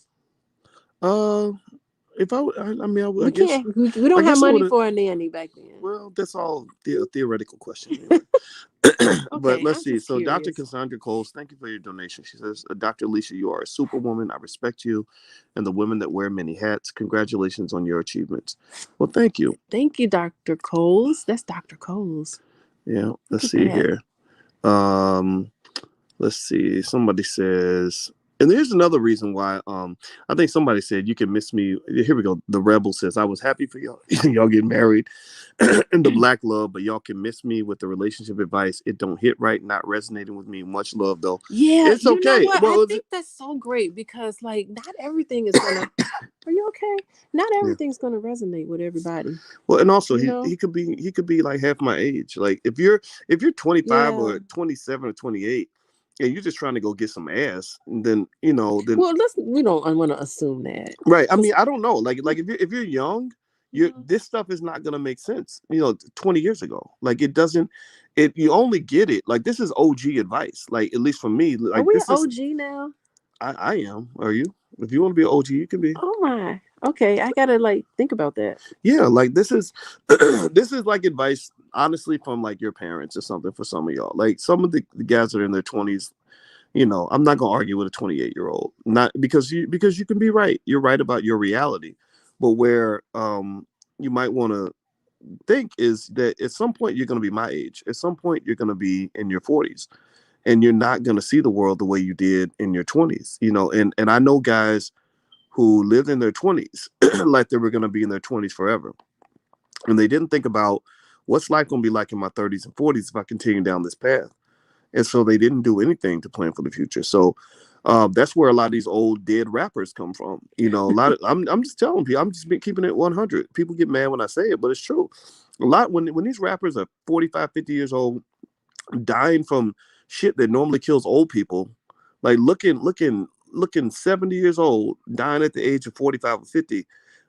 uh if I mean I We guess can't. We I don't have guess I would money have. for a nanny back then. Well, that's all a theoretical question anyway. But Okay, let's I'm see. just So, Dr. curious. Cassandra Coles, thank you for your donation. She says, Dr. Alicia, you are a superwoman. I respect you and the women that wear many hats. Congratulations on your achievements. Well, thank you. Thank you, Dr. Coles. That's Dr. Coles. Yeah, Look let's at see that. here. Um, let's see. Somebody says, and there's another reason why. I think somebody said you can miss me. Here we go. The Rebel says, I was happy for y'all. Y'all get married in the black love, but y'all can miss me with the relationship advice. It don't hit right, not resonating with me. Much love though. Yeah, It's you know okay. what? I Well, is think it? that's so great because like not everything is gonna are you okay? Not Yeah. everything's gonna resonate with everybody, Well, and also you he know? he could be he could be like half my age. Like if you're 25 Yeah. or 27 or 28, and you're just trying to go get some ass, then Well, we don't want to assume that. right. I Just mean, I don't know. Like if you're young, mhm. this stuff is not gonna make sense. 20 years ago, like it doesn't. It you only get it like this is OG advice. Like at least for me, Are like we an this is OG now? I am. Are you? If you want to be an OG, you can be. Oh my. Okay, I gotta like think about that. Yeah, like this is this is like advice honestly from like your parents or something for some of y'all. Like some of the guys that are in their 20s, I'm not gonna argue with a 28-year-old. Not because you can be right. You're right about your reality. But where you might want to think is that at some point you're gonna be my age. At some point you're gonna be in your 40s. And you're not gonna see the world the way you did in your 20s. And I know guys who lived in their 20s like they were gonna be in their 20s forever, and they didn't think about what's life going to be like in my 30s and 40s if I continue down this path. And so they didn't do anything to plan for the future. So that's where a lot of these old dead rappers come from. A lot of I'm just telling people, I'm just keeping it 100. People get mad when I say it, but it's true. A lot when these rappers are 45, 50 years old, dying from shit that normally kills old people, like looking 70 years old, dying at the age of 45 or 50.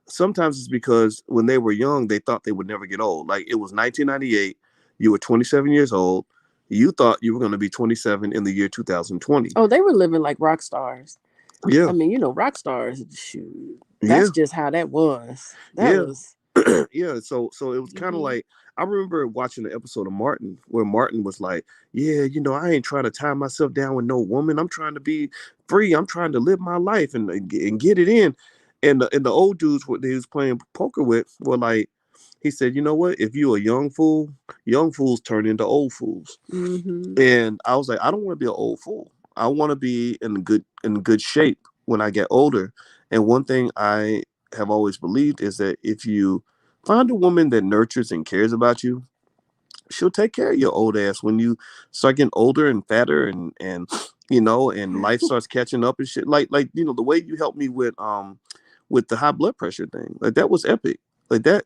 Sometimes it's because when they were young, they thought they would never get old. Like it was 1998, you were 27 years old, you thought you were going to be 27 in the year 2020. Oh, they were living like rock stars. Yeah, I mean, rock stars. Shoot, yeah, that's just how that was. That yeah. was. Yeah, so it was kind of Hmm. like I remember watching the episode of Martin where Martin was like, "Yeah, I ain't trying to tie myself down with no woman. I'm trying to be free. I'm trying to live my life and get it in." And the old dudes what he was playing poker with were like, he said, "You know what? If you a young fool, young fools turn into old fools." Hmm. And I was like, I don't want to be an old fool. I want to be in good shape when I get older. And one thing I have always believed is that if you find a woman that nurtures and cares about you, she'll take care of your old ass when you start getting older and fatter and life starts catching up and shit. Like the way you helped me with the high blood pressure thing. Like that was epic. Like that.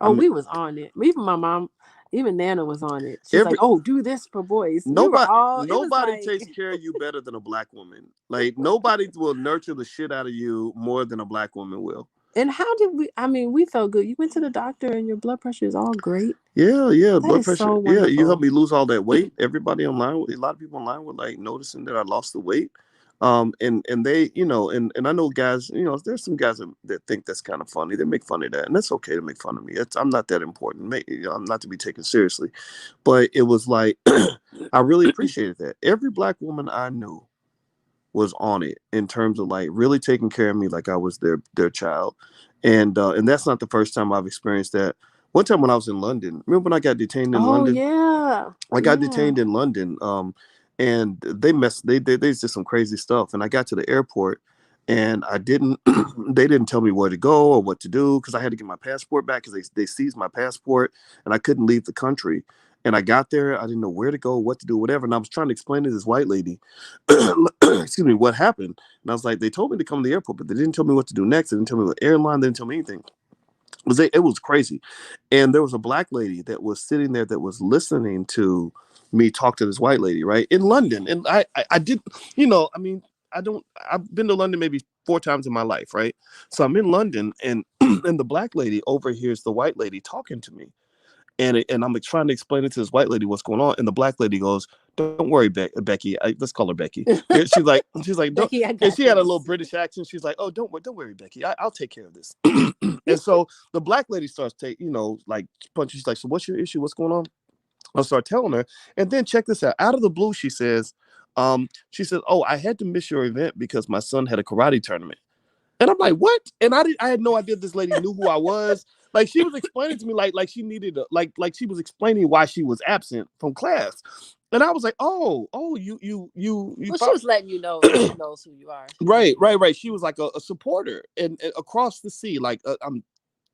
I Oh, mean we was on it. Even my mom, even Nana was on it. She's like, every "Oh, do this for boys." We were Nobody all. It was nobody like, takes care of you better than a black woman. Like nobody will nurture the shit out of you more than a black woman will. and how did we? I mean, we felt good. You went to the doctor, and your blood pressure is all great. Yeah, yeah, That blood is pressure. so Yeah, you helped wonderful. me lose all that weight. Everybody online, a lot of people online were like noticing that I lost the weight. And they, and I know guys, there's some guys that think that's kind of funny. They make fun of that, and that's okay to make fun of me. I'm not that important. I'm not to be taken seriously. But it was like I really appreciated that. Every black woman I knew was on it in terms of like really taking care of me like I was their child. And that's not the first time I've experienced that. One time when I was in London, remember when I got detained in Oh London? yeah, I got yeah. detained in London, and they did some crazy stuff. And I got to the airport, and I didn't they didn't tell me where to go or what to do because I had to get my passport back because they seized my passport and I couldn't leave the country. And I got there, I didn't know where to go, what to do, whatever. And I was trying to explain to this white lady, excuse me, what happened. And I was like, they told me to come to the airport, but they didn't tell me what to do next. They didn't tell me what airline, they didn't tell me anything. It was crazy. And there was a black lady that was sitting there that was listening to me talk to this white lady, right? In London. And I did, I mean, I've been to London maybe 4 times in my life, right? So I'm in London and and the black lady overhears the white lady talking to me. And I'm like trying to explain it to this white lady what's going on, and the black lady goes, "Don't worry, Becky. Let's call her Becky." She's like, "Don't." Becky, I And got she had a this. little British accent. She's like, "Oh, don't worry, Becky. I'll take care of this." And so the black lady starts like punching. She's like, "So what's your issue? What's going on?" I'll start telling her, and then check this out. Out of the blue, she says, "Oh, I had to miss your event because my son had a karate tournament." And I'm like, what? And I had no idea this lady knew who I was. Like she was explaining to me like she needed like she was explaining why she was absent from class. And I was like, oh, you Well, she found was letting you know that she knows who you are. She was letting right, you right, know. right. She was like a supporter, and across the sea, like I'm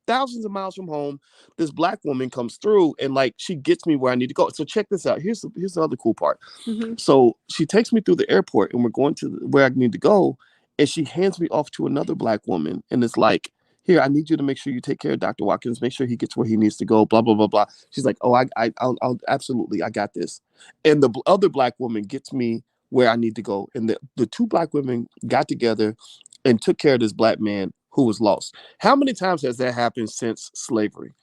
thousands of miles from home. This black woman comes through, and like she gets me where I need to go. So check this out. Here's the other cool part. Mm-hmm. So she takes me through the airport, and we're going to where I need to go, and she hands me off to another black woman, and it's like, "Here, I need you to make sure you take care of Dr. Watkins. Make sure he gets where he needs to go." Blah blah blah blah. She's like, "Oh, I'll absolutely, I got this." And the other black woman gets me where I need to go, and the two black women got together and took care of this black man who was lost. How many times has that happened since slavery?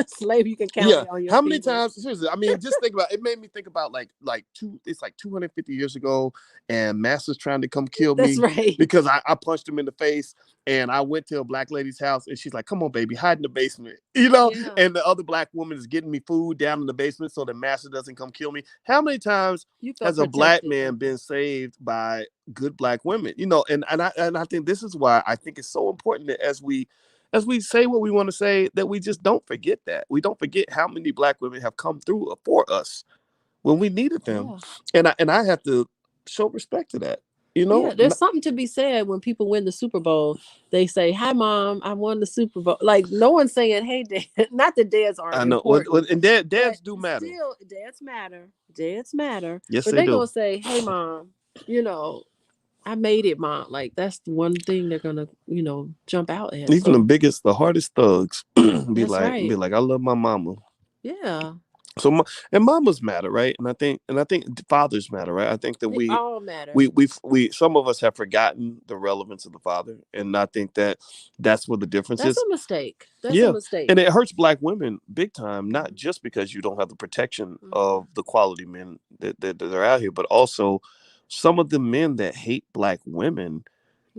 Slave, you can count Yeah. it on your How many fingers. times? Seriously, I mean, just think about it. It made me think about like two. It's like 250 years ago, and Master's trying to come kill That's me right. because I punched him in the face, and I went to a black lady's house, and she's like, "Come on, baby, hide in the basement," Yeah. And the other black woman is getting me food down in the basement so that Master doesn't come kill me. How many times You felt has a black protected. man been saved by good black women? And I think this is why I think it's so important that as we say what we want to say, that we just don't forget that. We don't forget how many black women have come through for us when we needed them. Yeah. And I have to show respect to that. You know? Yeah, there's something to be said when people win the Super Bowl. They say, "Hi, Mom, I won the Super Bowl." Like no one's saying, "Hey, Dad." Not that dads aren't I know. Well, important, and but dads do matter. still, dads matter. Dads matter. Yes, But they they do. gonna say, "Hey, Mom, you know, I made it, Mom." Like that's the one thing they're gonna, jump out at. Even the So biggest, the hardest thugs be that's like, right. I love my mama. Yeah, So and mamas matter, right? And I think fathers matter, right? I think that they we all matter. we some of us have forgotten the relevance of the father, and I think that that's what the difference That's is. a mistake. That's a Yeah, mistake. and it hurts black women big time, not just because you don't have the protection Hmm. of the quality men that are out here, but also some of the men that hate black women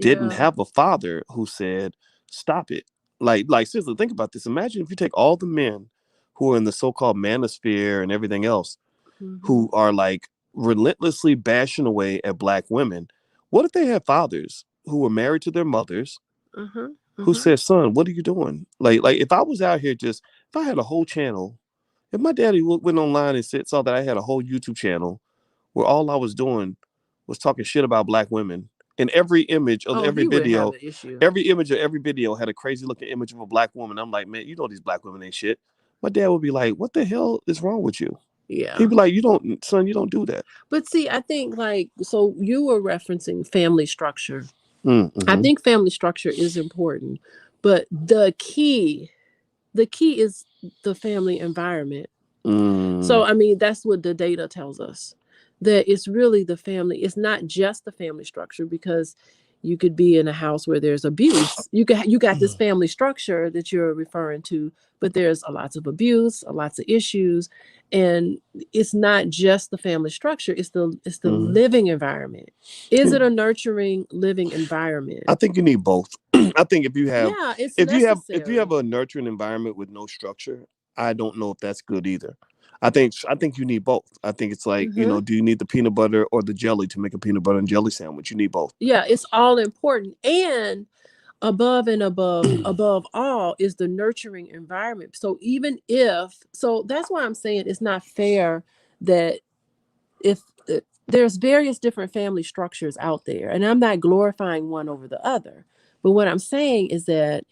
didn't Yeah. have a father who said, "Stop it." Like seriously, think about this. Imagine if you take all the men who are in the so-called manosphere and everything else, Hmm. who are like relentlessly bashing away at black women. What if they had fathers who were married to their mothers Hmm. who Hmm. said, "Son, what are you doing?" Like if I was out here if I had a whole channel, if my daddy went online and saw that I had a whole YouTube channel where all I was doing was talking shit about black women, and every image of Oh, every he would have video, an issue. every image of every video had a crazy looking image of a black woman. I'm like, man, these black women ain't shit. My dad would be like, "What the hell is wrong with you?" He'd Yeah. be like, "You don't, son, you don't do that." But see, I think like so you were referencing family structure. I Mm-hmm. think family structure is important, but the key is the family environment. So Mm. I mean, that's what the data tells us. That it's really the family. It's not just the family structure because you could be in a house where there's abuse. You got this family structure that you're referring to, but there's a lots of abuse, a lots of issues, and it's not just the family structure. It's the Mm-hmm. living environment. Is it a nurturing living environment? I think you need both. I think Yeah, it's if you have necessary. a nurturing environment with no structure, I don't know if that's good either. I think you need both. I think it's like, Hmm. do you need the peanut butter or the jelly to make a peanut butter and jelly sandwich? You need both. Yeah, it's all important. And above and above all is the nurturing environment. So even if so that's why I'm saying it's not fair that if there's various different family structures out there, and I'm not glorifying one over the other, but what I'm saying is that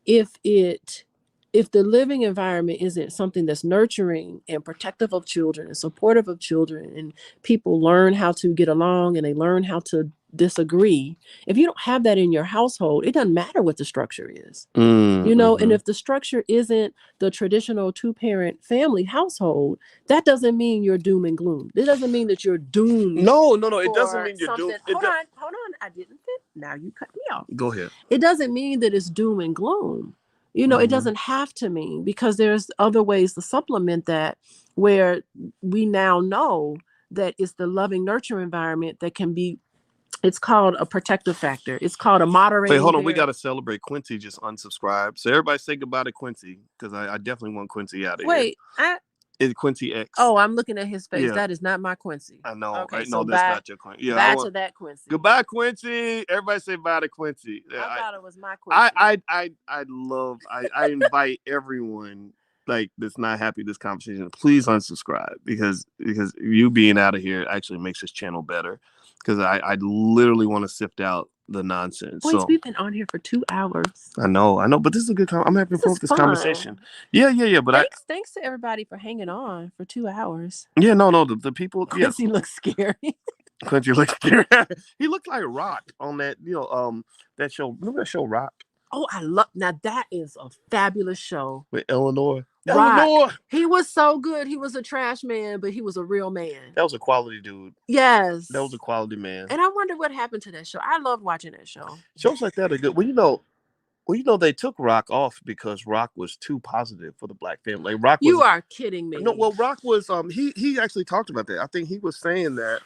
if it if the living environment isn't something that's nurturing and protective of children and supportive of children, and people learn how to get along and they learn how to disagree, if you don't have that in your household, it doesn't matter what the structure is. And if the structure isn't the traditional two-parent family household, that doesn't mean you're doom and gloom. It doesn't mean that you're doomed. No. It doesn't mean you're doomed. Hold on. I didn't fit. Now you cut me off. Go ahead. It doesn't mean that it's doom and gloom. It doesn't have to mean, because there's other ways to supplement that, where we now know that it's the loving nurture environment that can be. It's called a protective factor. It's called a moderating. Wait, hold on. We got to celebrate. Quincy just unsubscribed. So everybody say goodbye to Quincy, because I definitely want Quincy out of here. It's Quincy X. Oh, I'm looking at his face. Yeah. That is not my Quincy. I know. Okay, no, that's not your Quincy. Yeah, bye to that Quincy. Goodbye, Quincy. Everybody say bye to Quincy. I thought it was my Quincy. I invite everyone that's not happy with this conversation, please unsubscribe, because you being out of here actually makes this channel better. Because I literally want to sift out the nonsense. Boys, we've been on here for 2 hours. I know, but this is a good I'm having fun with this conversation. Yeah. But thanks to everybody for hanging on for 2 hours. Yeah, no, the people. Quincy looks scary. Quincy looks scary. He looked like Rock on that, that show. Remember that show, Rock? Oh, now that is a fabulous show. With Eleanor. He was so good. He was a trash man, but he was a real man. That was a quality dude. Yes. That was a quality man. And I wonder what happened to that show. I love watching that show. Shows like that are good. They took Rock off because Rock was too positive for the black family. Rock was, you are kidding me. No, well, Rock was he actually talked about that. I think he was saying that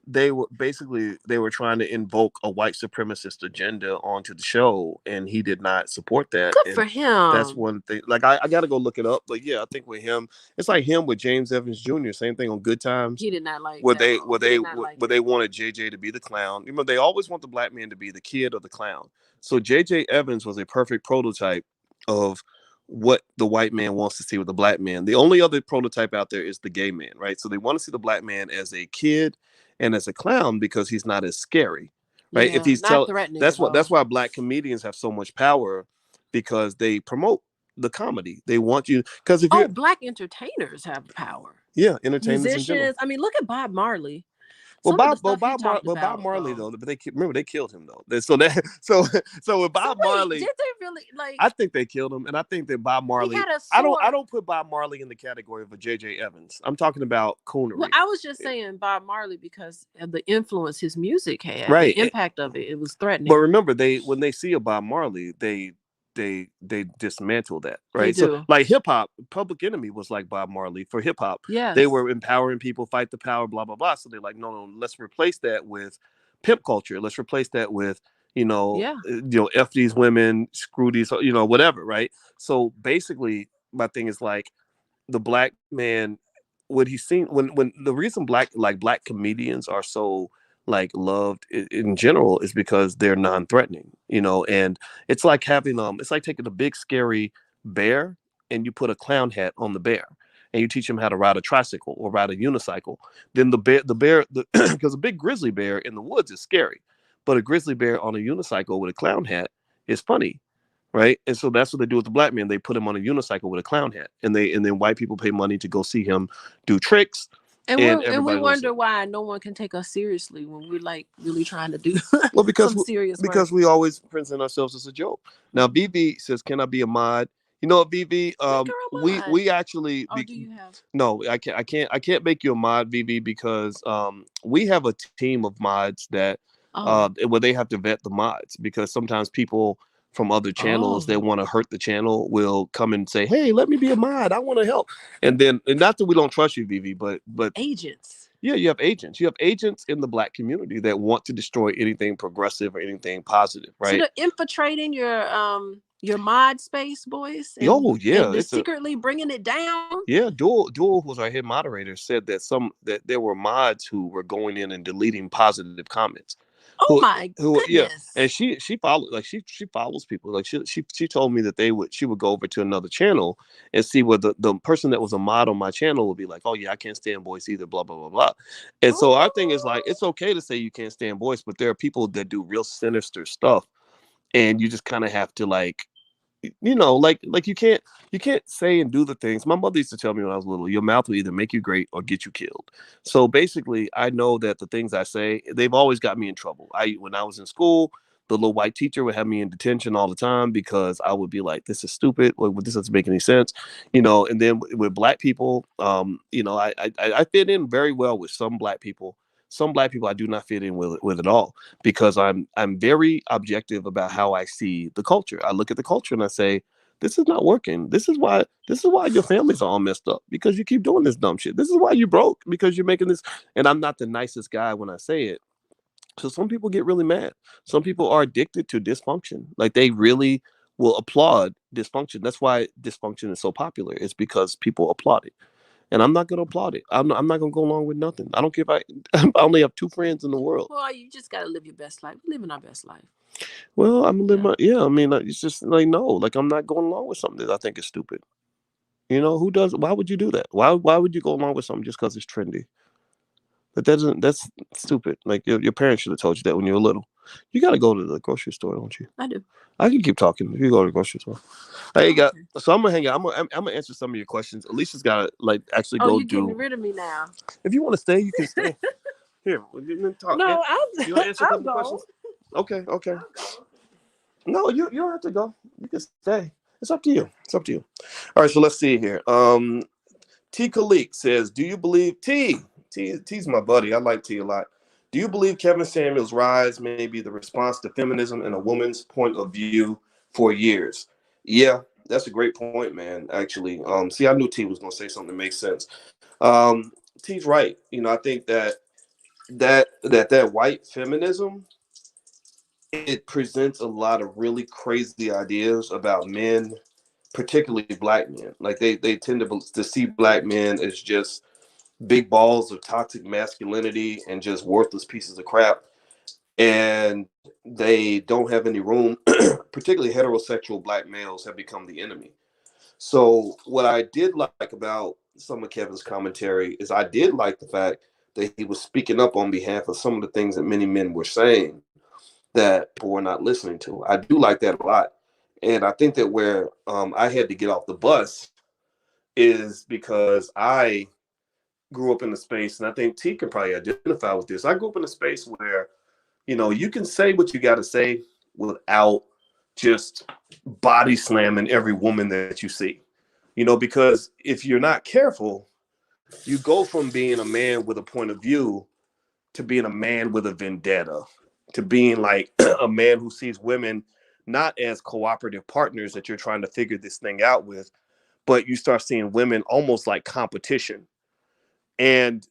they were trying to invoke a white supremacist agenda onto the show, and he did not support that. Good for him. That's one thing. I got to go look it up, but yeah, I think with him, it's like him with James Evans Jr. Same thing on Good Times. He did not like where they wanted JJ to be the clown. They always want the black man to be the kid or the clown. So JJ Evans was a perfect prototype of what the white man wants to see with the black man. The only other prototype out there is the gay man, right? So they want to see the black man as a kid and as a clown because he's not as scary, right? Yeah, if he's threatening, that's why black comedians have so much power, because they promote the comedy. They want you, because if black entertainers have power. Yeah, entertainers, musicians. I mean, look at Bob Marley. Well, Bob Marley though, but they killed him though. So with Bob Marley, did they really I think they killed him, and I think that Bob Marley. I don't put Bob Marley in the category of a J.J. Evans. I'm talking about coonery. Well, I was just saying Bob Marley because of the influence his music had, right? The impact of it was threatening. But remember, when they see a Bob Marley, they dismantle that, right? So like hip hop, Public Enemy was like Bob Marley for hip hop. Yeah, they were empowering people, fight the power, blah blah blah. So they're like, no, let's replace that with pimp culture. Let's replace that with F these women, screw these, whatever, right? So basically, my thing is like the black man, what he's seen when the reason black comedians are so loved in general is because they're non-threatening, and it's like having it's like taking a big scary bear and you put a clown hat on the bear and you teach him how to ride a tricycle or ride a unicycle. Then the bear because a big grizzly bear in the woods is scary, but a grizzly bear on a unicycle with a clown hat is funny, right? And so that's what they do with the black man. They put him on a unicycle with a clown hat, and then white people pay money to go see him do tricks. And we wonder why no one can take us seriously when we're really trying to do some serious work. Because we always present ourselves as a joke. Now, BB says, "Can I be a mod?" You know what, BB? We actually. Do you have? No, I can't make you a mod, BB, because we have a team of mods that where they have to vet the mods, because sometimes people from other channels that want to hurt the channel will come and say, "Hey, let me be a mod. I want to help." And not that we don't trust you, Vivi, but agents. Yeah, you have agents. You have agents in the black community that want to destroy anything progressive or anything positive, right? So they're infiltrating your mod space, boys. And secretly bringing it down. Yeah, Dual, who's our head moderator, said that there were mods who were going in and deleting positive comments. My goodness. Yeah, and she follows she follows people. She told me that she would go over to another channel and see where the person that was a mod on my channel would be like, "Oh yeah, I can't stand Boyce either," blah blah blah blah. And so our thing is it's okay to say you can't stand Boyce, but there are people that do real sinister stuff, and you just kind of have to like you can't say and do the things. My mother used to tell me when I was little, your mouth will either make you great or get you killed. So basically, I know that the things I say, they've always got me in trouble. When I was in school, the little white teacher would have me in detention all the time because I would be like, this is stupid, or this doesn't make any sense. And then with black people, I fit in very well with some black people. Some black people I do not fit in with at all, because I'm very objective about how I see the culture. I look at the culture and I say, this is not working. This is why your families are all messed up, because you keep doing this dumb shit. This is why you broke, because you're making this. And I'm not the nicest guy when I say it. So some people get really mad. Some people are addicted to dysfunction. Like, they really will applaud dysfunction. That's why dysfunction is so popular. It's because people applaud it. And I'm not going to applaud it. I'm not going to go along with nothing. I don't care if I only have two friends in the world. Well, you just got to live your best life. We're living our best life. Well, I'm living yeah. I mean, like, it's just like, no, like, I'm not going along with something that I think is stupid. Who does? Why would you do that? Why would you go along with something just because it's trendy? That's stupid. Like, your parents should have told you that when you were little. You got to go to the grocery store, don't you? I do. I can keep talking if you go to the grocery store. Hey, so I'm gonna hang out. I'm gonna answer some of your questions. Alicia's got to, like, actually go you're do. getting rid of me now. If you want to stay, you can stay. Here, talk. No, you want to answer a I'll couple go. questions? Okay. No, you don't have to go. You can stay. It's up to you. All right, so let's see here. T. Khalik says, "Do you believe T's my buddy? I like T a lot. Do you believe Kevin Samuels' rise may be the response to feminism and a woman's point of view for years?" Yeah, that's a great point, man. Actually, see, I knew T was gonna say something that makes sense. T's right. I think that white feminism, it presents a lot of really crazy ideas about men, particularly black men. Like, they tend to see black men as just big balls of toxic masculinity and just worthless pieces of crap. And they don't have any room. Particularly heterosexual black males have become the enemy. So what I did like about some of Kevin's commentary is, I did like the fact that he was speaking up on behalf of some of the things that many men were saying that people were not listening to. I do like that a lot. And I think that where I had to get off the bus is because I grew up in a space, and I think T can probably identify with this. I grew up in a space where, you can say what you got to say without just body slamming every woman that you see. Because if you're not careful, you go from being a man with a point of view to being a man with a vendetta, to being like a man who sees women not as cooperative partners that you're trying to figure this thing out with, but you start seeing women almost like competition. And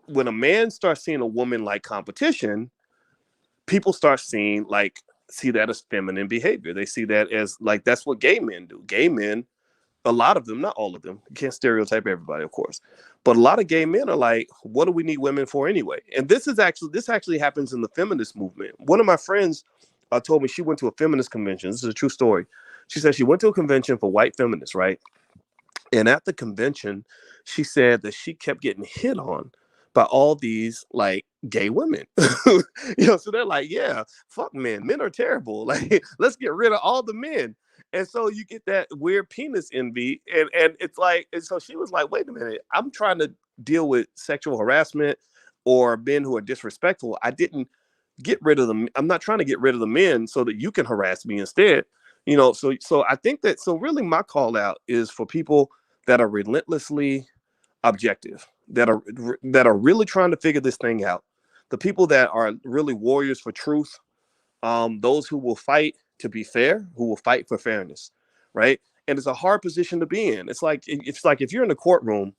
when a man starts seeing a woman like competition, people start see that as feminine behavior. They see that as, like, that's what gay men do. Gay men, a lot of them, not all of them, you can't stereotype everybody, of course, but a lot of gay men are like, what do we need women for anyway? And this actually happens in the feminist movement. One of my friends told me she went to a feminist convention. This is a true story. She said she went to a convention for white feminists, right? And at the convention, she said that she kept getting hit on by all these, like, gay women. So they're like, yeah, fuck men. Men are terrible. Like, let's get rid of all the men. And so you get that weird penis envy. And it's like, and so she was like, wait a minute, I'm trying to deal with sexual harassment or men who are disrespectful. I didn't get rid of them. I'm not trying to get rid of the men so that you can harass me instead. So I think that, so really my call out is for people that are relentlessly objective, that are really trying to figure this thing out. The people that are really warriors for truth, those who will fight to be fair, who will fight for fairness, right? And it's a hard position to be in. It's like if you're in a courtroom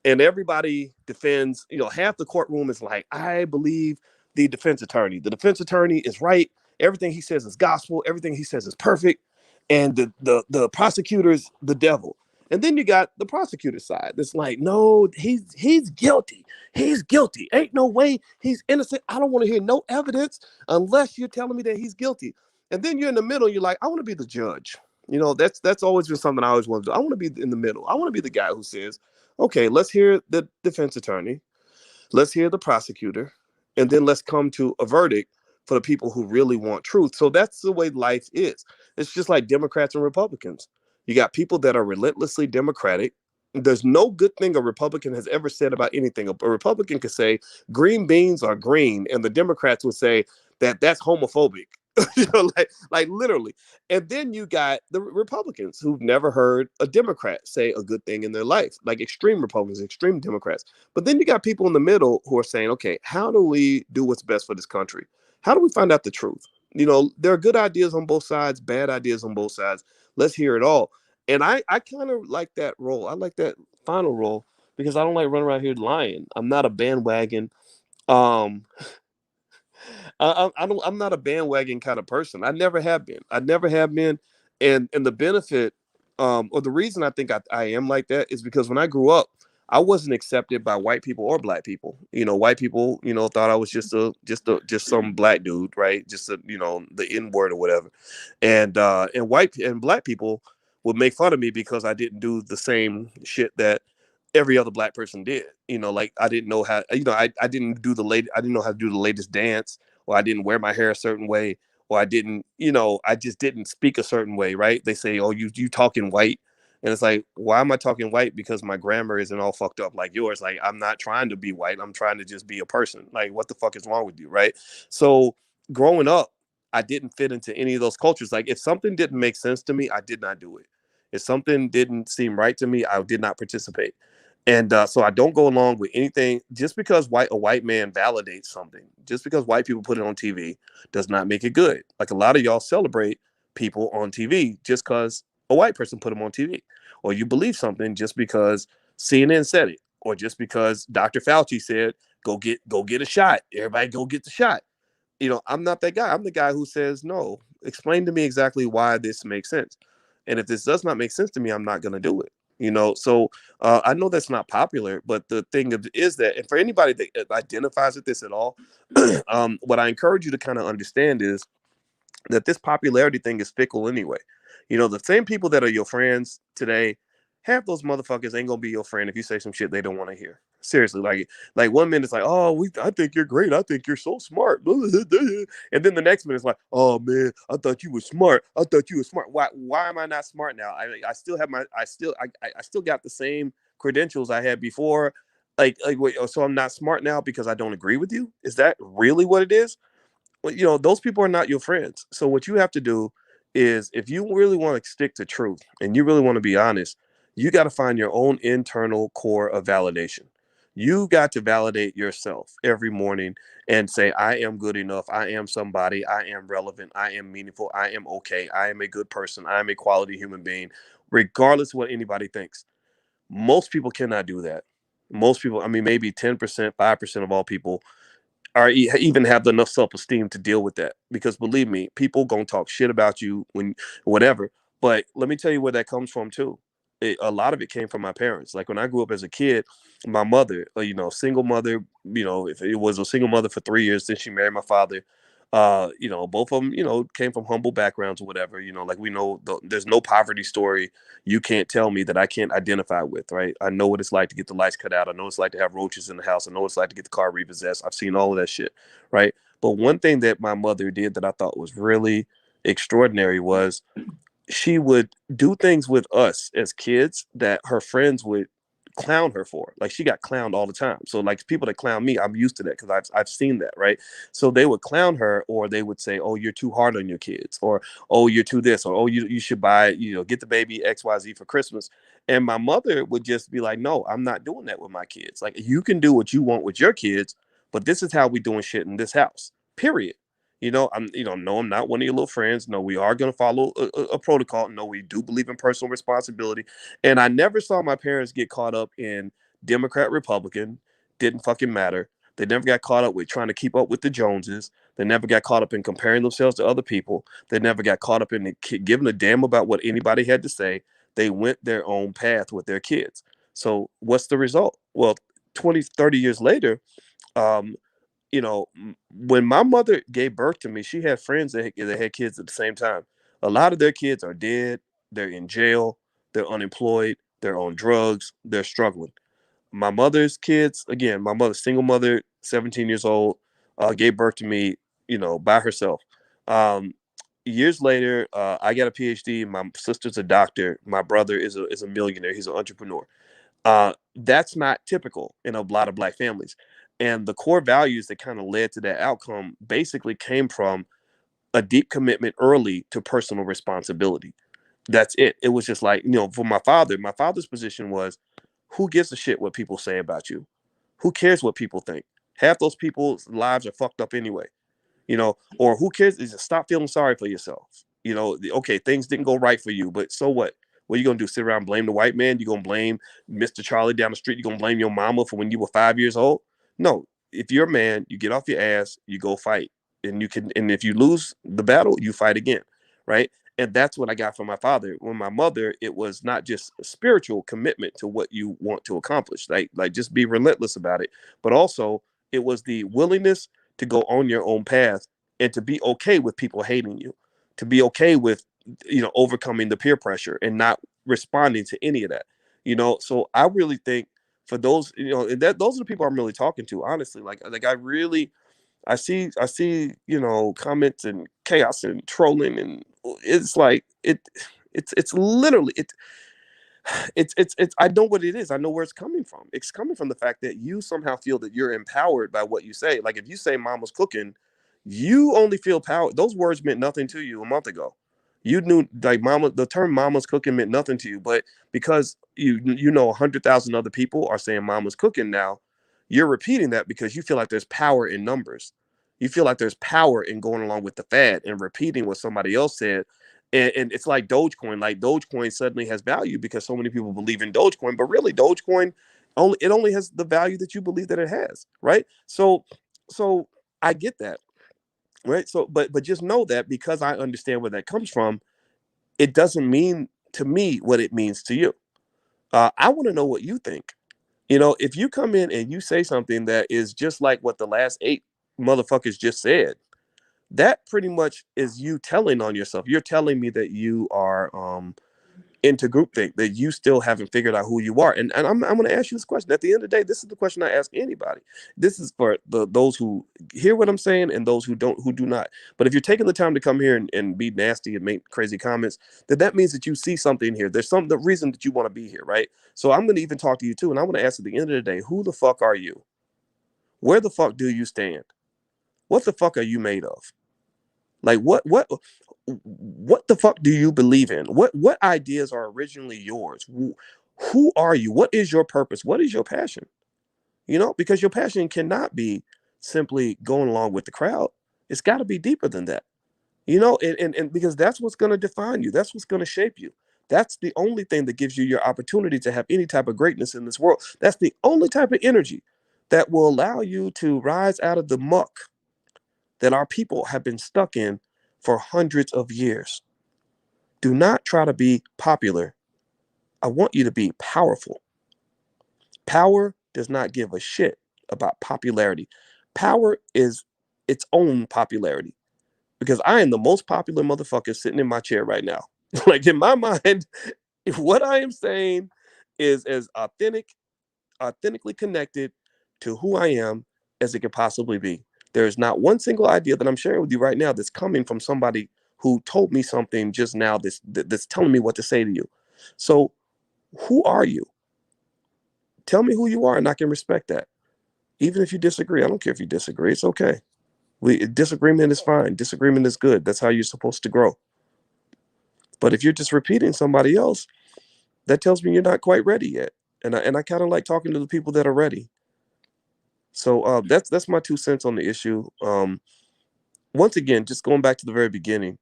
and everybody defends, half the courtroom is like, I believe the defense attorney. The defense attorney is right. Everything he says is gospel. Everything he says is perfect. And the prosecutor is the devil. And then you got the prosecutor side that's like, no, he's guilty. He's guilty. Ain't no way he's innocent. I don't want to hear no evidence unless you're telling me that he's guilty. And then you're in the middle. You're like, I want to be the judge. That's always been something I always wanted to do. I want to be in the middle. I want to be the guy who says, okay, let's hear the defense attorney, let's hear the prosecutor, and then let's come to a verdict for the people who really want truth. So that's the way life is. It's just like Democrats and Republicans. You got people that are relentlessly Democratic. There's no good thing a Republican has ever said about anything. A Republican could say green beans are green, and the Democrats would say that that's homophobic. Like literally. And then you got the Republicans who've never heard a Democrat say a good thing in their life, like extreme Republicans, extreme Democrats. But then you got people in the middle who are saying, okay, how do we do what's best for this country? How do we find out the truth? There are good ideas on both sides, bad ideas on both sides. Let's hear it all. And I kind of like that role. I like that final role because I don't like running around here lying. I'm not a bandwagon. Um, I don't. I'm not a bandwagon kind of person. I never have been. I never have been. And the benefit, or the reason I think I am like that is because when I grew up, I wasn't accepted by white people or black people. White people, thought I was just some black dude, right? Just the N word or whatever. And white and black people would make fun of me because I didn't do the same shit that every other black person did. Like I didn't know how. I didn't do the late. I didn't know how to do the latest dance, or I didn't wear my hair a certain way, or I didn't. I just didn't speak a certain way. Right? They say, "Oh, you talking white." And it's like, why am I talking white? Because my grammar isn't all fucked up like yours. Like, I'm not trying to be white. I'm trying to just be a person. Like, what the fuck is wrong with you? Right. So, growing up, I didn't fit into any of those cultures. Like, if something didn't make sense to me, I did not do it. If something didn't seem right to me, I did not participate. And so I don't go along with anything just because a white man validates something. Just because white people put it on TV does not make it good. Like a lot of y'all celebrate people on TV just because a white person put them on TV, or you believe something just because CNN said it, or just because Dr. Fauci said go get a shot. Everybody go get the shot. I'm not that guy. I'm the guy who says no. Explain to me exactly why this makes sense, and if this does not make sense to me, I'm not going to do it. So I know that's not popular, but the thing is that, and for anybody that identifies with this at all, what I encourage you to kind of understand is that this popularity thing is fickle anyway. The same people that are your friends today, half those motherfuckers ain't gonna be your friend if you say some shit they don't want to hear. Seriously, like 1 minute it's like, oh, I think you're great, I think you're so smart, and then the next minute it's like, oh man, I thought you were smart, I thought you were smart. Why am I not smart now? I still have I still got the same credentials I had before. Like wait, so I'm not smart now because I don't agree with you? Is that really what it is? Well, those people are not your friends. So what you have to do is, if you really want to stick to truth and you really want to be honest, you got to find your own internal core of validation. You got to validate yourself every morning and say, I am good enough. I am somebody. I am relevant. I am meaningful. I am okay. I am a good person. I am a quality human being, regardless of what anybody thinks. Most people cannot do that. Most people, I mean, maybe 10%, 5% of all people or even have enough self-esteem to deal with that, because believe me, people gonna talk shit about you when whatever. But let me tell you where that comes from too. A lot of it came from my parents. Like when I grew up as a kid, my mother, single mother, if it was a single mother for 3 years, then she married my father. Both of them, came from humble backgrounds or whatever. Like we know there's no poverty story you can't tell me that I can't identify with, right? I know what it's like to get the lights cut out. I know what it's like to have roaches in the house. I know what it's like to get the car repossessed. I've seen all of that shit, right? But one thing that my mother did that I thought was really extraordinary was she would do things with us as kids that her friends would clown her for. Like she got clowned all the time. So like people that clown me, I'm used to that because I've seen that, right? So they would clown her, or they would say, "Oh, you're too hard on your kids," or "Oh, you're too this," or "Oh, you should buy, get the baby XYZ for Christmas." And my mother would just be like, "No, I'm not doing that with my kids. Like you can do what you want with your kids, but this is how we doing shit in this house. Period." No, I'm not one of your little friends. No, we are going to follow a protocol. No, we do believe in personal responsibility. And I never saw my parents get caught up in Democrat, Republican. Didn't fucking matter. They never got caught up with trying to keep up with the Joneses. They never got caught up in comparing themselves to other people. They never got caught up in giving a damn about what anybody had to say. They went their own path with their kids. So what's the result? Well, 20, 30 years later, um, when my mother gave birth to me, she had friends that had kids at the same time. A lot of their kids are dead. They're in jail. They're unemployed. They're on drugs. They're struggling. My mother's kids, again, my mother, single mother, 17 years old, gave birth to me, by herself. Um, Years later, I got a PhD. My sister's a doctor. My brother is a millionaire. He's an entrepreneur. That's not typical in a lot of black families. And the core values that kind of led to that outcome basically came from a deep commitment early to personal responsibility. That's it. It was just like, for my father's position was, who gives a shit what people say about you? Who cares what people think? Half those people's lives are fucked up anyway. Or who cares? Is stop feeling sorry for yourself. Okay, things didn't go right for you, but so what? What are you gonna do? Sit around and blame the white man? You gonna blame Mr. Charlie down the street? You gonna blame your mama for when you were 5 years old? No. If you're a man, you get off your ass, you go fight, and if you lose the battle, you fight again, right? And that's what I got from my father. When my mother, it was not just a spiritual commitment to what you want to accomplish, like just be relentless about it, but also it was the willingness to go on your own path and to be okay with people hating you, to be okay with overcoming the peer pressure and not responding to any of that. So I really think for those, that those are the people I'm really talking to, honestly. Like I really I see comments and chaos and trolling, and it's like it's literally it's I know what it is. I know where it's coming from. It's coming from the fact that you somehow feel that you're empowered by what you say. Like if you say mama's cooking, you only feel power. Those words meant nothing to you a month ago. You knew, like, the term mama's cooking meant nothing to you, but because you know 100,000 other people are saying mama's cooking now, you're repeating that because you feel like there's power in numbers. You feel like there's power in going along with the fad and repeating what somebody else said. And it's like Dogecoin. Like Dogecoin suddenly has value because so many people believe in Dogecoin, but really Dogecoin only has the value that you believe that it has, right? So I get that, right? So but just know that because I understand where that comes from, it doesn't mean to me what it means to you. I want to know what you think. If you come in and you say something that is just like what the last eight motherfuckers just said, that pretty much is you telling on yourself. You're telling me that you are into groupthink, that you still haven't figured out who you are. And I'm going to ask you this question. At the end of the day, this is the question I ask anybody. This is for those who hear what I'm saying and those who do not. But if you're taking the time to come here and be nasty and make crazy comments, then that means that you see something here. There's the reason that you want to be here, right? So I'm going to even talk to you too. And I want to ask at the end of the day, who the fuck are you? Where the fuck do you stand? What the fuck are you made of? Like what the fuck do you believe in? What ideas are originally yours? Who are you? What is your purpose? What is your passion? Because your passion cannot be simply going along with the crowd. It's got to be deeper than that. And because that's what's going to define you. That's what's going to shape you. That's the only thing that gives you your opportunity to have any type of greatness in this world. That's the only type of energy that will allow you to rise out of the muck that our people have been stuck in for hundreds of years. Do not try to be popular. I want you to be powerful. Power does not give a shit about popularity. Power is its own popularity because I am the most popular motherfucker sitting in my chair right now. Like in my mind, what I am saying is as authentically connected to who I am as it could possibly be. There is not one single idea that I'm sharing with you right now that's coming from somebody who told me something just now that's telling me what to say to you. So, who are you? Tell me who you are, and I can respect that. Even if you disagree, I don't care if you disagree. It's okay. Disagreement is fine. Disagreement is good. That's how you're supposed to grow. But if you're just repeating somebody else, that tells me you're not quite ready yet. And I kind of like talking to the people that are ready. So that's my 2 cents on the issue. Once again, just going back to the very beginning,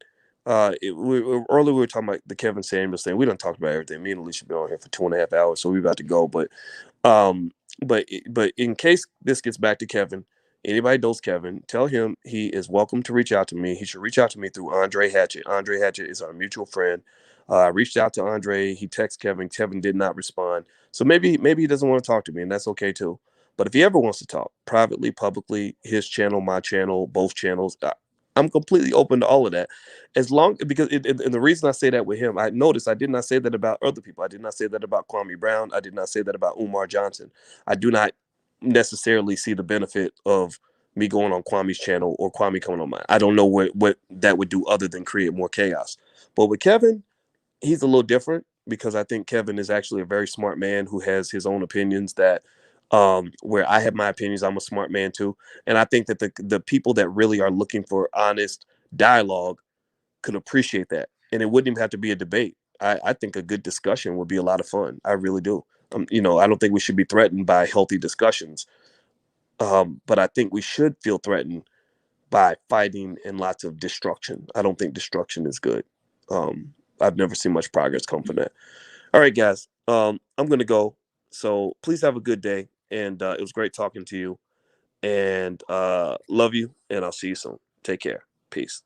earlier we were talking about the Kevin Samuels thing. We don't talk about everything. Me and Alicia been on here for 2.5 hours, so we're about to go. Um, but in case this gets back to Kevin, anybody knows Kevin, tell him he is welcome to reach out to me. He should reach out to me through Andre Hatchett. Andre Hatchett is our mutual friend. I reached out to Andre. He texted Kevin. Kevin did not respond. So maybe he doesn't want to talk to me, and that's okay too. But if he ever wants to talk privately, publicly, his channel, my channel, both channels, I'm completely open to all of that. As long because and the reason I say that with him, I noticed I did not say that about other people. I did not say that about Kwame Brown. I did not say that about Umar Johnson. I do not necessarily see the benefit of me going on Kwame's channel or Kwame coming on mine. I don't know what that would do other than create more chaos. But with Kevin, he's a little different because I think Kevin is actually a very smart man who has his own opinions that where I have my opinions, I'm a smart man too. And I think that the people that really are looking for honest dialogue could appreciate that. And it wouldn't even have to be a debate. I think a good discussion would be a lot of fun. I really do. I don't think we should be threatened by healthy discussions. But I think we should feel threatened by fighting and lots of destruction. I don't think destruction is good. I've never seen much progress come from that. All right, guys. I'm gonna go. So please have a good day, and it was great talking to you. And love you, and I'll see you soon. Take care. Peace.